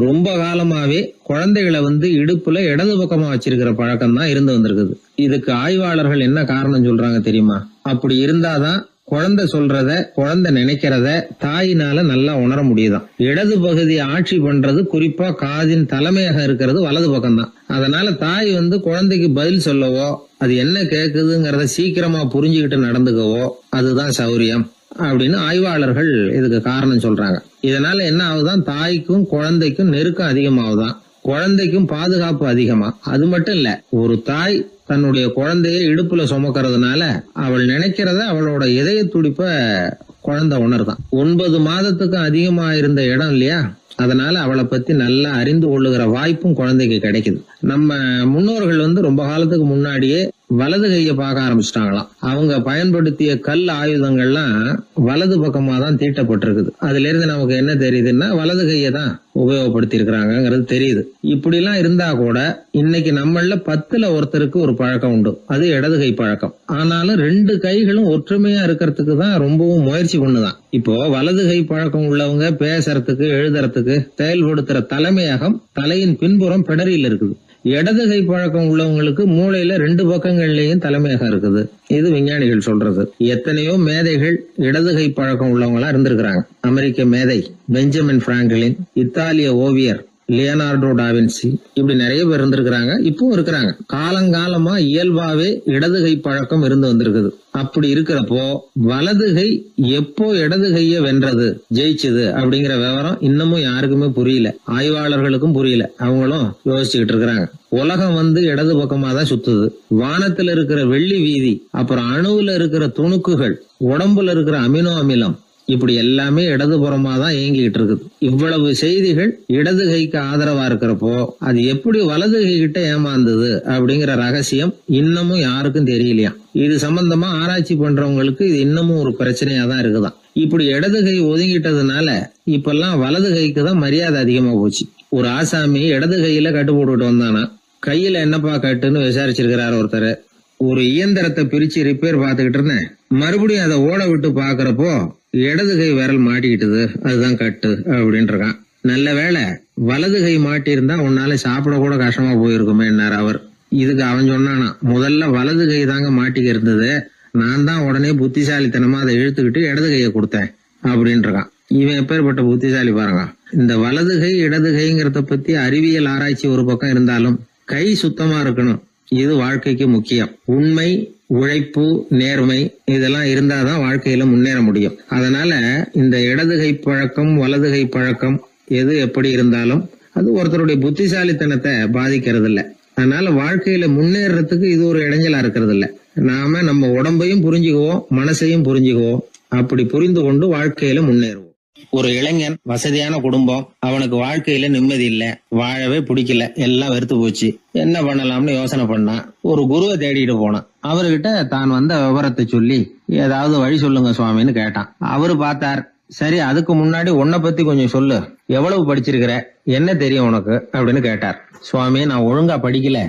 ரொம்ப காலமாவே குழந்தைகளை இடுப்புல இடது பக்கமா வச்சிருக்கிற பழக்கம் தான் இருந்து வந்திருக்குது. இதுக்கு ஆய்வாளர்கள் என்ன காரணம் சொல்றாங்க தெரியுமா? அப்படி இருந்தாதான் குழந்தை சொல்றத, குழந்தை நினைக்கிறத தாயினால நல்லா உணர முடியுதாம். இடது பகுதி ஆட்சி பண்றது, குறிப்பா காதின் தலைமையாக இருக்கிறது வலது பக்கம் தான். அதனால தாய் குழந்தைக்கு பதில் சொல்லவோ, அது என்ன கேக்குதுங்கிறத சீக்கிரமா புரிஞ்சுக்கிட்டு நடந்துக்கவோ அதுதான் சௌரியம் அப்படின்னு ஆய்வாளர்கள் இதுக்கு காரணம் சொல்றாங்க. இதனால என்ன ஆகுதான், தாய்க்கும் குழந்தைக்கும் நெருக்கம் அதிகமாகுதான், குழந்தைக்கும் பாதுகாப்பு அதிகமா. அது மட்டும் இல்ல, ஒரு தாய் தன்னுடைய குழந்தைய இடுப்புல சுமக்கிறதுனால அவள் நினைக்கிறத, அவளோட இதய துடிப்ப குழந்தை உணர்தான். 9 மாதத்துக்கு அதிகமா இருந்த இடம் இல்லையா, அதனால அவளை பத்தி நல்லா அறிந்து கொள்ளுகிற வாய்ப்பும் குழந்தைக்கு கிடைக்குது. நம்ம முன்னோர்கள் ரொம்ப காலத்துக்கு முன்னாடியே வலது கையை பார்க்க ஆரம்பிச்சிட்டாங்களாம். அவங்க பயன்படுத்திய கல் ஆயுதங்கள்லாம் வலது பக்கமா தான் தீட்டப்பட்டிருக்குது. அதுல இருந்து நமக்கு என்ன தெரியுதுன்னா, வலது கையை தான் உபயோகப்படுத்தி இருக்கிறாங்கிறது தெரியுது. இப்படி எல்லாம் இருந்தா கூட இன்னைக்கு நம்மள 10ல் ஒருத்தருக்கு ஒரு பழக்கம் உண்டு, அது இடது கை பழக்கம். ஆனாலும் 2 கைகளும் ஒற்றுமையா இருக்கிறதுக்கு தான் ரொம்பவும் முயற்சி பண்ணுதான். இப்போ வலது கை பழக்கம் உள்ளவங்க பேசுறதுக்கு, எழுதுறதுக்கு செயல்படுத்துற தலைமையகம் தலையின் பின்புறம் பிடரியில் இருக்குது. இடது கை பழக்கம் உள்ளவங்களுக்கு மூளையில 2 பக்கங்கள்லயும் தலைமையகம் இருக்குது. இது விஞ்ஞானிகள் சொல்றது. எத்தனையோ மேதைகள் இடது கை பழக்கம் உள்ளவங்களா இருந்திருக்கிறாங்க. அமெரிக்க மேதை பெஞ்சமின் பிராங்கிலின், இத்தாலிய ஓவியர் லியோனார்டோ டாவின்சி, இப்படி நிறைய பேர் இருந்திருக்கிறாங்க, இப்பவும் இருக்கிறாங்க. காலங்காலமா இயல்பாவே இடது கை பழக்கம் இருந்து வந்திருக்குது. அப்படி இருக்கிறப்போ வலது கை எப்போ இடது கைய வென்றது, ஜெயிச்சது அப்படிங்கிற விவரம் இன்னமும் யாருக்குமே புரியல. ஆய்வாளர்களுக்கும் புரியல. அவங்களும் யோசிச்சுக்கிட்டு இருக்கிறாங்க. உலகம் இடது பக்கமா தான் சுத்துது. வானத்துல இருக்கிற வெள்ளி வீதி, அப்புறம் அணுவுல இருக்கிற துணுக்குகள், உடம்புல இருக்கிற அமினோ அமிலம், இப்படி எல்லாமே இடதுபுறமா தான் இயங்கிட்டு இருக்குது. இவ்வளவு செய்திகள் இடது கைக்கு ஆதரவா இருக்கிறப்போ அது எப்படி வலது கை கிட்ட ஏமாந்தது அப்படிங்கிற ரகசியம் இன்னமும் யாருக்கும் தெரியலையா. இது சம்பந்தமா ஆராய்ச்சி பண்றவங்களுக்கு இது இன்னமும் ஒரு பிரச்சனையா தான் இருக்குதான். இப்படி இடது கை ஒதுங்கிட்டதுனால இப்பெல்லாம் வலது கைக்கு தான் மரியாதை அதிகமா போச்சு. ஒரு ஆசாமி இடது கையில கட்டு போட்டுட்டு வந்தானா, கையில என்னப்பா கட்டுன்னு விசாரிச்சிருக்கிறார் ஒருத்தர். ஒரு இயந்திரத்தை பிரிச்சு ரிப்பேர் பார்த்துக்கிட்டு இருந்தேன், மறுபடியும் அதை ஓட விட்டு பாக்குறப்போ இடது கை விரல் மாட்டிக்கிட்டது, அதுதான் கட்டு அப்படின்ட்டு இருக்கான். நல்ல வேளை வலது கை மாட்டி இருந்தா உன்னால சாப்பிட கூட கஷ்டமா போயிருக்குமே அவர். இதுக்கு அவன் சொன்னானா, முதல்ல வலது கை தாங்க மாட்டிக்க இருந்தது, நான் தான் உடனே புத்திசாலித்தனமா அதை இழுத்துக்கிட்டு இடது கையை கொடுத்தேன் அப்படின்னு இருக்கான். இவன் எப்பேற்பட்ட புத்திசாலி பாருங்க. இந்த வலது கை இடது கைங்கிறத பத்தி அறிவியல் ஆராய்ச்சி ஒரு பக்கம் இருந்தாலும் கை சுத்தமா இருக்கணும், இது வாழ்க்கைக்கு முக்கியம். உண்மை, உழைப்பு, நேர்மை இதெல்லாம் இருந்தாதான் வாழ்க்கையில முன்னேற முடியும். அதனால இந்த இடது கை பழக்கம், வலது கை பழக்கம் எது எப்படி இருந்தாலும் அது ஒருத்தருடைய புத்திசாலித்தனத்தை பாதிக்கிறது இல்ல. அதனால வாழ்க்கையில முன்னேறதுக்கு இது ஒரு இடைஞ்சலா இருக்கிறது இல்ல. நாம நம்ம உடம்பையும் புரிஞ்சுக்குவோம், மனசையும் புரிஞ்சுக்குவோம். அப்படி புரிந்து கொண்டு வாழ்க்கையில முன்னேறுவோம். ஒரு இளைஞன், வசதியான குடும்பம், அவனுக்கு வாழ்க்கையில நிம்மதி இல்ல, வாழவே பிடிக்கல, எல்லாம் வெறுத்து போச்சு. என்ன பண்ணலாம்னு யோசனை பண்ணான். ஒரு குருவை தேடிட்டு போனான். அவர்கிட்ட தான் வந்த விவரத்தை சொல்லி ஏதாவது வழி சொல்லுங்க சுவாமின்னு கேட்டான். அவரு பார்த்தார். சரி, அதுக்கு முன்னாடி உன்னை பத்தி கொஞ்சம் சொல்லு, எவ்வளவு படிச்சிருக்கிற, என்ன தெரியும் உனக்கு அப்படின்னு கேட்டார். சுவாமி, நான் ஒழுங்கா படிக்கல,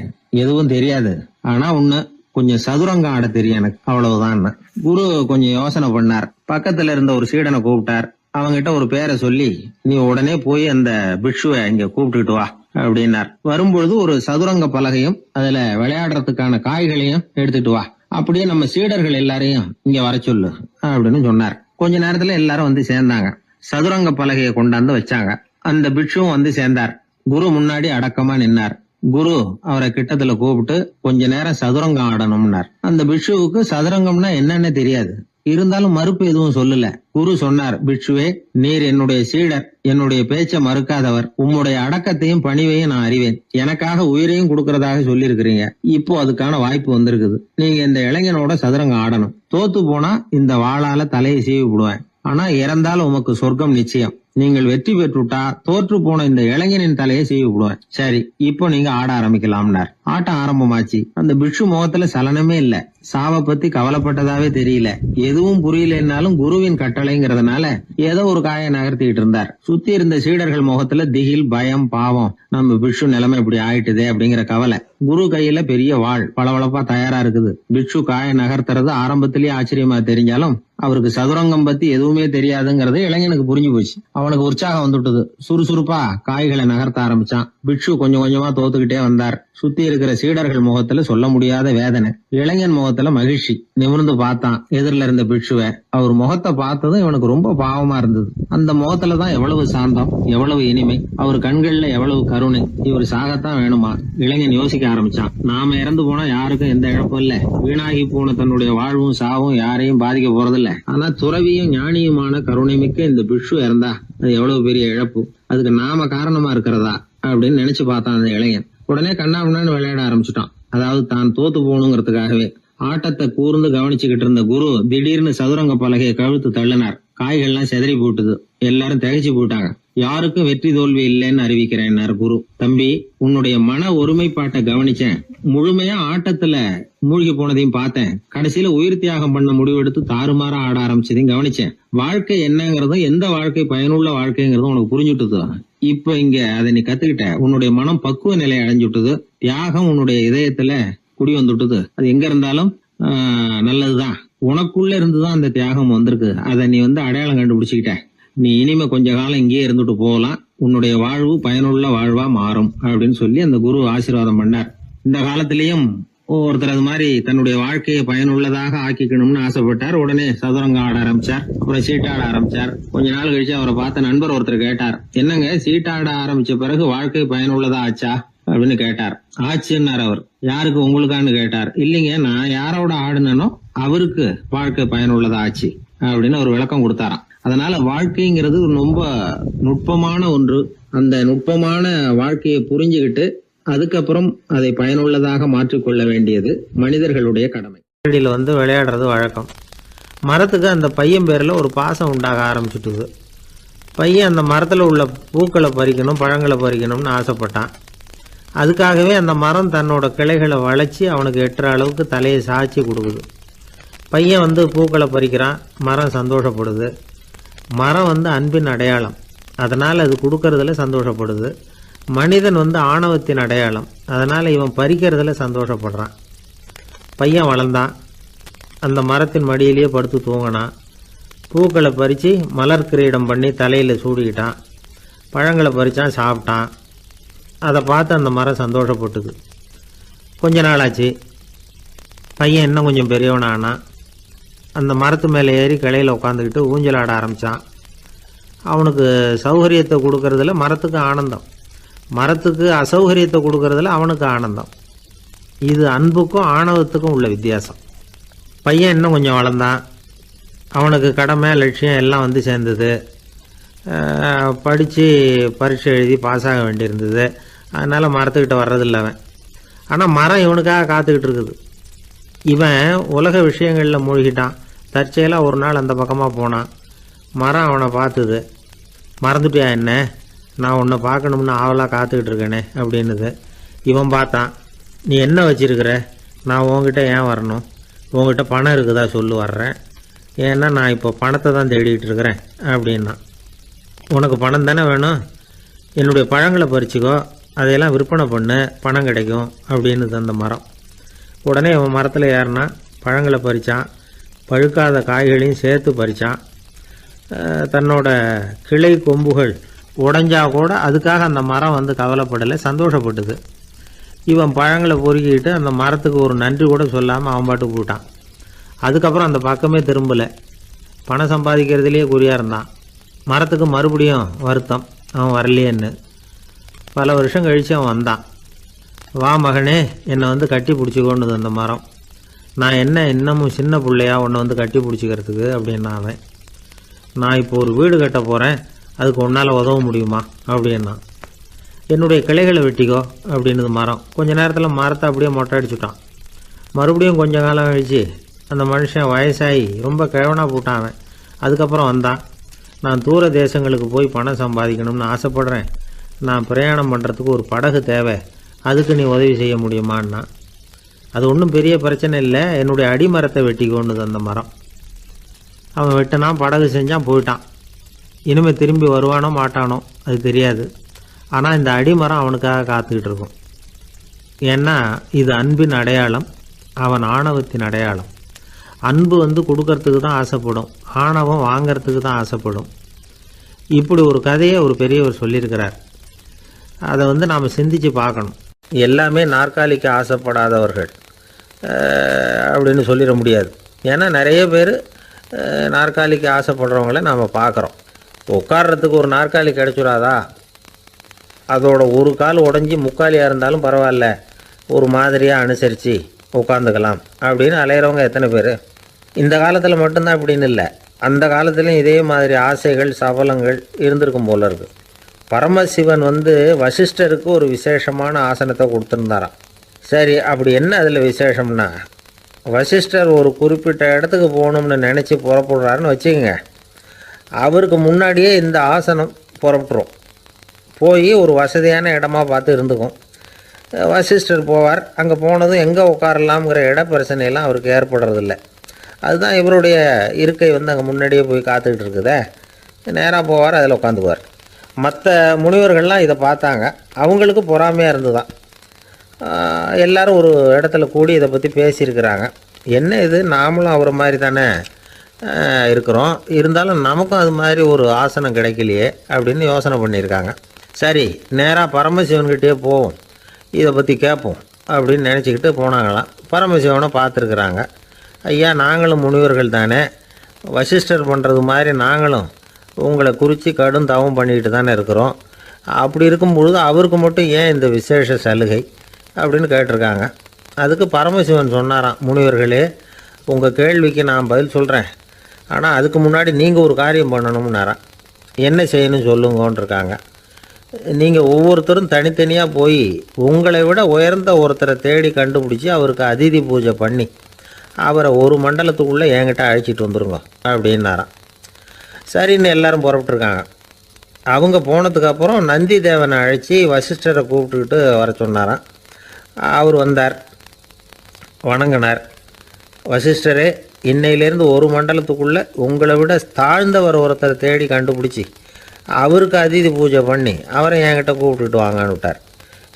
எதுவும் தெரியாது, ஆனா ஒண்ணு, கொஞ்சம் சதுரங்கம் ஆட தெரியும் எனக்கு, அவ்வளவுதான். குரு கொஞ்சம் யோசனை பண்ணார். பக்கத்துல இருந்த ஒரு சீடனை கூப்பிட்டார். அவங்கிட்ட ஒரு பேரை சொல்லி, நீ உடனே போய் அந்த பிக்ஷுவை இங்க கூப்பிட்டுட்டு வா அப்படின்னார். வரும்பொழுது ஒரு சதுரங்க பலகையும் அதுல விளையாடுறதுக்கான காய்களையும் எடுத்துட்டு வா, அப்படியே நம்ம சீடர்கள் எல்லாரையும் இங்க வர சொல்லு அப்படின்னு சொன்னார். கொஞ்ச நேரத்துல எல்லாரும் சேர்ந்தாங்க. சதுரங்க பலகையை கொண்டாந்து வச்சாங்க. அந்த பிட்சுவும் வந்து சேர்ந்தார். குரு முன்னாடி அடக்கமா நின்னார். குரு அவரை கிட்டத்துல கூப்பிட்டு கொஞ்ச நேரம் சதுரங்கம் ஆடணும்னார். அந்த பிட்சுவுக்கு சதுரங்கம்னா என்னன்னு தெரியாது. இருந்தாலும் மறுப்பு எதுவும் சொல்லல. குரு சொன்னார், பிட்சுவே, நீர் என்னுடைய சீடர், என்னுடைய பேச்ச மறுக்காதவர். உம்முடைய அடக்கத்தையும் பணிவையும் நான் அறிவேன். எனக்காக உயிரையும் கொடுக்கறதாக சொல்லி இருக்கிறீங்க. இப்போ அதுக்கான வாய்ப்பு வந்திருக்குது. நீங்க இந்த இளைஞனோட சதுரங்கம் ஆடணும். தோத்து போனா இந்த வாளால தலையை சீவி விடுவேன். ஆனா இறந்தாலும் உமக்கு சொர்க்கம் நிச்சயம். நீங்கள் வெற்றி பெற்றுட்டா தோற்று போன இந்த இளைஞனின் தலையை சீவி விடுவேன். சரி, இப்போ நீங்க ஆட ஆரம்பிக்கலாம்னார். ஆட்டம் ஆரம்பமாச்சு. அந்த பிட்சு முகத்துல சலனமே இல்ல. சாவை பத்தி கவலைப்பட்டதாவே தெரியல. எதுவும் புரியலன்னாலும் குருவின் கட்டளைங்கிறதுனால ஏதோ ஒரு காயை நகர்த்திட்டு இருந்தார். சுத்தி இருந்த சீடர்கள் முகத்துல திகில், பயம், பாவம், நம்ம பிட்சு நிலைமை இப்படி ஆயிட்டுதே அப்படிங்கிற கவலை. குரு கையில பெரிய வாள் பளபளப்பா தயாரா இருக்குது. பிட்சு காயை நகர்த்துறது ஆரம்பத்திலேயே ஆச்சரியமா தெரிஞ்சாலும் அவருக்கு சதுரங்கம் பத்தி எதுவுமே தெரியாதுங்கிறது இளைஞனுக்கு புரிஞ்சு போச்சு. அவனுக்கு உற்சாகம் வந்துட்டது. சுறுசுறுப்பா காய்களை நகர்த்த ஆரம்பிச்சான். பிட்சு கொஞ்சம் கொஞ்சமா தோத்துக்கிட்டே வந்தார். சுத்தி இருக்கிற சீடர்கள் முகத்துல சொல்ல முடியாத வேதனை. இளைஞன் முகத்துல மகிழ்ச்சி. நிமிர்ந்து பார்த்தான் எதிரில இருந்த பிட்சுவை. அவர் முகத்தை பார்த்ததும் இவனுக்கு ரொம்ப பாவமா இருந்தது. அந்த முகத்துலதான் எவ்வளவு சாந்தம், எவ்வளவு இனிமை, அவர் கண்கள்ல எவ்வளவு கருணை. இவர் சாகத்தான் வேணுமா? இளைஞன் யோசிக்க ஆரம்பிச்சான். நாம இறந்து போனா யாருக்கும் எந்த இழப்பும் இல்ல. வீணாகி போன தன்னுடைய வாழ்வும் சாவும் யாரையும் பாதிக்க போறதில்ல. ஆனா துறவியும் ஞானியுமான கருணை மிக்க இந்த பிட்சு இறந்தா அது எவ்வளவு பெரிய இழப்பு. அதுக்கு நாம காரணமா இருக்கிறதா அப்படின்னு நினைச்சு பார்த்தான் அந்த இளைஞன். உடனே கண்ணாமண்ணான்னு விளையாட ஆரம்பிச்சுட்டான். அதாவது தான் தோத்து போகணுங்கிறதுக்காகவே. ஆட்டத்தை கூர்ந்து கவனிச்சுக்கிட்டு இருந்த குரு திடீர்னு சதுரங்க பலகையை கழுத்து தள்ளினார். காய்கள்லாம் செதறி போட்டுது. எல்லாரும் திகைச்சு போயிட்டாங்க. யாருக்கும் வெற்றி தோல்வி இல்லைன்னு அறிவிக்கிறேன் குரு. தம்பி, உன்னுடைய மன ஒருமைப்பாட்டை கவனிச்சேன். முழுமையா ஆட்டத்துல மூழ்கி போனதையும் பார்த்தேன். கடைசியில உயிர் தியாகம் பண்ண முடிவெடுத்து தாறுமாறா ஆட ஆரம்பிச்சதையும் கவனிச்சேன். வாழ்க்கை என்னங்கிறதும் எந்த வாழ்க்கை பயனுள்ள வாழ்க்கைங்கிறதும் உனக்கு புரிஞ்சுட்டுது. இப்ப இங்க அதை நீ கத்துக்கிட்ட. உன்னுடைய மனம் பக்குவ நிலை அடைஞ்சுட்டுது. தியாகம் உன்னுடைய இதயத்துல குடி வந்துட்டுது. அது எங்க இருந்தாலும் நல்லதுதான். உனக்குள்ள இருந்துதான் அந்த தியாகம் வந்திருக்கு. அதை நீ அடையாளம் கண்டுபிடிச்சுக்கிட்ட. நீ இனிமே கொஞ்ச காலம் இங்கேயே இருந்துட்டு போகலாம். உன்னுடைய வாழ்வு பயனுள்ள வாழ்வா மாறும் அப்படின்னு சொல்லி அந்த குரு ஆசீர்வாதம் பண்ணார். இந்த காலத்திலயும் ஒருத்தர் அது மாதிரி தன்னுடைய வாழ்க்கையை பயனுள்ளதாக ஆக்கிக்கணும்னு ஆசைப்பட்டார். உடனே சதுரங்கம் ஆட ஆரம்பிச்சார். அப்புறம் சீட்டாட ஆரம்பிச்சார். கொஞ்ச நாள் கழிச்சு அவரை பார்த்த நண்பர் ஒருத்தர் கேட்டார், என்னங்க சீட்டாட ஆரம்பிச்ச பிறகு வாழ்க்கை பயனுள்ளதா ஆச்சா அப்படின்னு கேட்டார். ஆச்சுன்னார் அவர். யாருக்கு, உங்களுக்கான்னு கேட்டார். இல்லைங்க, நான் யாரோட ஆடுனோ அவருக்கு வாழ்க்கை பயனுள்ளதா ஆச்சு அப்படின்னு ஒரு விளக்கம் கொடுத்தாராம். அதனால வாழ்க்கைங்கிறது ரொம்ப நுட்பமான ஒன்று. அந்த நுட்பமான வாழ்க்கையை புரிஞ்சுக்கிட்டு அதுக்கப்புறம் அதை பயனுள்ளதாக மாற்றிக்கொள்ள வேண்டியது மனிதர்களுடைய கடமை. விளையாடுறது வழக்கம். மரத்துக்கு அந்த பையன் பேரில் ஒரு பாசம் உண்டாக ஆரம்பிச்சுட்டுது. பையன் அந்த மரத்தில் உள்ள பூக்களை பறிக்கணும், பழங்களை பறிக்கணும்னு ஆசைப்பட்டான். அதுக்காகவே அந்த மரம் தன்னோட கிளைகளை வளைச்சி அவனுக்கு எட்டுற அளவுக்கு தலையை சாய்ச்சி கொடுக்குது. பையன் பூக்களை பறிக்கிறான். மரம் சந்தோஷப்படுது. மரம் அன்பின் அடையாளம். அதனால் அது கொடுக்கறதுல சந்தோஷப்படுது. மனிதன் ஆணவத்தின் அடையாளம். அதனால் இவன் பறிக்கிறதுல சந்தோஷப்படுறான். பையன் வளர்ந்தான். அந்த மரத்தின் மடியிலேயே படுத்து தூங்கினான். பூக்களை பறித்து மலர் கிரீடம் பண்ணி தலையில் சூடிக்கிட்டான். பழங்களை பறித்தான், சாப்பிட்டான். அதை பார்த்து அந்த மரம் சந்தோஷப்பட்டுது. கொஞ்ச நாளாச்சு. பையன் இன்னும் கொஞ்சம் பெரியவனானான். அந்த மரத்து மேலே ஏறி கிளையில் உட்காந்துக்கிட்டு ஊஞ்சல் ஆட ஆரம்பித்தான். அவனுக்கு சௌகரியத்தை கொடுக்கறதுல மரத்துக்கு ஆனந்தம், மரத்துக்கு அசௌகரியத்தை கொடுக்கறதுல அவனுக்கு ஆனந்தம். இது அன்புக்கும் ஆணவத்துக்கும் உள்ள வித்தியாசம். பையன் இன்னும் கொஞ்சம் வளர்ந்தான். அவனுக்கு கடமை, லட்சியம் எல்லாம் சேர்ந்தது. படித்து பரீட்சை எழுதி பாஸ் ஆக வேண்டியிருந்தது. அதனால் மரத்துக்கிட்ட வர்றதில்லை அவன். ஆனால் மரம் இவனுக்காக காத்துக்கிட்டு இருக்குது. இவன் உலக விஷயங்களில் மூழ்கிட்டான். தற்செயலாக ஒரு நாள் அந்த பக்கமாக போனான். மரம் அவனை பார்த்துது. மறந்துட்டியா என்ன, நான் உன்னை பார்க்கணும்னு ஆவலாக காத்துக்கிட்டு இருக்கேனே அப்படின்னுது. இவன் பார்த்தான். நீ என்ன வச்சிருக்கிற, நான் உங்ககிட்ட ஏன் வரணும், உங்ககிட்ட பணம் இருக்குதா சொல்லு, வர்றேன். ஏன்னா நான் இப்போ பணத்தை தான் தேடிக்கிட்டு இருக்கிறேன் அப்படின்னா. உனக்கு பணம் தானே வேணும், என்னுடைய பழங்களை பறிச்சுக்கோ, அதையெல்லாம் விற்பனை பண்ணு, பணம் கிடைக்கும் அப்படின்னு அந்த மரம். உடனே அவன் மரத்தில் ஏறினான். பழங்களை பறித்தான். பழுக்காத காய்களையும் சேர்த்து பறித்தான். தன்னோட கிளை கொம்புகள் உடைஞ்சா கூட அதுக்காக அந்த மரம் கவலைப்படலை, சந்தோஷப்பட்டுது. இவன் பழங்களை பொறுக்கிட்டு அந்த மரத்துக்கு ஒரு நன்றி கூட சொல்லாமல் அவன் பாட்டு போட்டான். அதுக்கப்புறம் அந்த பக்கமே திரும்பலை. பணம் சம்பாதிக்கிறதுலேயே குறியாக இருந்தான். மரத்துக்கு மறுபடியும் வருத்தம். அவன் வரலையேன்னு. பல வருஷம் கழித்து அவன் வந்தான். வா மகனே, என்னை வந்து கட்டி பிடிச்சிக்கோண்டுது அந்த மரம். நான் என்ன இன்னமும் சின்ன பிள்ளையா உன்னை வந்து கட்டி பிடிச்சிக்கிறதுக்கு அப்படின்னா அவன். நான் இப்போ ஒரு வீடு கட்ட போகிறேன், அதுக்கு உன்னால் உதவ முடியுமா அப்படின்னா. என்னுடைய கிளைகளை வெட்டிக்கோ அப்படின்னுது மரம். கொஞ்ச நேரத்தில் மரத்தை அப்படியே மொட்டை அடிச்சுட்டான். மறுபடியும் கொஞ்ச காலம் கழிச்சு அந்த மனுஷன் வயசாகி ரொம்ப கிழவனாக போட்டான் அவன். அதுக்கப்புறம் வந்தான். நான் தூர தேசங்களுக்கு போய் பணம் சம்பாதிக்கணும்னு ஆசைப்பட்றேன். நான் பிரயாணம் பண்ணுறதுக்கு ஒரு படகு தேவை, அதுக்கு நீ உதவி செய்ய முடியுமான்னா. அது ஒன்றும் பெரிய பிரச்சனை இல்லை, என்னுடைய அடிமரத்தை வெட்டிக்கோன்னுது அந்த மரம். அவன் வெட்டினான், படகு செஞ்சான், போயிட்டான். இனிமேல் திரும்பி வருவானோ மாட்டானோ அது தெரியாது. ஆனால் இந்த அடிமரம் அவனுக்காக காத்துக்கிட்டு இருக்கும். ஏன்னா இது அன்பின் அடையாளம், அவன் ஆணவத்தின் அடையாளம். அன்பு வந்து கொடுக்கறதுக்கு தான் ஆசைப்படும், ஆணவம் வாங்கிறதுக்கு தான் ஆசைப்படும். இப்படி ஒரு கதையை ஒரு பெரியவர் சொல்லியிருக்கிறார். அதை வந்து நாம் சிந்தித்து பார்க்கணும். எல்லாமே நாற்காலிக்கு ஆசைப்படாதவர்கள் அப்படின்னு சொல்லிட முடியாது. ஏன்னா நிறைய பேர் நாற்காலிக்கு ஆசைப்படுறவங்கள நாம் பார்க்குறோம். உட்கார்றதுக்கு ஒரு நாற்காலி கிடச்சிடாதா, அதோட ஒரு கால் உடஞ்சி முக்காலியாக இருந்தாலும் பரவாயில்ல, ஒரு மாதிரியாக அனுசரித்து உட்காந்துக்கலாம் அப்படின்னு அலையிறவங்க எத்தனை பேர். இந்த காலத்தில் மட்டும்தான் இப்படின்னு இல்லை, அந்த காலத்துலேயும் இதே மாதிரி ஆசைகள் சபலங்கள் இருந்திருக்கும் போல இருக்குது. பரமசிவன் வந்து வசிஷ்டருக்கு ஒரு விசேஷமான ஆசனத்தை கொடுத்துருந்தாராம். சரி, அப்படி என்ன அதில் விசேஷம்னா, வசிஷ்டர் ஒரு குறிப்பிட்ட இடத்துக்கு போகணும்னு நினச்சி புறப்படுறாருன்னு வச்சுக்கோங்க. அவருக்கு முன்னாடியே இந்த ஆசனம் புறப்பட்டுரும். போய் ஒரு வசதியான இடமா பார்த்து இருந்துக்கும். வசிஷ்டர் போவார். அங்கே போனதும் எங்கே உட்காரலாம்ங்கிற இட பிரச்சனையெல்லாம் அவருக்கு ஏற்படுறதில்ல. அதுதான் இவருடைய இருக்கை வந்து அங்கே முன்னாடியே போய் காத்துக்கிட்டு இருக்குதே. நேராக போவார், அதில் உட்காந்துக்குவார். மற்ற முனிவர்கள்லாம் இதை பார்த்தாங்க. அவங்களுக்கு பொறாமையாக இருந்துதான். எல்லோரும் ஒரு இடத்துல கூடி இதை பற்றி பேசியிருக்கிறாங்க. என்ன இது, நாமளும் அவரை மாதிரி தானே இருக்கிறோம், இருந்தாலும் நமக்கும் அது மாதிரி ஒரு ஆசனம் கிடைக்கலையே அப்படின்னு யோசனை பண்ணியிருக்காங்க. சரி, நேராக பரமசிவன்கிட்டே போவோம், இதை பற்றி கேட்போம் அப்படின்னு நினச்சிக்கிட்டு போனாங்களாம். பரமசிவனை பார்த்துருக்குறாங்க. ஐயா, நாங்களும் முனிவர்கள் தானே, வசிஷ்டர் பண்ணுறது மாதிரி நாங்களும் உங்களை குறித்து கடும் தவம் பண்ணிக்கிட்டு தானே இருக்கிறோம். அப்படி இருக்கும்பொழுது அவருக்கு மட்டும் ஏன் இந்த விசேஷ சலுகை அப்படின்னு கேட்டிருக்காங்க. அதுக்கு பரமசிவன் சொன்னாராம், முனிவர்களே, உங்கள் கேள்விக்கு நான் பதில் சொல்கிறேன், ஆனால் அதுக்கு முன்னாடி நீங்கள் ஒரு காரியம் பண்ணணும்னாராம். என்ன செய்யணும் சொல்லுங்கன்னு இருக்காங்க. நீங்கள் ஒவ்வொருத்தரும் தனித்தனியாக போய் உங்களை விட உயர்ந்த ஒருத்தரை தேடி கண்டுபிடிச்சி அவருக்கு அதிதி பூஜை பண்ணி அவரை ஒரு மண்டலத்துக்குள்ளே என்கிட்ட அழைச்சிட்டு வந்துருங்க அப்படின்னாராம். சரின்னு எல்லாரும் புறப்பட்டுருக்காங்க. அவங்க போனதுக்கப்புறம் நந்தி தேவனை அழைச்சி வசிஷ்டரை கூப்பிட்டுக்கிட்டு வர சொன்னாராம். அவர் வந்தார், வணங்கினார். வசிஷ்டரே, இன்னையிலேருந்து ஒரு மண்டலத்துக்குள்ளே உங்களை விட தாழ்ந்தவர் ஒருத்தரை தேடி கண்டுபிடிச்சி அவருக்கு அதிதி பூஜை பண்ணி அவரை என்கிட்ட கூப்பிட்டுட்டு வாங்கன்னு விட்டார்.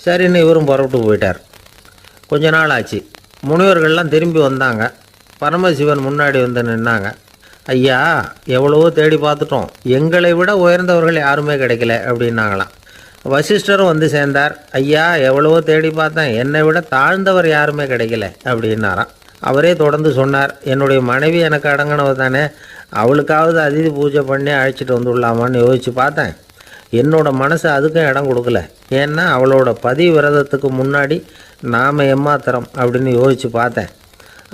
சரின்னு இவரும் புறப்பட்டு போயிட்டார். கொஞ்ச நாள் ஆச்சு. முனிவர்கள்லாம் திரும்பி வந்தாங்க. பரமசிவன் முன்னாடி வந்து நின்னாங்க. ஐயா, எவ்வளவோ தேடி பார்த்துட்டோம், எங்களை விட உயர்ந்தவர்கள் யாருமே கிடைக்கல அப்படின்னாங்களாம். வசிஷ்டரும் வந்து சேர்ந்தார். ஐயா, எவ்வளவோ தேடி பார்த்தேன், என்னை விட தாழ்ந்தவர் யாருமே கிடைக்கல அப்படின்னாராம். அவரே தொடர்ந்து சொன்னார், என்னுடைய மனைவி எனக்கு அடங்கினவ தானே, அவளுக்காவது அதிதி பூஜை பண்ணி அழைச்சிட்டு வந்துடலாமான்னு யோசித்து பார்த்தேன். என்னோட மனசு அதுக்கும் இடம் கொடுக்கல. ஏன்னா அவளோட பதிவிரதத்துக்கு முன்னாடி நாம் ஏமாத்திரம் அப்படின்னு யோசித்து பார்த்தேன்.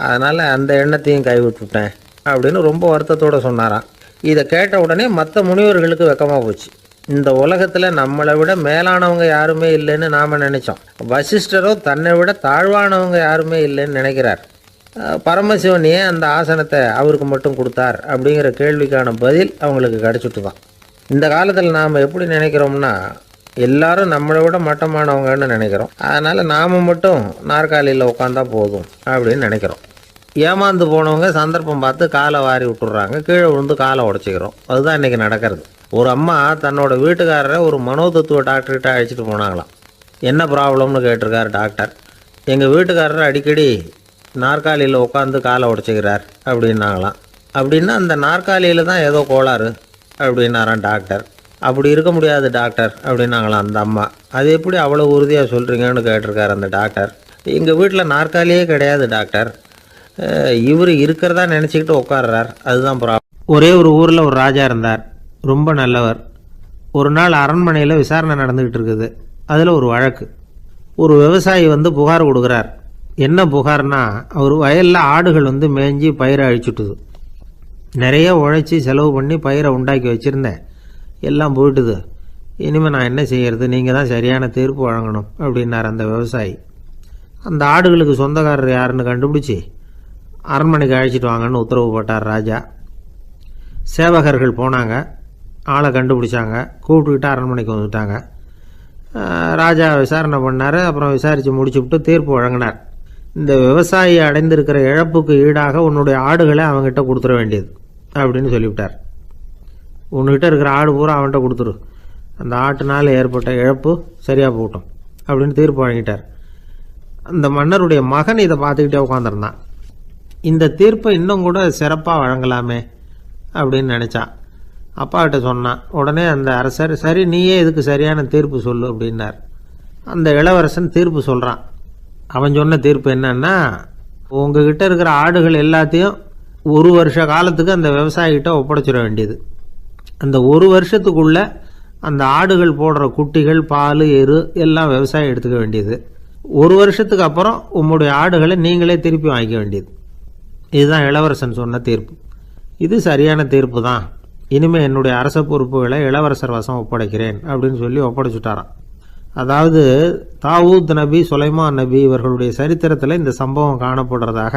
அதனால் அந்த எண்ணத்தையும் கைவிட்டுட்டேன் அப்படின்னு ரொம்ப வருத்தத்தோடு சொன்னாராம். இதை கேட்ட உடனே மற்ற முனிவர்களுக்கு வெக்கமாக போச்சு. இந்த உலகத்தில் நம்மளை விட மேலானவங்க யாருமே இல்லைன்னு நாம் நினச்சோம். வசிஷ்டரோ தன்னை விட தாழ்வானவங்க யாருமே இல்லைன்னு நினைக்கிறார். பரமசிவன் ஏன் அந்த ஆசனத்தை அவருக்கு மட்டும் கொடுத்தார் அப்படிங்கிற கேள்விக்கான பதில் அவங்களுக்கு கிடச்சிட்டு தான். இந்த காலத்தில் நாம் எப்படி நினைக்கிறோம்னா, எல்லாரும் நம்மளை விட மட்டமானவங்கன்னு நினைக்கிறோம். அதனால் நாம் மட்டும் நாற்காலியில் உட்காந்தா போதும் அப்படின்னு நினைக்கிறோம். ஏமாந்து போனவங்க சந்தர்ப்பம் பார்த்து காலை வாரி விட்டுறாங்க, கீழே விழுந்து காலை உடச்சிக்கிறோம். அதுதான் இன்றைக்கி நடக்கிறது. ஒரு அம்மா தன்னோட வீட்டுக்காரரை ஒரு மனோதத்துவ டாக்டர்கிட்ட அழைச்சிட்டு போனாங்களாம். என்ன ப்ராப்ளம்னு கேட்டிருக்கார் டாக்டர். எங்கள் வீட்டுக்காரர் அடிக்கடி நாற்காலியில் உட்காந்து காலை உடச்சிக்கிறார் அப்படின்னாங்களாம். அப்படின்னா அந்த நாற்காலியில் தான் ஏதோ கோளாறு அப்படின்னாரான் டாக்டர். அப்படி இருக்க முடியாது டாக்டர் அப்படின்னாங்களாம் அந்த அம்மா. அது எப்படி அவ்வளோ உறுதியாக சொல்கிறீங்கன்னு கேட்டிருக்கார் அந்த டாக்டர். எங்கள் வீட்டில் நாற்காலியே கிடையாது டாக்டர், இவர் இருக்கிறதா நினச்சிக்கிட்டு உட்கார்றார், அதுதான் ப்ராப்ளம். ஒரே ஒரு ஊரில் ஒரு ராஜா இருந்தார், ரொம்ப நல்லவர். ஒரு நாள் அரண்மனையில் விசாரணை நடந்துகிட்டு இருக்குது. அதில் ஒரு வழக்கு. ஒரு விவசாயி வந்து புகார் கொடுக்குறார். என்ன புகார்னா, அவர் வயலில் ஆடுகள் வந்து மேய்ஞ்சி பயிரை அழிச்சுட்டுது. நிறைய உழைச்சி செலவு பண்ணி பயிரை உண்டாக்கி வச்சுருந்தேன், எல்லாம் போயிட்டுது. இனிமேல் நான் என்ன செய்யறது, நீங்கள் தான் சரியான தீர்ப்பு வழங்கணும் அப்படின்னார் அந்த விவசாயி. அந்த ஆடுகளுக்கு சொந்தக்காரர் யாருன்னு கண்டுபிடிச்சி அரண்மனைக்கு அழைச்சிட்டு வாங்கன்னு உத்தரவு போட்டார் ராஜா. சேவகர்கள் போனாங்க, ஆளை கண்டுபிடிச்சாங்க, கூப்பிட்டுக்கிட்டு அரண்மனைக்கு வந்துட்டாங்க. ராஜா விசாரணை பண்ணார். அப்புறம் விசாரித்து முடிச்சுவிட்டு தீர்ப்பு வழங்கினார். இந்த விவசாயி அடைந்திருக்கிற இழப்புக்கு ஈடாக உன்னுடைய ஆடுகளை அவங்ககிட்ட கொடுத்துட வேண்டியது அப்படின்னு சொல்லிவிட்டார். உன்கிட்ட இருக்கிற ஆடு பூரா அவன்கிட்ட கொடுத்துரு, அந்த ஆட்டுனால் ஏற்பட்ட இழப்பு சரியாக போகட்டும் அப்படின்னு தீர்ப்பு வழங்கிட்டார். அந்த மன்னருடைய மகன் இதை பார்த்துக்கிட்டே உட்காந்துருந்தான். இந்த தீர்ப்பை இன்னும் கூட சிறப்பாக வழங்கலாமே அப்படின்னு நினச்சான். அப்பாக்கிட்ட சொன்னான். உடனே அந்த அரசர், சரி நீயே இதுக்கு சரியான தீர்ப்பு சொல்லு அப்படின்னார். அந்த இளவரசன் தீர்ப்பு சொல்கிறான். அவன் சொன்ன தீர்ப்பு என்னன்னா, உங்ககிட்ட இருக்கிற ஆடுகள் எல்லாத்தையும் 1 வருஷ காலத்துக்கு அந்த விவசாயிகிட்ட ஒப்படைச்சிட வேண்டியது. அந்த 1 வருஷத்துக்குள்ள அந்த ஆடுகள் போடுற குட்டிகள், பால், எரு எல்லாம் விவசாயி எடுத்துக்க வேண்டியது. 1 வருஷத்துக்கு அப்புறம் உங்களுடைய ஆடுகளை நீங்களே திருப்பி வாங்கிக்க வேண்டியது. இதுதான் இளவரசன் சொன்ன தீர்ப்பு. இது சரியான தீர்ப்பு தான். இனிமேல் என்னுடைய அரச பொறுப்புகளை இளவரசர் வசம் ஒப்படைக்கிறேன் அப்படின்னு சொல்லி ஒப்படைச்சுட்டாராம். அதாவது தாவூத் நபி, சுலைமான் நபி இவர்களுடைய சரித்திரத்தில் இந்த சம்பவம் காணப்படுறதாக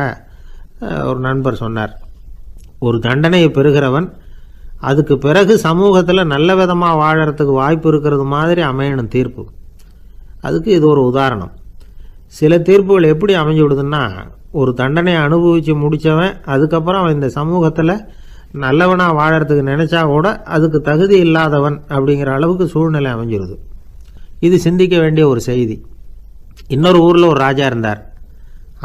ஒரு நண்பர் சொன்னார். ஒரு தண்டனையை பெறுகிறவன் அதுக்கு பிறகு சமூகத்தில் நல்ல விதமாக வாழறதுக்கு வாய்ப்பு இருக்கிறது மாதிரி அமையணும் தீர்ப்பு. அதுக்கு இது ஒரு உதாரணம். சில தீர்ப்புகள் எப்படி அமைஞ்சு விடுதுன்னா, ஒரு தண்டனையை அனுபவித்து முடித்தவன் அதுக்கப்புறம் அவன் இந்த சமூகத்தில் நல்லவனாக வாழறதுக்கு நினச்சா கூட அதுக்கு தகுதி இல்லாதவன் அப்படிங்கிற அளவுக்கு சூழ்நிலை அமைஞ்சிருது. இது சிந்திக்க வேண்டிய ஒரு செய்தி. இன்னொரு ஊரில் ஒரு ராஜா இருந்தார்.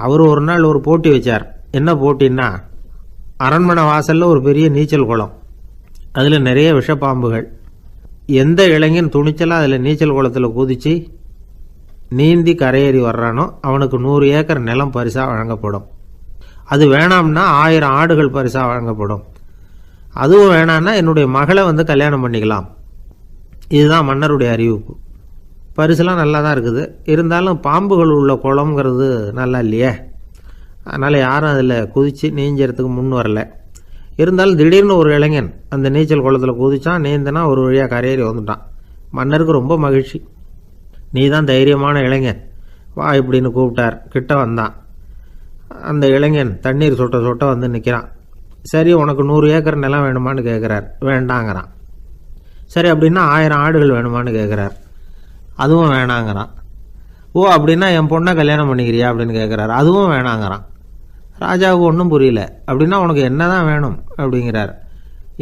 அவர் ஒரு நாள் ஒரு போட்டி வச்சார். என்ன போட்டின்னா, அரண்மனை வாசலில் ஒரு பெரிய நீச்சல் குளம், அதில் நிறைய விஷப்பாம்புகள். எந்த இளைஞன் துணிச்சலாக அதில் நீச்சல் குளத்தில் குதித்து நீந்தி கரையேறி வர்றானோ அவனுக்கு 100 ஏக்கர் நிலம் பரிசாக வழங்கப்படும். அது வேணாம்னா 1000 ஆடுகள் பரிசாக வழங்கப்படும். அதுவும் வேணான்னா என்னுடைய மகளை வந்து கல்யாணம் பண்ணிக்கலாம். இதுதான் மன்னருடைய அறிவிப்பு. பரிசுலாம் நல்லா தான் இருக்குது. இருந்தாலும் பாம்புகள் உள்ள குளம்ங்கிறது நல்லா இல்லையே, அதனால் யாரும் அதில் குதித்து நீஞ்சறதுக்கு முன் வரல. இருந்தாலும் திடீர்னு ஒரு இளைஞன் அந்த நீச்சல் குளத்தில் குதிச்சான். நீந்தனா ஒரு வழியாக கரையேறி வந்துட்டான். மன்னருக்கு ரொம்ப மகிழ்ச்சி. நீ தான் தைரியமான இளைஞன், வா இப்படின்னு கூப்பிட்டார். கிட்ட வந்தான். அந்த இளைஞன் தண்ணீர் சொட்ட சொட்ட வந்து நிற்கிறான். சரி, உனக்கு 100 ஏக்கர் நிலம் வேணுமான்னு கேட்குறார். வேண்டாங்கிறான். சரி, அப்படின்னா 1000 ஆடுகள் வேணுமான்னு கேட்குறார். அதுவும் வேணாங்கிறான். ஓ, அப்படின்னா என் பொண்ணை கல்யாணம் பண்ணிக்கிறியா அப்படின்னு கேட்குறாரு. அதுவும் வேணாங்கிறான். ராஜாவுக்கு ஒன்றும் புரியல. அப்படின்னா உனக்கு என்ன தான் வேணும் அப்படிங்கிறார்.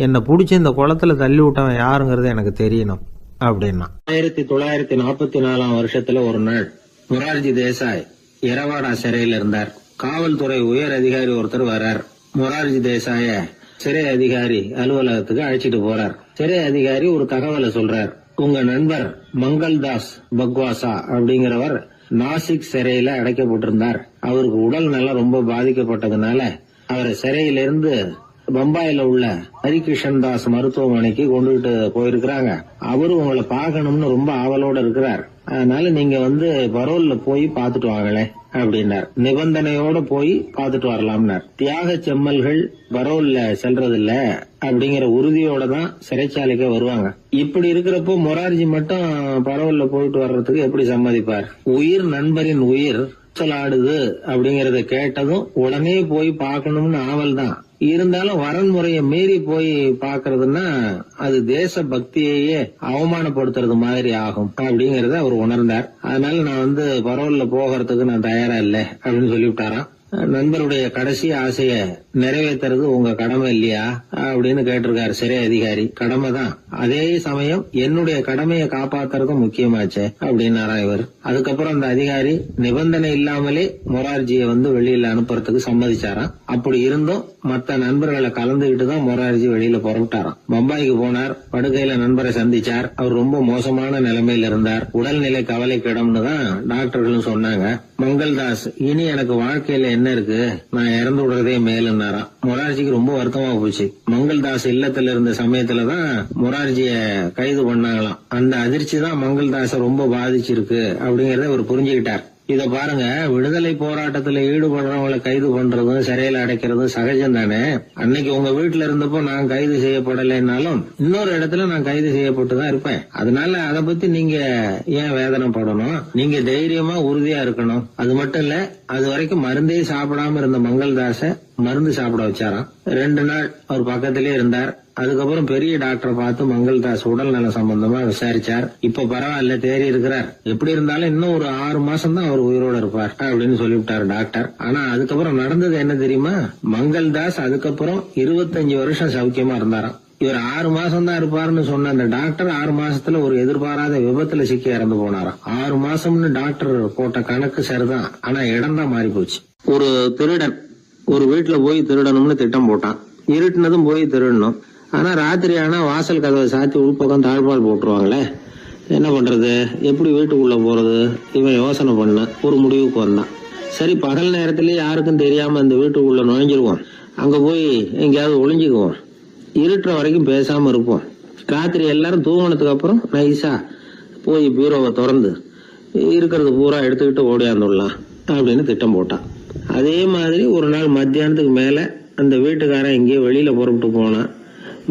என்னை பிடிச்சி இந்த குளத்தில் தள்ளி விட்டவன் யாருங்கிறது எனக்கு தெரியணும் அப்படின்னா. 1944 வருஷத்துல ஒரு நாள் மொரார்ஜி தேசாய் எரவாடா சிறையில் இருந்தார். காவல்துறை உயர் அதிகாரி ஒருத்தர் வர்றார். மொரார்ஜி தேசாய சிறை அதிகாரி அலுவலகத்துக்கு அழைச்சிட்டு போறார். சிறை அதிகாரி ஒரு தகவலை சொல்றார். உங்க நண்பர் மங்கள்தாஸ் பக்வாசா அப்படிங்கிறவர் நாசிக் சிறையில அடைக்கப்பட்டிருந்தார். அவருக்கு உடல் நலம் ரொம்ப பாதிக்கப்பட்டதுனால அவரை சிறையிலிருந்து பம்பாயில உள்ள ஹரிகிருஷ்ணன் தாஸ் மருத்துவமனைக்கு கொண்டுகிட்டு போயிருக்கிறாங்க. அவரு உங்களை பார்க்கணும்னு ரொம்ப ஆவலோட இருக்கிறார். அதனால நீங்க வந்து பரோல்ல போய் பாத்துட்டு வாங்களேன் அப்படின்னார். நிபந்தனையோட போய் பாத்துட்டு வரலாம்னார். தியாக செம்மல்கள் பரோல்ல செல்றது இல்ல அப்படிங்கிற உறுதியோட தான் சிறைச்சாலைக்கு வருவாங்க. இப்படி இருக்கிறப்போ மொரார்ஜி மட்டும் பரோல்ல போயிட்டு வர்றதுக்கு எப்படி சம்மதிப்பார்? உயிர் நண்பரின் உயிர் சொல்லாடுது அப்படிங்கறத கேட்டதும் உடனே போய் பார்க்கணும்னு ஆவல் தான். இருந்தாலும் வரன்முறையை மீறி போய் பாக்குறதுன்னா அது தேச பக்தியையே அவமானப்படுத்துறது மாதிரி ஆகும் அப்படிங்கறத அவர் உணர்ந்தார். அதனால நான் வந்து பரோல்ல போகிறதுக்கு நான் தயாரா இல்ல அப்படின்னு சொல்லிவிட்டாராம். நண்பருடைய கடைசி ஆசைய நிறைவேற்றுறது உங்க கடமை இல்லையா அப்படின்னு கேட்டிருக்காரு சிறை அதிகாரி. கடமை தான், அதே சமயம் என்னுடைய கடமையை காப்பாத்துறதும் முக்கியமாச்சே அப்படின்னாரா இவர். அதுக்கப்புறம் அந்த அதிகாரி நிபந்தனை இல்லாமலே மொரார்ஜியை வந்து வெளியில அனுப்புறதுக்கு சம்மதிச்சாராம். அப்படி இருந்தும் மத்த நண்பர்களை கலந்துகிட்டு தான் மொரார்ஜி வெளியில புறப்பட்டாராம். பம்பாய்க்கு போனார். படுக்கையில நண்பரை சந்திச்சார். அவர் ரொம்ப மோசமான நிலைமையில இருந்தார். உடல்நிலை கவலைக்கிடம்னு தான் டாக்டர்களும் சொன்னாங்க. மங்கள்தாஸ், இனி எனக்கு வாழ்க்கையில என்ன இருக்கு, நான் இறந்து விடுறதே மேலுன்னாராம். மொரார்ஜிக்கு ரொம்ப வருத்தமா போச்சு. மங்கள்தாஸ் இல்லத்துல இருந்த சமயத்துலதான் மொரார்ஜிய கைது பண்ணாங்களாம். அந்த அதிர்ச்சி தான் மங்கள்தாஸ ரொம்ப பாதிச்சிருக்கு அப்படிங்கறத அவர் புரிஞ்சுக்கிட்டார். இத பாருங்க, விடுதலை போராட்டத்துல ஈடுபடுறவங்களை கைது பண்றதும் சிறையில அடைக்கிறதும் சகஜம் தானே. அன்னைக்கு உங்க வீட்டுல இருந்தப்போ நான் கைது செய்யப்படலைன்னாலும் இன்னொரு இடத்துல நான் கைது செய்யப்பட்டுதான் இருப்பேன். அதனால அதை பத்தி நீங்க ஏன் வேதனைப்படணும்? நீங்க தைரியமா உறுதியா இருக்கணும். அது மட்டும் இல்ல, அது வரைக்கும் மருந்தே சாப்பிடாம இருந்த மங்கள்தாஸ மருந்து சாப்பிட வச்சாராம். 2 நாள் அவர் பக்கத்திலே இருந்தார். அதுக்கப்புறம் பெரிய டாக்டரை பார்த்து மங்கள்தாஸ் உடல் நல சம்பந்தமா விசாரிச்சார். இப்ப பரவாயில்ல, தேறி இருக்கிறார். எப்படி இருந்தாலும் இன்னும் ஒரு 6 மாசம் தான் அவர் உயிரோட இருப்பார் அப்படின்னு சொல்லிவிட்டாரு டாக்டர். ஆனா அதுக்கப்புறம் நடந்தது என்ன தெரியுமா? மங்கள்தாஸ் அதுக்கப்புறம் 25 வருஷம் சௌக்கியமா இருந்தாராம். இவர் 6 மாசம் தான் இருப்பாருன்னு சொன்ன அந்த டாக்டர் 6 மாசத்துல ஒரு எதிர்பாராத விபத்துல சிக்கி இறந்து போனாராம். 6 மாசம்னு டாக்டர் போட்ட கணக்கு சரிதான், ஆனா இடம் தான் மாறி போச்சு. ஒரு திருடன் ஒரு வீட்டுல போய் திருடணும்னு திட்டம் போட்டான். இருட்டுனதும் போய் திருடணும். ஆனா ராத்திரி ஆனா வாசல் கதவை சாத்தி உள்பக்கம் தாழ்பால் போட்டுருவாங்களே, என்ன பண்றது, எப்படி வீட்டுக்குள்ள போறது? இவன் யோசனை பண்ண ஒரு முடிவுக்கு வந்தான். சரி, பகல் நேரத்திலேயே யாருக்கும் தெரியாம அந்த வீட்டுக்குள்ள நுழைஞ்சிருவோம், அங்க போய் எங்கேயாவது ஒளிஞ்சுக்குவோம், இருட்டுற வரைக்கும் பேசாம இருப்போம், ராத்திரி எல்லாரும் தூங்கினதுக்கு அப்புறம் நைஸா போய் பீரோவை திறந்து இருக்கிறது பூரா எடுத்துக்கிட்டு ஓடியாந்துடலாம் அப்படின்னு திட்டம் போட்டான். அதே மாதிரி ஒரு நாள் மத்தியானத்துக்கு மேல அந்த வீட்டுக்காரன் எங்கேயோ வெளியில புறப்பட்டு போனான்.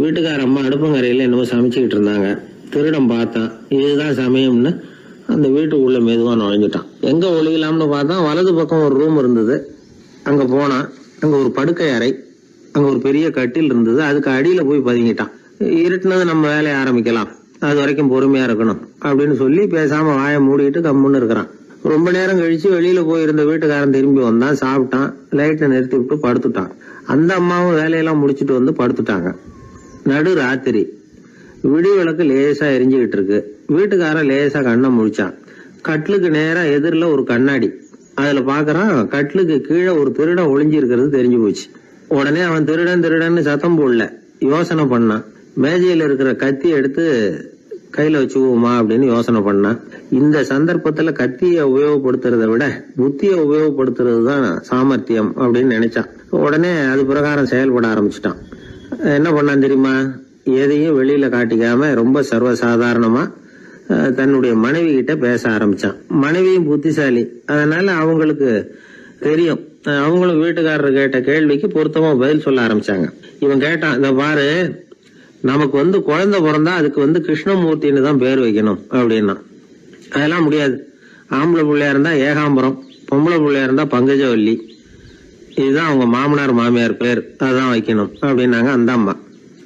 வீட்டுக்கார அம்மா அடுப்பங்கரையில என்னமோ சமைச்சுக்கிட்டு இருந்தாங்க. திருடன் பார்த்தான். இதுதான் சமயம்னு அந்த வீட்டுக்குள்ள மெதுவா நுழைஞ்சிட்டான். எங்க ஒளியலாம்னு பார்த்தா வலது பக்கம் ஒரு ரூம் இருந்தது. அங்க போனான். அங்க ஒரு படுக்கை அறை, அங்க ஒரு பெரிய கட்டில் இருந்தது. அதுக்கு அடியில போய் பதுங்கிட்டான். இருட்டுனது நம்ம வேலையை ஆரம்பிக்கலாம், அது வரைக்கும் பொறுமையா இருக்கணும் அப்படின்னு சொல்லி பேசாம வாயை மூடிட்டு கம்முன்னு இருக்கிறான். ரொம்ப நேரம் கழிச்சு வெளியில போயிருந்த வீட்டுக்காரன் திரும்பி வந்தான். சாப்பிட்டான். லைட்டை நிறுத்தி விட்டு படுத்துட்டான். அந்த அம்மாவும் வேலையெல்லாம் முடிச்சுட்டு வந்து படுத்துட்டாங்க. நடு ராத்திரி, விடி விளக்கு லேசா எரிஞ்சுகிட்டு இருக்கு. வீட்டுக்காரன் லேசா கண்ணை முழிச்சான். கட்லுக்கு நேரா எதிரில ஒரு கண்ணாடி. அதுல பாக்குறான், கட்லுக்கு கீழே ஒரு திருடன் ஒளிஞ்சு இருக்கிறது தெரிஞ்சு போச்சு. உடனே அவன் திருடன் திருடன்னு சத்தம் போடல, யோசனை பண்ணான். மேஜையில இருக்கிற கத்தி எடுத்து கையில வச்சுக்குவோமா அப்படின்னு யோசனை பண்ணான். இந்த சந்தர்ப்பத்துல கத்திய உபயோகப்படுத்துறதை விட புத்திய உபயோகப்படுத்துறது தான் சாமர்த்தியம் அப்படின்னு நினைச்சான். உடனே அது பிரகாரம் செயல்பட ஆரம்பிச்சுட்டான். என்ன பண்ணான் தெரியுமா? எதையும் வெளியில காட்டிக்காம ரொம்ப சர்வசாதாரணமா தன்னுடைய மனைவி கிட்ட பேச ஆரம்பிச்சான். மனைவியும் புத்திசாலி, அதனால அவங்களுக்கு தெரியும். அவங்களும் வீட்டுக்காரர் கேட்ட கேள்விக்கு பொருத்தமா பதில் சொல்ல ஆரம்பிச்சாங்க. இவன் கேட்டான், இந்த பாரு, நமக்கு குழந்தை பிறந்தா அதுக்கு கிருஷ்ணமூர்த்தின்னு தான் பேர் வைக்கணும் அப்படின்னா. அதெல்லாம் முடியாது. ஆம்பளை பிள்ளையா இருந்தா ஏகாம்பரம், பொம்பளை பிள்ளையா இருந்தா பங்கஜவல்லி, இதுதான் அவங்க மாமனார் மாமியார் பேர், அதான் வைக்கணும் அப்படின்னாங்க அந்த அம்மா.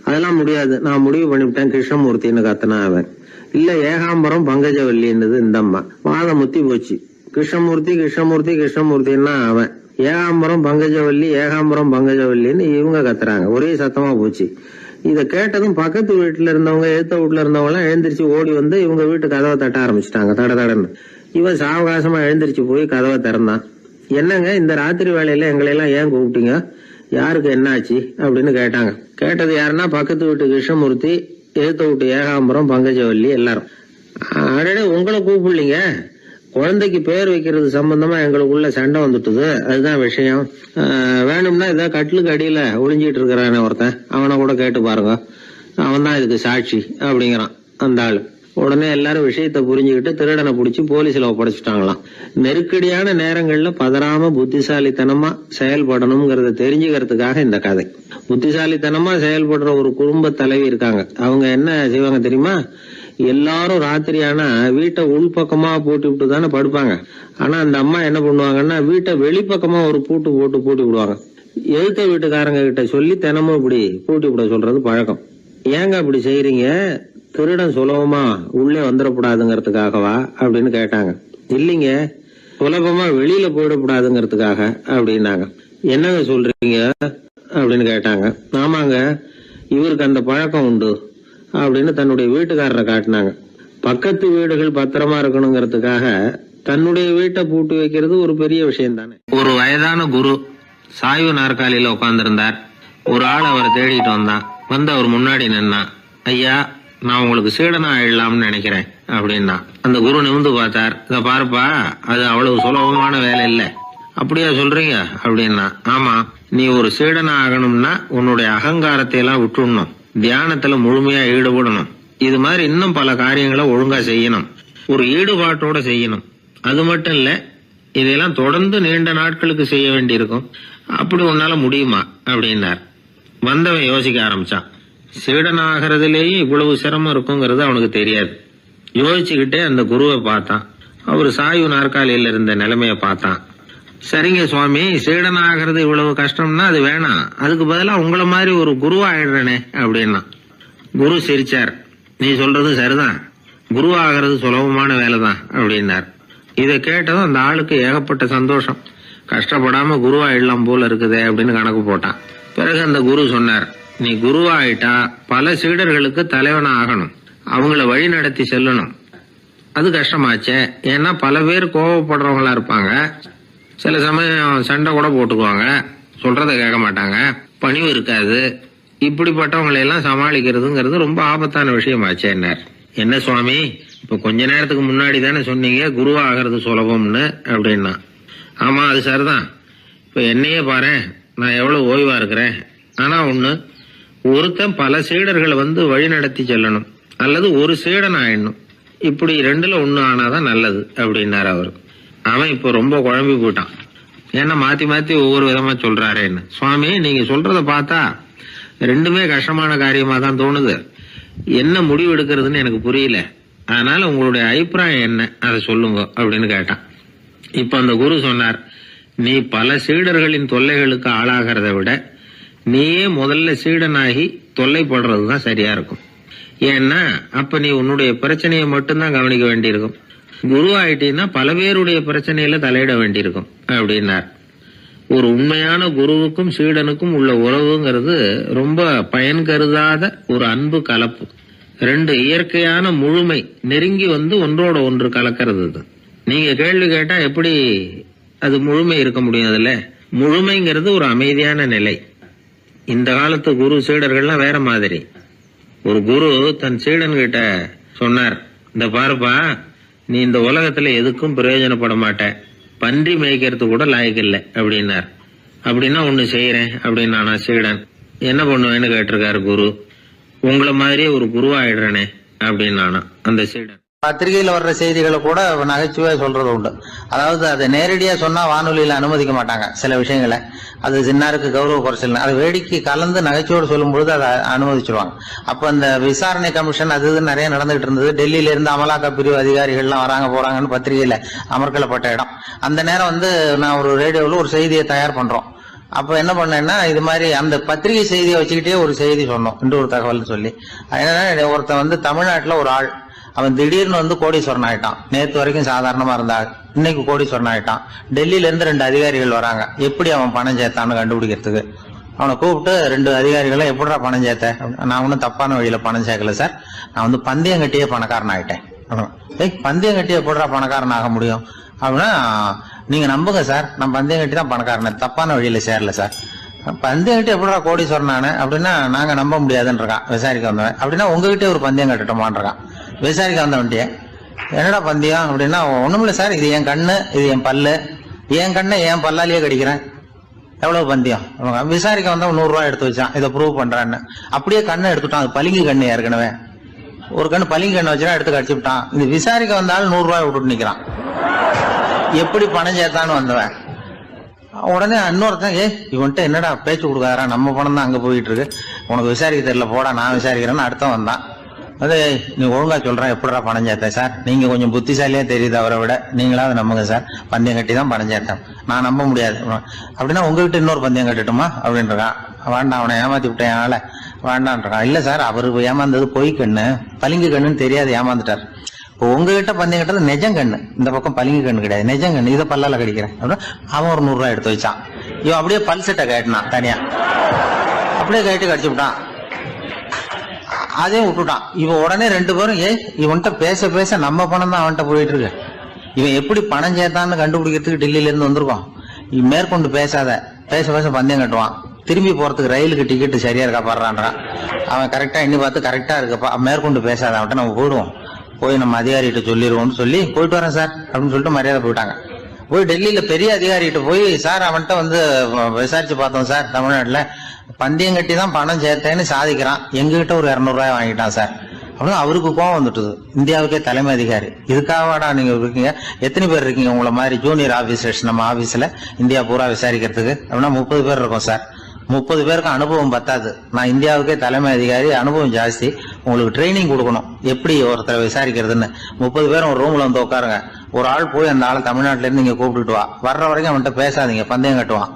அதெல்லாம் முடியாது, நான் முடிவு பண்ணிவிட்டேன் கிருஷ்ணமூர்த்தின்னு கத்தனா அவன். இல்ல ஏகாம்பரம் பங்கஜவல்லின்றது இந்த அம்மா. வாதம் முத்தி போச்சு. கிருஷ்ணமூர்த்தி கிருஷ்ணமூர்த்தி கிருஷ்ணமூர்த்தின்னா அவன். ஏகாம்பரம் பங்கஜவல்லி ஏகாம்பரம் பங்கஜவல்லின்னு இவங்க கத்துறாங்க. ஒரே சத்தமா போச்சு. இத கேட்டதும் பக்கத்து வீட்டுல இருந்தவங்க, எழுத்த வீட்டுல இருந்தவங்க எல்லாம் எழுந்திரிச்சு ஓடி வந்து இவங்க வீட்டு கதவை தட்ட ஆரம்பிச்சுட்டாங்க. தடன்னு இவன் சாவகாசமா எழுந்திரிச்சு போய் கதவை திறந்தான். என்னங்க, இந்த ராத்திரி வேலையில எங்களை எல்லாம் ஏன் கூப்பிட்டீங்க, யாருக்கு என்னாச்சு அப்படின்னு கேட்டாங்க. கேட்டது யாருன்னா பக்கத்து வீட்டு கிருஷ்ணமூர்த்தி, எழுத்த வீட்டு ஏகாம்பரம் பங்கஜவல்லி எல்லாரும். அடடே, உங்களை கூப்பிடலீங்க, குழந்தைக்கு பேர் வைக்கிறது சம்பந்தமா எங்களுக்குள்ள சண்டை வந்துட்டுது, அதுதான் விஷயம். வேணும்னா இதை கட்டிலுக்கு அடியில ஒளிஞ்சிட்டு இருக்கிறானே ஒருத்தன், அவனை கூட கேட்டு பாருங்க, அவன் தான் இதுக்கு சாட்சி அப்படிங்கிறான் அந்த ஆளு. உடனே எல்லாரும் விஷயத்த புரிஞ்சுக்கிட்டு திருடனை பிடிச்சி போலீஸ்ல ஒப்படைச்சிட்டாங்களாம். நெருக்கடியான நேரங்கள்ல பதறாம புத்திசாலித்தனமா செயல்படணுங்கிறத தெரிஞ்சுக்கிறதுக்காக இந்த கதை. புத்திசாலித்தனமா செயல்படுற ஒரு குடும்ப தலைவி இருக்காங்க. அவங்க என்ன செய்வாங்க தெரியுமா? எல்லாரும் ராத்திரி ஆனா வீட்டை உள்பக்கமா பூட்டி விட்டு தானே படுப்பாங்க. ஆனா அந்த அம்மா என்ன பண்ணுவாங்கன்னா, வீட்டை வெளிப்பக்கமா ஒரு பூட்டு போட்டு பூட்டி விடுவாங்க. எழுத்த வீட்டுக்காரங்க கிட்ட சொல்லி தினமும் இப்படி பூட்டி விட சொல்றது பழக்கம். ஏங்க அப்படி செய்யறீங்க, திருடன் சுலபமா உள்ளே வந்துடக்கூடாதுங்கிறதுக்காகவா அப்படின்னு கேட்டாங்க. இல்லைங்க, சுலபமா வெளியில போயிடக்கூடாதுங்கிறதுக்காக அப்படின்னாங்க. என்னங்க சொல்றீங்க அப்படின்னு கேட்டாங்க. ஆமாங்க, இவருக்கு அந்த பழக்கம் உண்டு அப்படின்னு தன்னுடைய வீட்டுக்காரரை காட்டினாங்க. பக்கத்து வீடுகள் பத்திரமா இருக்கணுங்கிறதுக்காக தன்னுடைய வீட்டை பூட்டி வைக்கிறது ஒரு பெரிய விஷயம் தானே. ஒரு வயதான குரு சாய்வு நாற்காலியில உட்கார்ந்திருந்தார். ஒரு ஆள் அவரை தேடிட்டு வந்தான். வந்து அவர் முன்னாடி நின்னான். ஐயா, நான் உங்களுக்கு சீடனா ஆயிடலாம்னு நினைக்கிறேன் அப்படின்னா. அந்த குரு நிமிந்து பார்த்தார். இத பாருப்பா, அது அவ்வளவு சுலபமான வேலை இல்ல. அப்படியா சொல்றீங்க அப்படின்னா. ஆமா, நீ ஒரு சீடனா ஆகணும்னா உன்னுடைய அகங்காரத்தை எல்லாம் விட்டுடணும், தியானத்துல முழுமையா ஈடுபடணும், இது மாதிரி இன்னும் பல காரியங்களை ஒழுங்கா செய்யணும், ஒரு ஈடுபாட்டோட செய்யணும். அது மட்டும் இல்ல, இதெல்லாம் தொடர்ந்து நீண்ட நாட்களுக்கு செய்ய வேண்டியிருக்கும். அப்படி உன்னால முடியுமா அப்படின்னார். வந்தவன் யோசிக்க ஆரம்பிச்சான். சீடனாகிறதுலேயே இவ்வளவு சிரமம் இருக்குங்கிறது அவனுக்கு தெரியாது. யோசிச்சுக்கிட்டே அந்த குருவை பார்த்தான். அவர் சாய்வு நாற்காலியில இருந்த நிலைமைய பார்த்தான். சரிங்க சுவாமி, சீடனாகிறது இவ்வளவு கஷ்டம்னா அது வேணாம், அதுக்கு பதிலா உங்களை மாதிரி ஒரு குருவாயிடுறனே அப்படின்னா. குரு சிரிச்சார். நீ சொல்றது சரிதான், குருவாகிறது சுலபமான வேலைதான் அப்படின்னார். இதை கேட்டதும் அந்த ஆளுக்கு ஏகப்பட்ட சந்தோஷம். கஷ்டப்படாம குருவாயிடலாம் போல இருக்குதே அப்படின்னு கணக்கு போட்டான். பிறகு அந்த குரு சொன்னார், நீ குருவாயிட்டா பல சீடர்களுக்கு தலைவனா ஆகணும், அவங்கள வழி நடத்தி செல்லணும். அது கஷ்டமாச்சே. ஏன்னா பல பேர் கோவப்படுறவங்களா இருப்பாங்க, சில சமயம் சண்டை கூட போட்டுக்குவாங்க, சொல்றத கேட்க மாட்டாங்க, பணிவு இருக்காது. இப்படிப்பட்டவங்களை எல்லாம் சமாளிக்கிறதுங்கிறது ரொம்ப ஆபத்தான விஷயமாச்சேன்னார். என்ன சுவாமி, இப்ப கொஞ்ச நேரத்துக்கு முன்னாடி தானே சொன்னீங்க குருவாகிறது சுலபம்னு அப்படின்னா. ஆமா, அது சரிதான். இப்ப என்னையே பாரு, நான் எவ்வளவு ஓய்வா இருக்கிறேன். ஆனா ஒண்ணு, ஒருத்தன் பல சீடர்களை வழி நடத்தி செல்லணும், அல்லது ஒரு சீடன் ஆயிடணும். இப்படி ரெண்டுல ஒண்ணு ஆனாதான் நல்லது அப்படின்னாரு அவரு. அவன் இப்ப ரொம்ப குழம்பி போயிட்டான். ஏன்னா மாத்தி மாத்தி ஒவ்வொரு விதமா சொல்றாருன்னு. சுவாமி, நீங்க சொல்றத பார்த்தா ரெண்டுமே கஷ்டமான காரியமா தான் தோணுது. என்ன முடிவு எடுக்கிறதுன்னு எனக்கு புரியல. அதனால உங்களுடைய அபிப்பிராயம் என்ன, அதை சொல்லுங்க அப்படின்னு கேட்டான். இப்ப அந்த குரு சொன்னார், நீ பல சீடர்களின் தொல்லைகளுக்கு ஆளாகிறத விட நீயே முதல்ல சீடனாகி தொல்லைப்படுறதுதான் சரியா இருக்கும். ஏன்னா அப்ப நீ உன்னுடைய பிரச்சனையை மட்டும்தான் கவனிக்க வேண்டியிருக்கும். குரு ஆயிட்டீன்னா பல பேருடைய பிரச்சனையில தலையிட வேண்டியிருக்கும் அப்படின்னார். ஒரு உண்மையான குருவுக்கும் சீடனுக்கும் உள்ள உறவுங்கிறது ரொம்ப பயன் கருதாத ஒரு அன்பு கலப்பு. ரெண்டு இயற்கையான முழுமை நெருங்கி ஒன்றோட ஒன்று கலக்கிறது. நீங்க கேள்வி கேட்டா எப்படி அது முழுமை இருக்க முடியும்? அதுல முழுமைங்கிறது ஒரு அமைதியான நிலை. இந்த காலத்து குரு சீடர்கள்லாம் வேற மாதிரி. ஒரு குரு தன் சீடன் கிட்ட சொன்னார், இந்த பாருப்பா, நீ இந்த உலகத்துல எதுக்கும் பிரயோஜனப்பட மாட்ட, பன்றி மேய்க்கிறது கூட லாய்க்கில்லை அப்படின்னார். அப்படின்னா ஒண்ணு செய்யறேன் அப்படின்னா சீடன். என்ன பண்ணுவேன்னு கேட்டிருக்காரு குரு. உங்களை மாதிரியே ஒரு குருவாயிடுறனே அப்படின்னானா அந்த சீடன். பத்திரிகையில வர்ற செய்திகளை கூட நகைச்சுவையா சொல்றது உண்டு. அதாவது அதை நேரடியா சொன்னா வானொலியில அனுமதிக்க மாட்டாங்க சில விஷயங்களை. அது சின்னாருக்கு கௌரவ குறைச்சல். அதை வேடிக்கை கலந்து நகைச்சுவோடு சொல்லும் பொழுது அதை அனுமதிச்சிருவாங்க. அப்ப அந்த விசாரணை கமிஷன் அது நிறைய நடந்துகிட்டு இருந்தது. டெல்லியில இருந்து அமலாக்க பிரிவு அதிகாரிகள்லாம் வராங்க போறாங்கன்னு பத்திரிகையில அமர்க்கலப்பட்ட இடம். அந்த நேரம் நான் ஒரு ரேடியோவில் ஒரு செய்தியை தயார் பண்றோம். அப்ப என்ன பண்ணேன்னா, இது மாதிரி அந்த பத்திரிகை செய்தியை வச்சுக்கிட்டே ஒரு செய்தி சொன்னோம், இன்னொரு தகவல் சொல்லி. என்னன்னா, ஒருத்தன் தமிழ்நாட்டுல ஒரு ஆள், அவன் திடீர்னு கோடீஸ்வரன் ஆயிட்டான். நேற்று வரைக்கும் சாதாரணமா இருந்தாள், இன்னைக்கு கோடீஸ்வரன் ஆயிட்டான். டெல்லியில இருந்து 2 அதிகாரிகள் வராங்க, எப்படி அவன் பணம் சேர்த்தான்னு கண்டுபிடிக்கிறதுக்கு. அவனை கூப்பிட்டு 2 அதிகாரிகளை, எப்படிடா பணம் சேர்த்த? நான் ஒன்னும் தப்பான வழியில பணம் சேர்க்கல சார், நான் பந்தயம் கட்டியே பணக்காரன் ஆயிட்டேன். பந்தயம் கட்டி எப்படிடா பணக்காரன் ஆக முடியும் அப்படின்னா, நீங்க நம்புங்க சார், நான் பந்தயம் கட்டி தான் பணக்காரன், தப்பான வழியில சேரல சார். பந்தயம் கட்டி எப்படிடா கோடீஸ்வரன் அப்படின்னா, நாங்க நம்ப முடியாதுன்னு இருக்கான் விசாரிக்க வந்தவன். அப்படின்னா உங்ககிட்ட ஒரு பந்தயம் கட்டட்டுமான் இருக்கான் விசாரிக்க வந்தவன்ட்டிய. என்னடா பந்தயம் அப்படின்னா, ஒண்ணுமில்ல சார், இது என் கண்ணு, இது என் பல்லு, என் கண்ணை என் பல்லாலேயே கடிக்கிறேன், எவ்வளவு பந்தயம். விசாரிக்க வந்தவன் 100 ரூபாய் எடுத்து வச்சான், இதை ப்ரூவ் பண்றான்னு. அப்படியே கண்ணை எடுத்துட்டான். அது பளிங்கு கண்ணு, ஏற்கனவே ஒரு கண்ணு பளிங்கு கண்ணு வச்சுனா எடுத்து கடிச்சு விட்டான். இது விசாரிக்க வந்தாலும் 100 ரூபாய் விட்டுட்டு நிக்கிறான். எப்படி பணம் சேர்த்தான்னு வந்தவன். உடனே இன்னொருத்தன், இவன்ட்ட என்னடா பேச்சு கொடுக்காரா, நம்ம பணம் தான் அங்க போயிட்டு இருக்கு, உனக்கு விசாரிக்க தெரியல, போடா நான் விசாரிக்கிறேன்னு அடுத்த வந்தான். அது நீ ஒழுங்கா சொல்றேன், எப்படிடா பணம் சேர்த்த சார், நீங்க கொஞ்சம் புத்திசாலியா தெரியுது அவரை விட, நீங்களாவது நம்புங்க சார், பந்தயம் கட்டி தான் பணம் சேர்த்தேன், நான் நம்ப முடியாது அப்படின்னா உங்ககிட்ட இன்னொரு பந்தயம் கட்டட்டுமா அப்படின்றான். வேண்டாம், அவனை ஏமாத்தி விட்டேன் ஆள வேண்டான்றான். இல்ல சார், அவரு ஏமாந்தது பொய் கண்ணு, பளிங்கு கண்ணுன்னு தெரியாது, ஏமாந்துட்டார். இப்போ உங்ககிட்ட பந்தயம் கட்டது நெஜம் கண்ணு, இந்த பக்கம் பளிங்கு கண்ணு கிடையாது, நெஜம் கண்ணு, இதை பல்லால கடிக்கிறேன் அப்படின்னு அவன் ஒரு 100 ரூபாய் எடுத்து வச்சான். இவன் அப்படியே பல்செட்டை கேட்டினான் தனியா, அப்படியே கேட்டு கடிச்சு விட்டான். அதே விட்டுட்டான். இவன் உடனே 2 பேரும், இவன்கிட்ட பேச பேச நம்ம பணம் தான் அவன்கிட்ட போயிட்டு இருக்கு, இவன் எப்படி பணம் சேர்த்தான்னு கண்டுபிடிக்கிறதுக்கு டெல்லியில இருந்து வந்திருக்கோம், மேற்கொண்டு பேசாத, பேச பேச பந்தயம் கட்டுவான், திரும்பி போறதுக்கு ரயிலுக்கு டிக்கெட் சரியா இருக்கா பாடுறான்றான். அவன் கரெக்டா எண்ணி பார்த்து கரெக்டா இருக்கப்பா, மேற்கொண்டு பேசாத அவன்கிட்ட நம்ம போயிடுவோம், போய் நம்ம அதிகாரிகிட்ட சொல்லிடுவோம்னு சொல்லி போயிட்டு வரேன் சார் அப்படின்னு சொல்லிட்டு மரியாதை போயிட்டாங்க. போய் டெல்லியில பெரிய அதிகாரிகிட்ட போய், சார் அவன்கிட்ட வந்து விசாரிச்சு பார்த்தோம் சார், தமிழ்நாட்டுல பந்தயம் கட்டி தான் பணம் சேர்த்தேன்னு சாதிக்கிறான், எங்ககிட்ட ஒரு 200 ரூபாய் வாங்கிட்டான் சார் அப்படின்னு அவருக்கு கோவம் வந்துட்டுது. இந்தியாவுக்கே தலைமை அதிகாரி, இதுக்காகவாடா நீங்க இருக்கீங்க, எத்தனை பேர் இருக்கீங்க உங்களை மாதிரி ஜூனியர் ஆபீசர்ஸ் நம்ம ஆபீஸ்ல இந்தியா பூரா விசாரிக்கிறதுக்கு அப்படின்னா 30 பேர் இருக்கோம் சார். 30 பேருக்கு அனுபவம் பத்தாது, நான் இந்தியாவுக்கே தலைமை அதிகாரி, அனுபவம் ஜாஸ்தி, உங்களுக்கு ட்ரைனிங் கொடுக்கணும் எப்படி ஒருத்தரை விசாரிக்கிறதுன்னு. 30 பேரும் ஒரு ரூம்ல வந்து உட்காருங்க, ஒரு ஆள் போய் அந்த ஆள் தமிழ்நாட்டுல இருந்து இங்க கூப்பிட்டுட்டு வா, வர்ற வரைக்கும் அவன்கிட்ட பேசாதீங்க, பந்தயம் கட்டுவான்,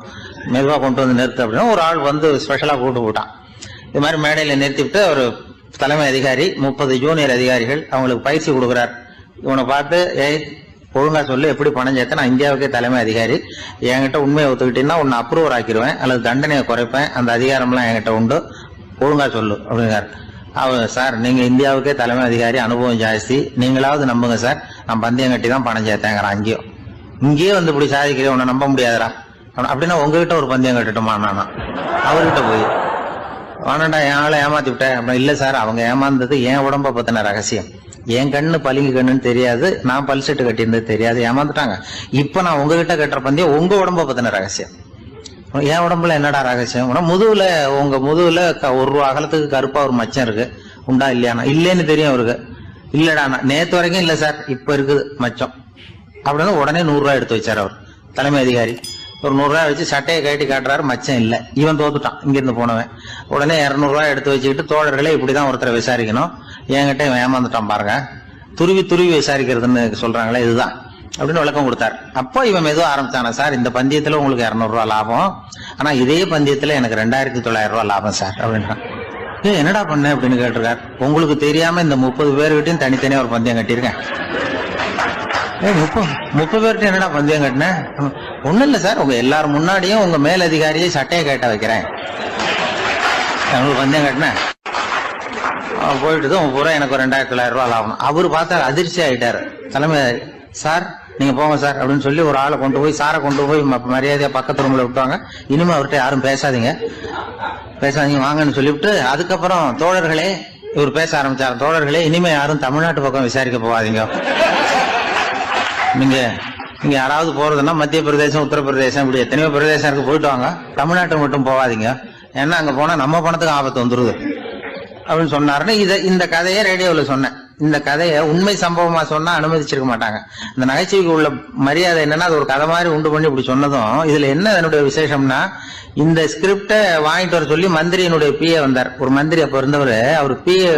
மெதுவா கொண்டு வந்து நிறுத்து அப்படின்னா ஒரு ஆள் வந்து ஸ்பெஷலா கூப்பிட்டு போட்டான். இது மாதிரி மேடையில நிறுத்திவிட்டு ஒரு தலைமை அதிகாரி 30 ஜூனியர் அதிகாரிகள் அவங்களுக்கு பயிற்சி கொடுக்குறார். இவனை பார்த்து, ஏய் ஒழுங்கா சொல்லு, எப்படி பணம் சேர்த்த, நான் இந்தியாவுக்கே தலைமை அதிகாரி, என்கிட்ட உண்மையை ஒத்துக்கிட்டீங்கன்னா உன்னை அப்ரூவர் ஆக்கிடுவேன் அல்லது தண்டனையை குறைப்பேன், அந்த அதிகாரம்லாம் என்கிட்ட உண்டு, ஒழுங்கா சொல்லு அப்படிங்கிறார். அவர், சார் நீங்க இந்தியாவுக்கே தலைமை அதிகாரி, அனுபவம் ஜாஸ்தி, நீங்களாவது நம்புங்க சார், நான் பந்தயம் கட்டி தான் பணம் சேர்த்தேங்கிறான். இங்கேயே வந்து இப்படி சாதிக்கிறேன், உன்னை நம்ப முடியாதுடா அப்படின்னா உங்ககிட்ட ஒரு பந்தயம் கட்டுட்டுமா நானா அவர்கிட்ட போய், வானண்டா என் ஆளை ஏமாத்தி விட்டேன் அப்படின்னா, இல்ல சார் அவங்க ஏமாந்தது என் உடம்ப பத்தின ரகசியம், என் கண்ணு பளிங்கு கண்ணுன்னு தெரியாது, நான் பல்செட்டு கட்டியிருந்தது தெரியாது, ஏமாந்துட்டாங்க, இப்ப நான் உங்ககிட்ட கட்டுற பந்தயம் உங்க உடம்ப பத்தின ரகசியம். என் உடம்புல என்னடா ரகசியம், முதுகுல உங்க முதுகுல 1 ரூபா அகலத்துக்கு கருப்பா ஒரு மச்சம் இருக்கு, உண்டா இல்லையானா, இல்லேன்னு தெரியும் அவருக்கு. இல்லடா நேத்து வரைக்கும் இல்ல சார், இப்ப இருக்குது மச்சம் அப்படின்னு உடனே 100 ரூபாய் எடுத்து வச்சார் அவர் தலைமை அதிகாரி. ஒரு 100 ரூபாய் வச்சு சட்டையை கட்டி காட்டுறாரு, மச்சம் இல்ல, இவன் தோத்துட்டான் இங்கிருந்து போனவன். உடனே 200 ரூபாய் எடுத்து வச்சுக்கிட்டு, தோழர்களே இப்படிதான் ஒருத்தரை விசாரிக்கணும், என்கிட்ட இவன் ஏமாந்துட்டான் பாருங்க, துருவி துருவி விசாரிக்கிறதுன்னு சொல்றாங்களே இதுதான் அப்படின்னு விளக்கம் கொடுத்தாரு. அப்போ இவன் மெதுவா ஆரம்பிச்சானா, சார் இந்த பந்தயத்துல உங்களுக்கு 200 ரூபாய் லாபம், ஆனா இதே பந்தயத்துல எனக்கு 2900 ரூபாய் லாபம் சார் அப்படின்றான். என்னடா பண்ண அப்படின்னு கேட்டிருக்காரு. உங்களுக்கு தெரியாம இந்த 30 பேர்கிட்டையும் தனித்தனியா ஒரு பந்தயம் கட்டியிருக்கேன். 30 பேர்கிட்ட என்னடா பந்தயம் கட்டினேன், ஒண்ணும் இல்ல சார், உங்க எல்லாரும் முன்னாடியும் உங்க மேல் அதிகாரியை சட்டையை கேட்ட வைக்கிறேன், உங்களுக்கு பந்தயம் கட்டினேன், போயிட்டு பூரா எனக்கு 2900 ரூபாய் லாபம். அவரு பார்த்தா அதிர்ச்சி ஆயிட்டாரு தலைமை. சார் நீங்க போங்க சார் அப்படின்னு சொல்லி ஒரு ஆளை கொண்டு போய், சாரை கொண்டு போய் மரியாதையா பக்கத்து ரூம்ல விட்டுவாங்க, இனிமே அவர்கிட்ட யாரும் பேசாதீங்க வாங்கன்னு சொல்லிவிட்டு, அதுக்கப்புறம் தோழர்களே இவர் பேச ஆரம்பிச்சாரு, தோழர்களே இனிமே யாரும் தமிழ்நாட்டு பக்கம் விசாரிக்க போகாதீங்க, நீங்க யாராவது போறதுன்னா மத்திய பிரதேசம், உத்தரப்பிரதேசம், இப்படி எத்தனையோ பிரதேசம் இருக்கு, போயிட்டு வாங்க, தமிழ்நாட்டுக்கு மட்டும் போகாதீங்க, ஏன்னா அங்க போனா நம்ம பணத்துக்கு ஆபத்து வந்துருது அப்படின்னு சொன்னாருன்னு. இந்த கதையை ரேடியோல சொன்னேன். இந்த கதையை உண்மை சம்பவமா சொன்னா அனுமதிச்சிருக்க மாட்டாங்க. இந்த நகைச்சுவைக்கு உள்ள மரியாதை என்னன்னா, அது ஒரு கதை மாதிரி உண்டு பண்ணி இப்படி சொன்னதும், இதுல என்ன என்னுடைய விசேஷம்னா, இந்த ஸ்கிரிப்ட வாங்கிட்டு வர சொல்லி மந்திரியினுடைய பிஏ வந்தார். ஒரு மந்திரி அப்ப இருந்தவர், அவர் பிஏ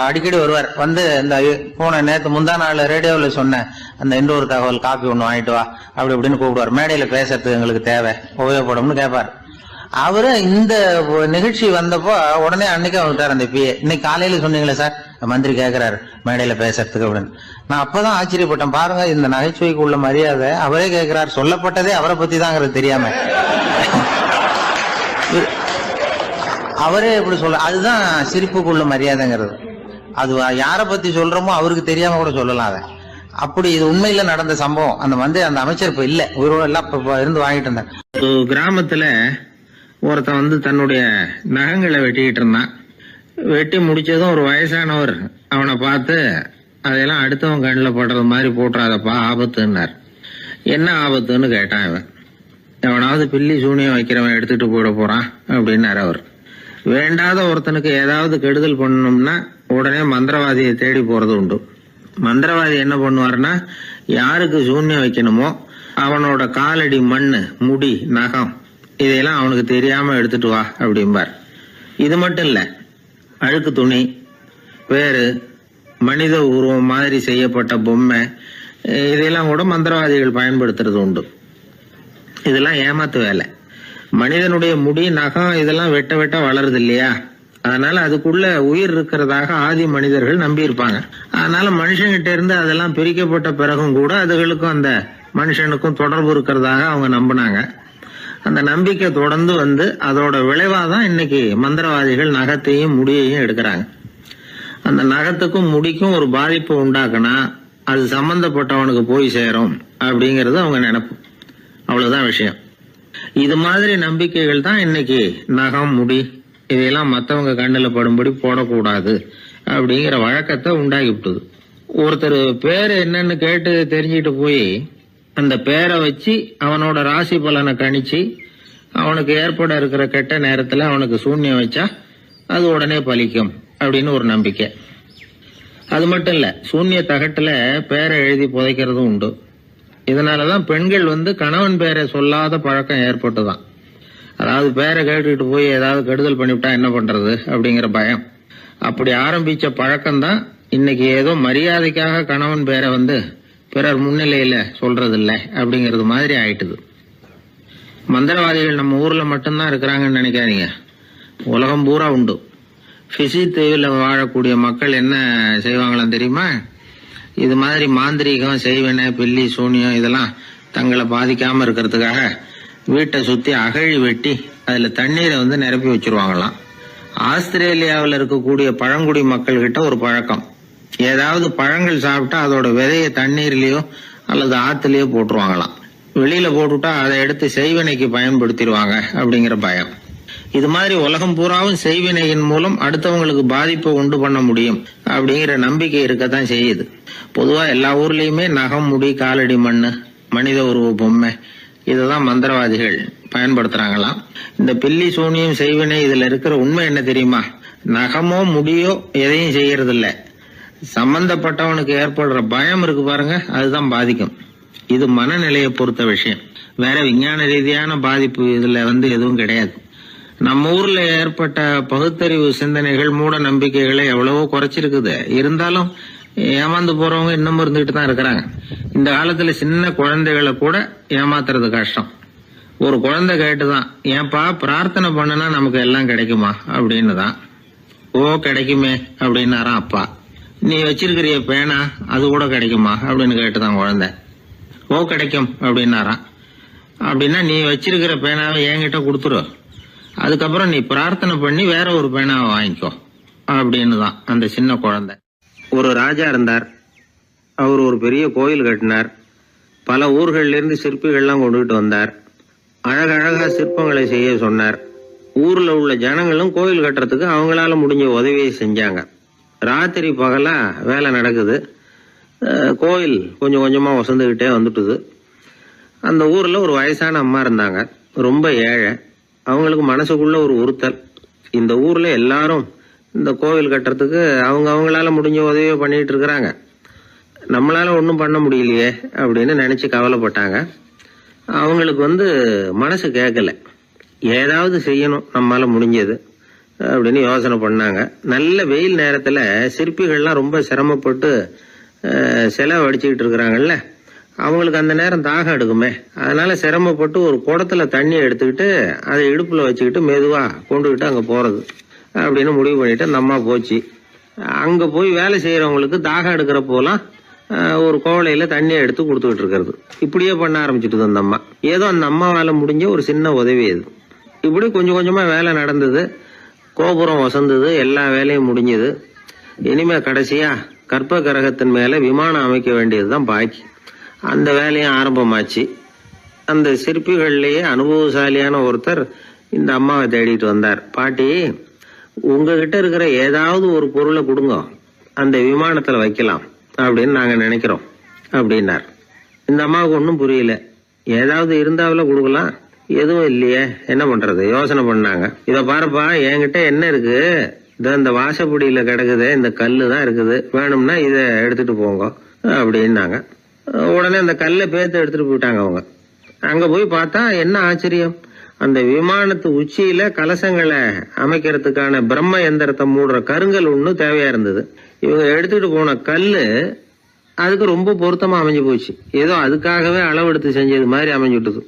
அடிக்கடி வருவார். வந்து இந்த போன நேற்று முந்தா நாள் ரேடியோவில் சொன்ன அந்த இன்னொரு தகவல் காப்பி ஒண்ணு வாங்கிட்டு வா அப்படி இப்படின்னு கூப்பிடுவார். மேடையில பேசுறதுக்கு எங்களுக்கு தேவை, உபயோகப்படும்னு கேட்பார். அவரு இந்த நிகழ்ச்சி வந்தப்போ உடனே அன்னைக்கு வந்துட்டார் அந்த பிஏ. இன்னைக்கு காலையில சொன்னீங்களே சார், மந்திரி கேட்கிறாரு மேடையில பேசுறதுக்கு அப்படின்னு. நான் அப்பதான் ஆச்சரியப்பட்டேன், பாருங்க இந்த நகைச்சுவைக்கு உள்ள மரியாதை. அவரே கேட்கிறார், சொல்லப்பட்டதே அவரை பத்தி தாங்கிறது தெரியாம அவரே எப்படி சொல்ல, அதுதான் சிரிப்புக்குள்ள மரியாதைங்கிறது. அது யாரை பத்தி சொல்றோமோ அவருக்கு தெரியாம கூட சொல்லலாம் அதை. அப்படி இது உண்மையில நடந்த சம்பவம். அந்த அமைச்சர் இப்ப இல்ல, உயிரோட எல்லாம் இருந்து வாங்கிட்டு இருந்தார். கிராமத்துல ஒருத்தன் வந்து தன்னுடைய நகங்களை வெட்டிக்கிட்டு இருந்தான். வெட்டி முடிச்சதும் ஒரு வயசானவர் அவனை பார்த்து, அதையெல்லாம் அடுத்தவன் கண்ணில் படுறது மாதிரி போட்டுறாதப்பா, ஆபத்துன்னார். என்ன ஆபத்துன்னு கேட்டான் இவன். எவனாவது பில்லி சூனியம் வைக்கிறவன் எடுத்துட்டு போயிட போறான் அப்படின்னாரு அவர். வேண்டாத ஒருத்தனுக்கு ஏதாவது கெடுதல் பண்ணணும்னா உடனே மந்திரவாதியை தேடி போறது உண்டு. மந்திரவாதி என்ன பண்ணுவாருன்னா, யாருக்கு சூன்யம் வைக்கணுமோ அவனோட காலடி மண்ணு, முடி, நகம் இதையெல்லாம் அவனுக்கு தெரியாம எடுத்துட்டு வா அப்படிம்பார். இது மட்டும் இல்ல, அழுக்கு துணி, வேறு மனித உருவம் மாதிரி செய்யப்பட்ட பொம்மை இதையெல்லாம் கூட மந்திரவாதிகள் பயன்படுத்துறது உண்டு. இதெல்லாம் ஏமாத்து வேலை. மனிதனுடைய முடி, நகம் இதெல்லாம் வெட்ட வெட்ட வளருது இல்லையா, அதனால அதுக்குள்ள உயிர் இருக்கிறதாக ஆதி மனிதர்கள் நம்பி இருப்பாங்க. அதனால மனுஷங்கிட்ட இருந்து அதெல்லாம் பிரிக்கப்பட்ட பிறகும் கூட அதுகளுக்கும் அந்த மனுஷனுக்கும் தொடர்பு இருக்கிறதாக அவங்க நம்பினாங்க. அந்த நம்பிக்கை தொடர்ந்து வந்து அதோட விளைவாதான் இன்னைக்கு மந்திரவாதிகள் நகத்தையும் முடியையும் எடுக்கிறாங்க. அந்த நகத்துக்கும் முடிக்கும் ஒரு பாதிப்பு உண்டாக்குனா அது சம்பந்தப்பட்டவனுக்கு போய் சேரும் அப்படிங்கறது அவங்க நினைப்பு. அவ்வளவுதான் விஷயம். இது மாதிரி நம்பிக்கைகள் தான் இன்னைக்கு நகம், முடி இதையெல்லாம் மத்தவங்க கண்ணுல படும்படி போடக்கூடாது அப்படிங்கிற வழக்கத்தை உண்டாகி விட்டுது. ஒருத்தர் பேரு என்னன்னு கேட்டு தெரிஞ்சுட்டு போய் அந்த பேரை வச்சு அவனோட ராசி பலனை கணிச்சு அவனுக்கு ஏற்பட இருக்கிற கெட்ட நேரத்துல அவனுக்கு சூன்யம் வச்சா அது உடனே பலிக்கும் அப்படின்னு ஒரு நம்பிக்கை. அது மட்டும் இல்ல, சூன்ய தகட்டுல பேரை எழுதி புதைக்கிறதும் உண்டு. இதனாலதான் பெண்கள் கணவன் பேரை சொல்லாத பழக்கம் ஏற்பட்டுதான். அதாவது பேரை கேட்டுக்கிட்டு போய் ஏதாவது கெடுதல் பண்ணிவிட்டா என்ன பண்றது அப்படிங்கிற பயம். அப்படி ஆரம்பிச்ச பழக்கம்தான் இன்னைக்கு ஏதோ மரியாதைக்காக கணவன் பேரை பிறர் முன்னிலையில சொல்றது இல்லை அப்படிங்கிறது மாதிரி ஆயிட்டுது. மந்திரவாதிகள் நம்ம ஊர்ல மட்டும்தான் இருக்கிறாங்கன்னு நினைக்காதீங்க, உலகம் பூரா உண்டு. பிசி தீவில் வாழக்கூடிய மக்கள் என்ன செய்வாங்களாம் தெரியுமா? இது மாதிரி மாந்திரீகம், செய்வன, பில்லி, சூனியம் இதெல்லாம் தங்களை பாதிக்காம இருக்கிறதுக்காக வீட்டை சுத்தி அகழி வெட்டி அதுல தண்ணீரை நிரப்பி வச்சிருவாங்களாம். ஆஸ்திரேலியாவில் இருக்கக்கூடிய பழங்குடி மக்கள் கிட்ட ஒரு பழக்கம், ஏதாவது பழங்கள் சாப்பிட்டா அதோட விதைய தண்ணீர்லயோ அல்லது ஆத்துலயோ போட்டுருவாங்களாம். வெளியில போட்டுட்டா அதை எடுத்து செய்வினைக்கு பயன்படுத்திடுவாங்க அப்படிங்கிற பயம். இது மாதிரி உலகம் பூராவும் செய்வினையின் மூலம் அடுத்தவங்களுக்கு பாதிப்பை உண்டு பண்ண முடியும் அப்படிங்கிற நம்பிக்கை இருக்கத்தான் செய்யுது. பொதுவா எல்லா ஊர்லயுமே நகம், முடி, காலடி மண்ணு, மனித உருவ பொம்மை இததான் மந்திரவாதிகள் பயன்படுத்துறாங்களாம். இந்த பில்லி, சூனியம், செய்வினை இதுல இருக்கிற உண்மை என்ன தெரியுமா? நகமோ முடியோ எதையும் செய்யறது இல்ல, சம்பந்தப்பட்டவனுக்கு ஏற்படுற பயம் இருக்கு பாருங்க, அதுதான் பாதிக்கும். இது மனநிலையை பொறுத்த விஷயம், வேற விஞ்ஞான ரீதியான பாதிப்பு இதுல எதுவும் கிடையாது. நம்ம ஊர்ல ஏற்பட்ட பகுத்தறிவு சிந்தனைகள், மூட நம்பிக்கைகளை எவ்வளவோ குறைச்சிருக்குது. இருந்தாலும் ஏமாந்து போறவங்க இன்னும் இருந்துகிட்டு தான் இருக்கிறாங்க. இந்த காலத்துல சின்ன குழந்தைகளை கூட ஏமாத்துறது கஷ்டம். ஒரு குழந்தை கேட்டுதான், ஏன்பா பிரார்த்தனை பண்ணுனா நமக்கு எல்லாம் கிடைக்குமா அப்படின்னு தான். ஓ கிடைக்குமே அப்படின்னாராம் அப்பா. நீ வச்சிருக்கிறிய பேனா அது கூட கிடைக்குமா அப்படின்னு கேட்டுதான் குழந்தை. ஓ கிடைக்கும் அப்படின்னாராம். அப்படின்னா நீ வச்சிருக்கிற பேனாவை என்கிட்ட கொடுத்துரு, அதுக்கப்புறம் நீ பிரார்த்தனை பண்ணி வேற ஒரு பேனாவை வாங்கிக்கோ அப்படின்னு தான் அந்த சின்ன குழந்தை. ஒரு ராஜா இருந்தார். அவர் ஒரு பெரிய கோயில் கட்டினார். பல ஊர்கள்ல இருந்து சிற்பிகள்லாம் கொண்டுகிட்டு வந்தார். அழகழகா சிற்பங்களை செய்ய சொன்னார். ஊர்ல உள்ள ஜனங்களும் கோயில் கட்டுறதுக்கு அவங்களால முடிஞ்ச உதவியை செஞ்சாங்க. ராத்திரி பகலா வேலை நடக்குது. கோயில் கொஞ்சம் கொஞ்சமா வசந்துகிட்டே வந்துட்டுது. அந்த ஊர்ல ஒரு வயசான அம்மா இருந்தாங்க, ரொம்ப ஏழை. அவங்களுக்கு மனசுக்குள்ள ஒரு உறுத்தல், இந்த ஊர்ல எல்லாரும் இந்த கோவில் கட்டுறதுக்கு அவங்களால முடிஞ்ச உதவியை பண்ணிட்டு இருக்கிறாங்க, நம்மளால ஒன்றும் பண்ண முடியலையே அப்படின்னு நினைச்சு கவலைப்பட்டாங்க. அவங்களுக்கு மனசு கேட்கல, ஏதாவது செய்யணும் நம்மளால முடிஞ்சது அப்படின்னு யோசனை பண்ணாங்க. நல்ல வெயில் நேரத்துல சிற்பிகள்லாம் ரொம்ப சிரமப்பட்டு சிலை வடிச்சுக்கிட்டு இருக்கிறாங்கல்ல, அவங்களுக்கு அந்த நேரம் தாகம் எடுக்குமே, அதனால சிரமப்பட்டு ஒரு குடத்துல தண்ணி எடுத்துக்கிட்டு அதை இடுப்புல வச்சுக்கிட்டு மெதுவா கொண்டுகிட்டு அங்க போறது அப்படின்னு முடிவு பண்ணிட்டு அந்த அம்மா போச்சு. அங்க போய் வேலை செய்யறவங்களுக்கு தாகம் எடுக்கிற போலாம் ஒரு கோவலையில தண்ணியை எடுத்து கொடுத்துக்கிட்டு இருக்கிறது. இப்படியே பண்ண ஆரம்பிச்சுட்டு அந்த அம்மா. ஏதோ அந்த அம்மாவால முடிஞ்ச ஒரு சின்ன உதவி அது. இப்படி கொஞ்சம் கொஞ்சமா வேலை நடந்தது. கோபுரம் வசந்தது, எல்லா வேலையும் முடிஞ்சது. இனிமே கடைசியா கற்ப கிரகத்தின் மேல விமானம் அமைக்க வேண்டியதுதான் பாக்கி. அந்த வேலையும் ஆரம்பமாச்சு. அந்த சிற்பிகள்லயே அனுபவசாலியான ஒருத்தர் இந்த அம்மாவை தேடிட்டு வந்தார். பாட்டி, உங்ககிட்ட இருக்கிற ஏதாவது ஒரு பொருளை கொடுங்க, அந்த விமானத்துல வைக்கலாம் அப்படின்னு நாங்க நினைக்கிறோம் அப்படின்னார். இந்த அம்மாவுக்கு ஒன்றும் புரியல. ஏதாவது இருந்தாவில கொடுக்கலாம், எதுவும் இல்லையே, என்ன பண்றது யோசனை பண்ணாங்க. இத பாருப்பா, என்கிட்ட என்ன இருக்கு, இந்த வாசப்படியில கிடக்குது, இந்த கல்லு தான் இருக்குது, வேணும்னா இத எடுத்துட்டு போங்க அப்படின்னாங்க. உடனே அந்த கல்லை பேத்து எடுத்துட்டு போயிட்டாங்க அவங்க. அங்க போய் பார்த்தா என்ன ஆச்சரியம், அந்த விமானத்து உச்சியில கலசங்களை அமைக்கிறதுக்கான பிரம்ம எந்திரத்தை மூடுற கருங்கல் ஒண்ணு தேவையா இருந்தது. இவங்க எடுத்துட்டு போன கல்லு அதுக்கு ரொம்ப பொருத்தமா அமைஞ்சு போச்சு. ஏதோ அதுக்காகவே அளவெடுத்து செஞ்சது மாதிரி அமைஞ்சுட்டுது.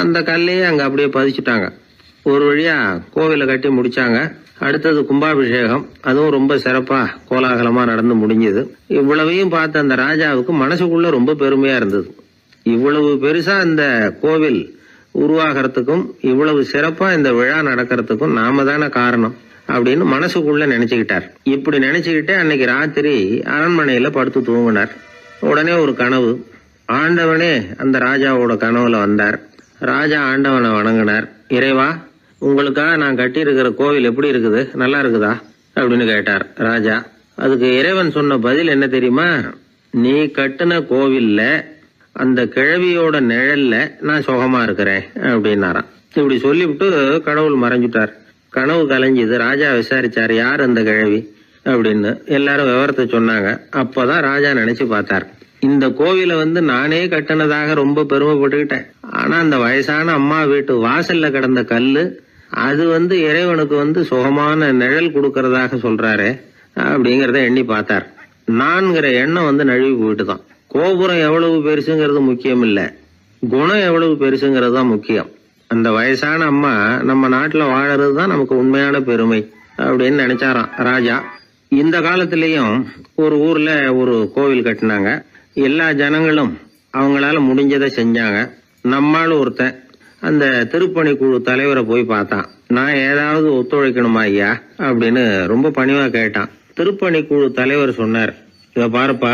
அந்த கல்லையே அங்க அப்படியே பதிச்சுட்டாங்க. ஒரு வழியா கோவிலை கட்டி முடிச்சாங்க. அடுத்தது கும்பாபிஷேகம், அதுவும் ரொம்ப சிறப்பா கோலாகலமா நடந்து முடிஞ்சது. இவ்வளவையும் பார்த்த அந்த ராஜாவுக்கு மனசுக்குள்ள ரொம்ப பெருமையா இருந்தது. இவ்வளவு பெருசா இந்த கோவில் உருவாகிறதுக்கும் இவ்வளவு சிறப்பா இந்த விழா நடக்கிறதுக்கும் நாம தானே காரணம் அப்படின்னு மனசுக்குள்ள நினைச்சுக்கிட்டார். இப்படி நினைச்சுக்கிட்டே அன்னைக்கு ராத்திரி அரண்மனையில படுத்து தூங்கினார். உடனே ஒரு கனவு. ஆண்டவனே அந்த ராஜாவோட கனவுல வந்தார். ராஜா ஆண்டவனை வணங்கினார். இறைவா, உங்களுக்காக நான் கட்டியிருக்கிற கோவில் எப்படி இருக்குது, நல்லா இருக்குதா அப்படின்னு கேட்டார் ராஜா. அதுக்கு இறைவன் சொன்ன பதில் என்ன தெரியுமா? நீ கட்டின கோவில்ல அந்த கிழவியோட நிழல்ல நான் சுகமா இருக்கிறேன் அப்படின்னாராம். இப்படி சொல்லிவிட்டு கடவுள் மறைஞ்சுட்டார். கனவு கலைஞ்சுது. ராஜா விசாரிச்சார், யார் அந்த கிழவி அப்படின்னு. எல்லாரும் விவரத்தை சொன்னாங்க. அப்பதான் ராஜா நினைச்சு பார்த்தார், இந்த கோவிலை நானே கட்டினதாக ரொம்ப பெருமைப்பட்டுக்கிட்டேன். ஆனா அந்த வயசான அம்மா வீட்டு வாசல்ல கிடந்த கல்லு அது இறைவனுக்கு சுகமான நிழல் கொடுக்கறதாக சொல்றாரு அப்படிங்கறத எண்ணி பார்த்தார். நான்கிற எண்ணம் நழுவி போயிட்டு தான். கோபுரம் எவ்வளவு பெருசுங்கிறது முக்கியம் இல்ல, குணம் எவ்வளவு பெருசுங்கிறது தான் முக்கியம். அந்த வயசான அம்மா நம்ம நாட்டுல வாழறது தான் நமக்கு உண்மையான பெருமை அப்படின்னு நினைச்சாராம் ராஜா. இந்த காலத்திலயும் ஒரு ஊர்ல ஒரு கோவில் கட்டினாங்க. எல்லா ஜனங்களும் அவங்களால முடிஞ்சதை செஞ்சாங்க. நம்மால் ஒருத்தன் அந்த திருப்பணி குழு தலைவரை போய் பார்த்தான். நான் ஏதாவது ஒத்துழைக்கணுமா ஐயா அப்படின்னு ரொம்ப பணிவா கேட்டான். திருப்பணி குழு தலைவர் சொன்னார், இத பாருப்பா,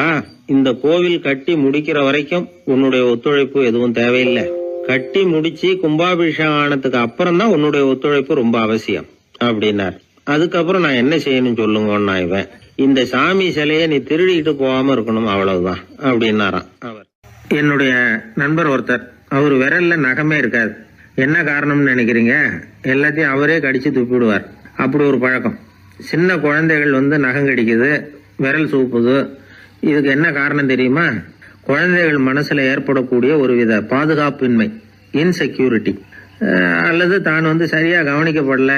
இந்த கோவில் கட்டி முடிக்கிற வரைக்கும் உன்னுடைய ஒத்துழைப்பு எதுவும் தேவையில்லை. கட்டி முடிச்சு கும்பாபிஷேகம் ஆனதுக்கு அப்புறம் தான் உன்னுடைய ஒத்துழைப்பு ரொம்ப அவசியம் அப்படின்னார். அதுக்கப்புறம் நான் என்ன செய்யணும் சொல்லுங்கன்னா, இவன் இந்த சாமி சிலைய நீ திருடிட்டு போகாம இருக்கணும், அவ்வளவுதான் அப்படின்னாராம் அவர். என்னுடைய நண்பர் ஒருத்தர், அவர் விரல்ல நகமே இருக்காது. என்ன காரணம்னு நினைக்கிறீங்க? எல்லாத்தையும் அவரே கடிச்சு துப்பிடுவார். அப்படி ஒரு பழக்கம். சின்ன குழந்தைகள் நகம் கடிக்குது, விரல் சூப்புது. இதுக்கு என்ன காரணம் தெரியுமா? குழந்தைகள் மனசுல ஏற்படக்கூடிய ஒருவித பாதுகாப்பின்மை, இன்செக்யூரிட்டி, அல்லது தான் சரியா கவனிக்கப்படல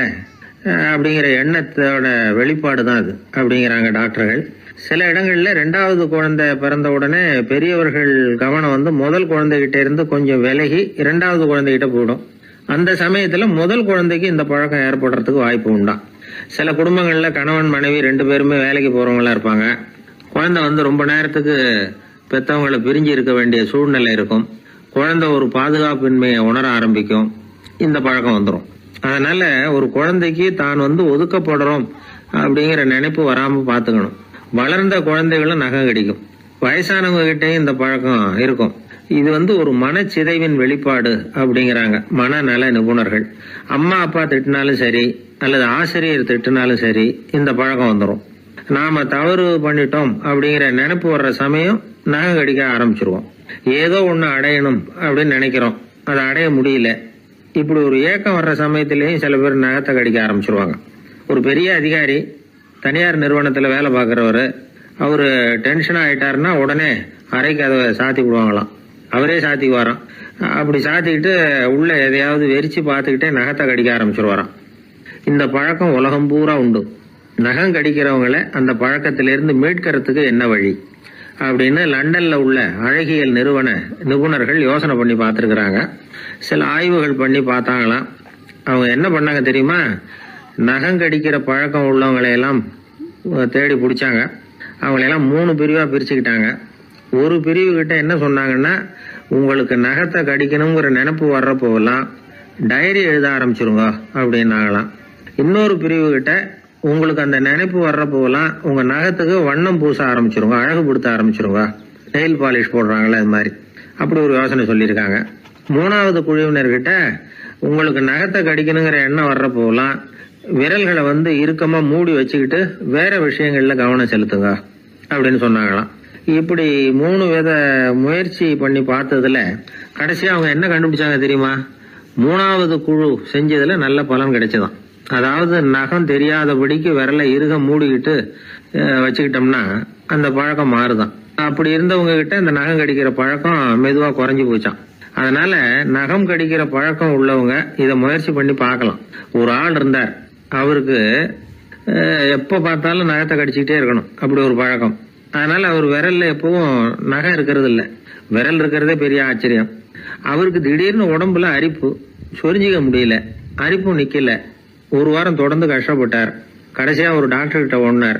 அப்படிங்கிற எண்ணத்தோட வெளிப்பாடு தான் அது அப்படிங்கிறாங்க டாக்டர்கள். சில இடங்கள்ல 2வது குழந்தை பிறந்த உடனே பெரியவர்கள் கவனம் முதல் குழந்தைகிட்ட இருந்து கொஞ்சம் விலகி 2வது குழந்தைகிட்ட போயிடும். அந்த சமயத்துல முதல் குழந்தைக்கு இந்த பழக்கம் ஏற்படுறதுக்கு வாய்ப்பு உண்டாம். சில குடும்பங்கள்ல கணவன் மனைவி 2 பேருமே வேலைக்கு போறவங்களா இருப்பாங்க. குழந்தை ரொம்ப நேரத்துக்கு பெத்தவங்களை பிரிஞ்சு இருக்க வேண்டிய சூழ்நிலை இருக்கும். குழந்தை ஒரு பாதுகாப்பின்மையை உணர ஆரம்பிக்கும். இந்த பழக்கம் வந்துடும். அதனால ஒரு குழந்தைக்கு தான் ஒதுக்கப்படுறோம் அப்படிங்கிற நினைப்பு வராம பாத்துக்கணும். வளர்ந்த குழந்தைகளும் நகம் கடிக்கும். வயசானவங்க கிட்டையும் இந்த பழக்கம் இருக்கும். இது ஒரு மனச்சிதைவின் வெளிப்பாடு அப்படிங்கிறாங்க மனநல நிபுணர்கள். அம்மா அப்பா திட்டினாலும் சரி, அல்லது ஆசிரியர் திட்டினாலும் சரி, இந்த பழக்கம் வந்துடும். நாம தவறு பண்ணிட்டோம் அப்படிங்கிற நினைப்பு வர்ற சமயம் நகம் கடிக்க ஆரம்பிச்சிருவோம். ஏதோ ஒண்ணு அடையணும் அப்படின்னு நினைக்கிறோம், அதை அடைய முடியல. இப்படி ஒரு ஏக்கம் வர்ற சமயத்திலேயும் சில பேர் நகத்தை கடிக்க ஆரம்பிச்சிருவாங்க. ஒரு பெரிய அதிகாரி, தனியார் நிறுவனத்துல வேலை பார்க்கறவரு, அவரு டென்ஷனா ஆயிட்டாருன்னா உடனே அறைக்கு அதை சாத்தி விடுவாங்களாம். அவரே சாத்திக்குவாராம். அப்படி சாத்திக்கிட்டு உள்ள எதையாவது வெறிச்சு பார்த்துக்கிட்டே நகத்தை கடிக்க ஆரம்பிச்சிருவாராம். இந்த பழக்கம் உலகம் பூரா உண்டு. நகம் கடிக்கிறவங்களை அந்த பழக்கத்திலிருந்து மீட்கிறதுக்கு என்ன வழி அப்படின்னு லண்டன்ல உள்ள அழகியல் நிறுவன நிபுணர்கள் யோசனை பண்ணி பார்த்துருக்குறாங்க. சில ஆய்வுகள் பண்ணி பார்த்தாங்களாம். அவங்க என்ன பண்ணாங்க தெரியுமா? நகம் கடிக்கிற பழக்கம் உள்ளவங்களையெல்லாம் தேடி பிடிச்சாங்க. அவங்களையெல்லாம் 3 பிரிவா பிரிச்சுக்கிட்டாங்க. ஒரு பிரிவு கிட்ட என்ன சொன்னாங்கன்னா, உங்களுக்கு நகத்தை கடிக்கணுங்கிற நினைப்பு வர்றப்போலாம் டைரி எழுத ஆரம்பிச்சிருங்க அப்படின்னாங்களாம். இன்னொரு பிரிவு கிட்ட, உங்களுக்கு அந்த நினைப்பு வர்றப்போலாம் உங்க நகத்துக்கு வண்ணம் பூச ஆரம்பிச்சிருங்க, அழகுபடுத்த ஆரம்பிச்சிருங்க, நெயில் பாலிஷ் போடுறாங்களே அது மாதிரி. அப்படி ஒரு யோசனை சொல்லியிருக்காங்க. 3வது குழுவினர்கிட்ட, உங்களுக்கு நகத்தை கடிக்கணுங்கிற எண்ணம் வர்றப்போலாம் விரல்களை இறுக்கமா மூடி வச்சுக்கிட்டு வேற விஷயங்கள்ல கவனம் செலுத்துங்க அப்படின்னு சொன்னாங்களாம். இப்படி 3 வித முயற்சி பண்ணி பார்த்ததுல கடைசியா அவங்க என்ன கண்டுபிடிச்சாங்க தெரியுமா? 3வது குழு செஞ்சதுல நல்ல பலன் கிடைச்சதாம். அதாவது நகம் தெரியாதபடிக்கு விரலை இறுக மூடிக்கிட்டு வச்சுக்கிட்டோம்னா அந்த பழக்கம் மாறுதான். அப்படி இருந்தவங்க கிட்ட இந்த நகம் கடிக்கிற பழக்கம் மெதுவா குறைஞ்சு போச்சான். அதனால நகம் கடிக்கிற பழக்கம் உள்ளவங்க இதை முயற்சி பண்ணி பார்க்கலாம். ஒரு ஆள் இருந்தார், அவருக்கு எப்ப பார்த்தாலும் நகத்தை கடிச்சுக்கிட்டே இருக்கணும், அப்படி ஒரு பழக்கம். அதனால அவர் விரல்ல எப்பவும் நகம் இருக்கிறது இல்ல, விரல் இருக்கிறதே பெரிய ஆச்சரியம். அவருக்கு திடீர்னு உடம்புல அரிப்பு, சொரிஞ்சிக்க முடியல, அரிப்பும் நிக்கல. 1 வாரம் தொடர்ந்து கஷ்டப்பட்டார். கடைசியா ஒரு டாக்டர் கிட்ட ஓடினார்.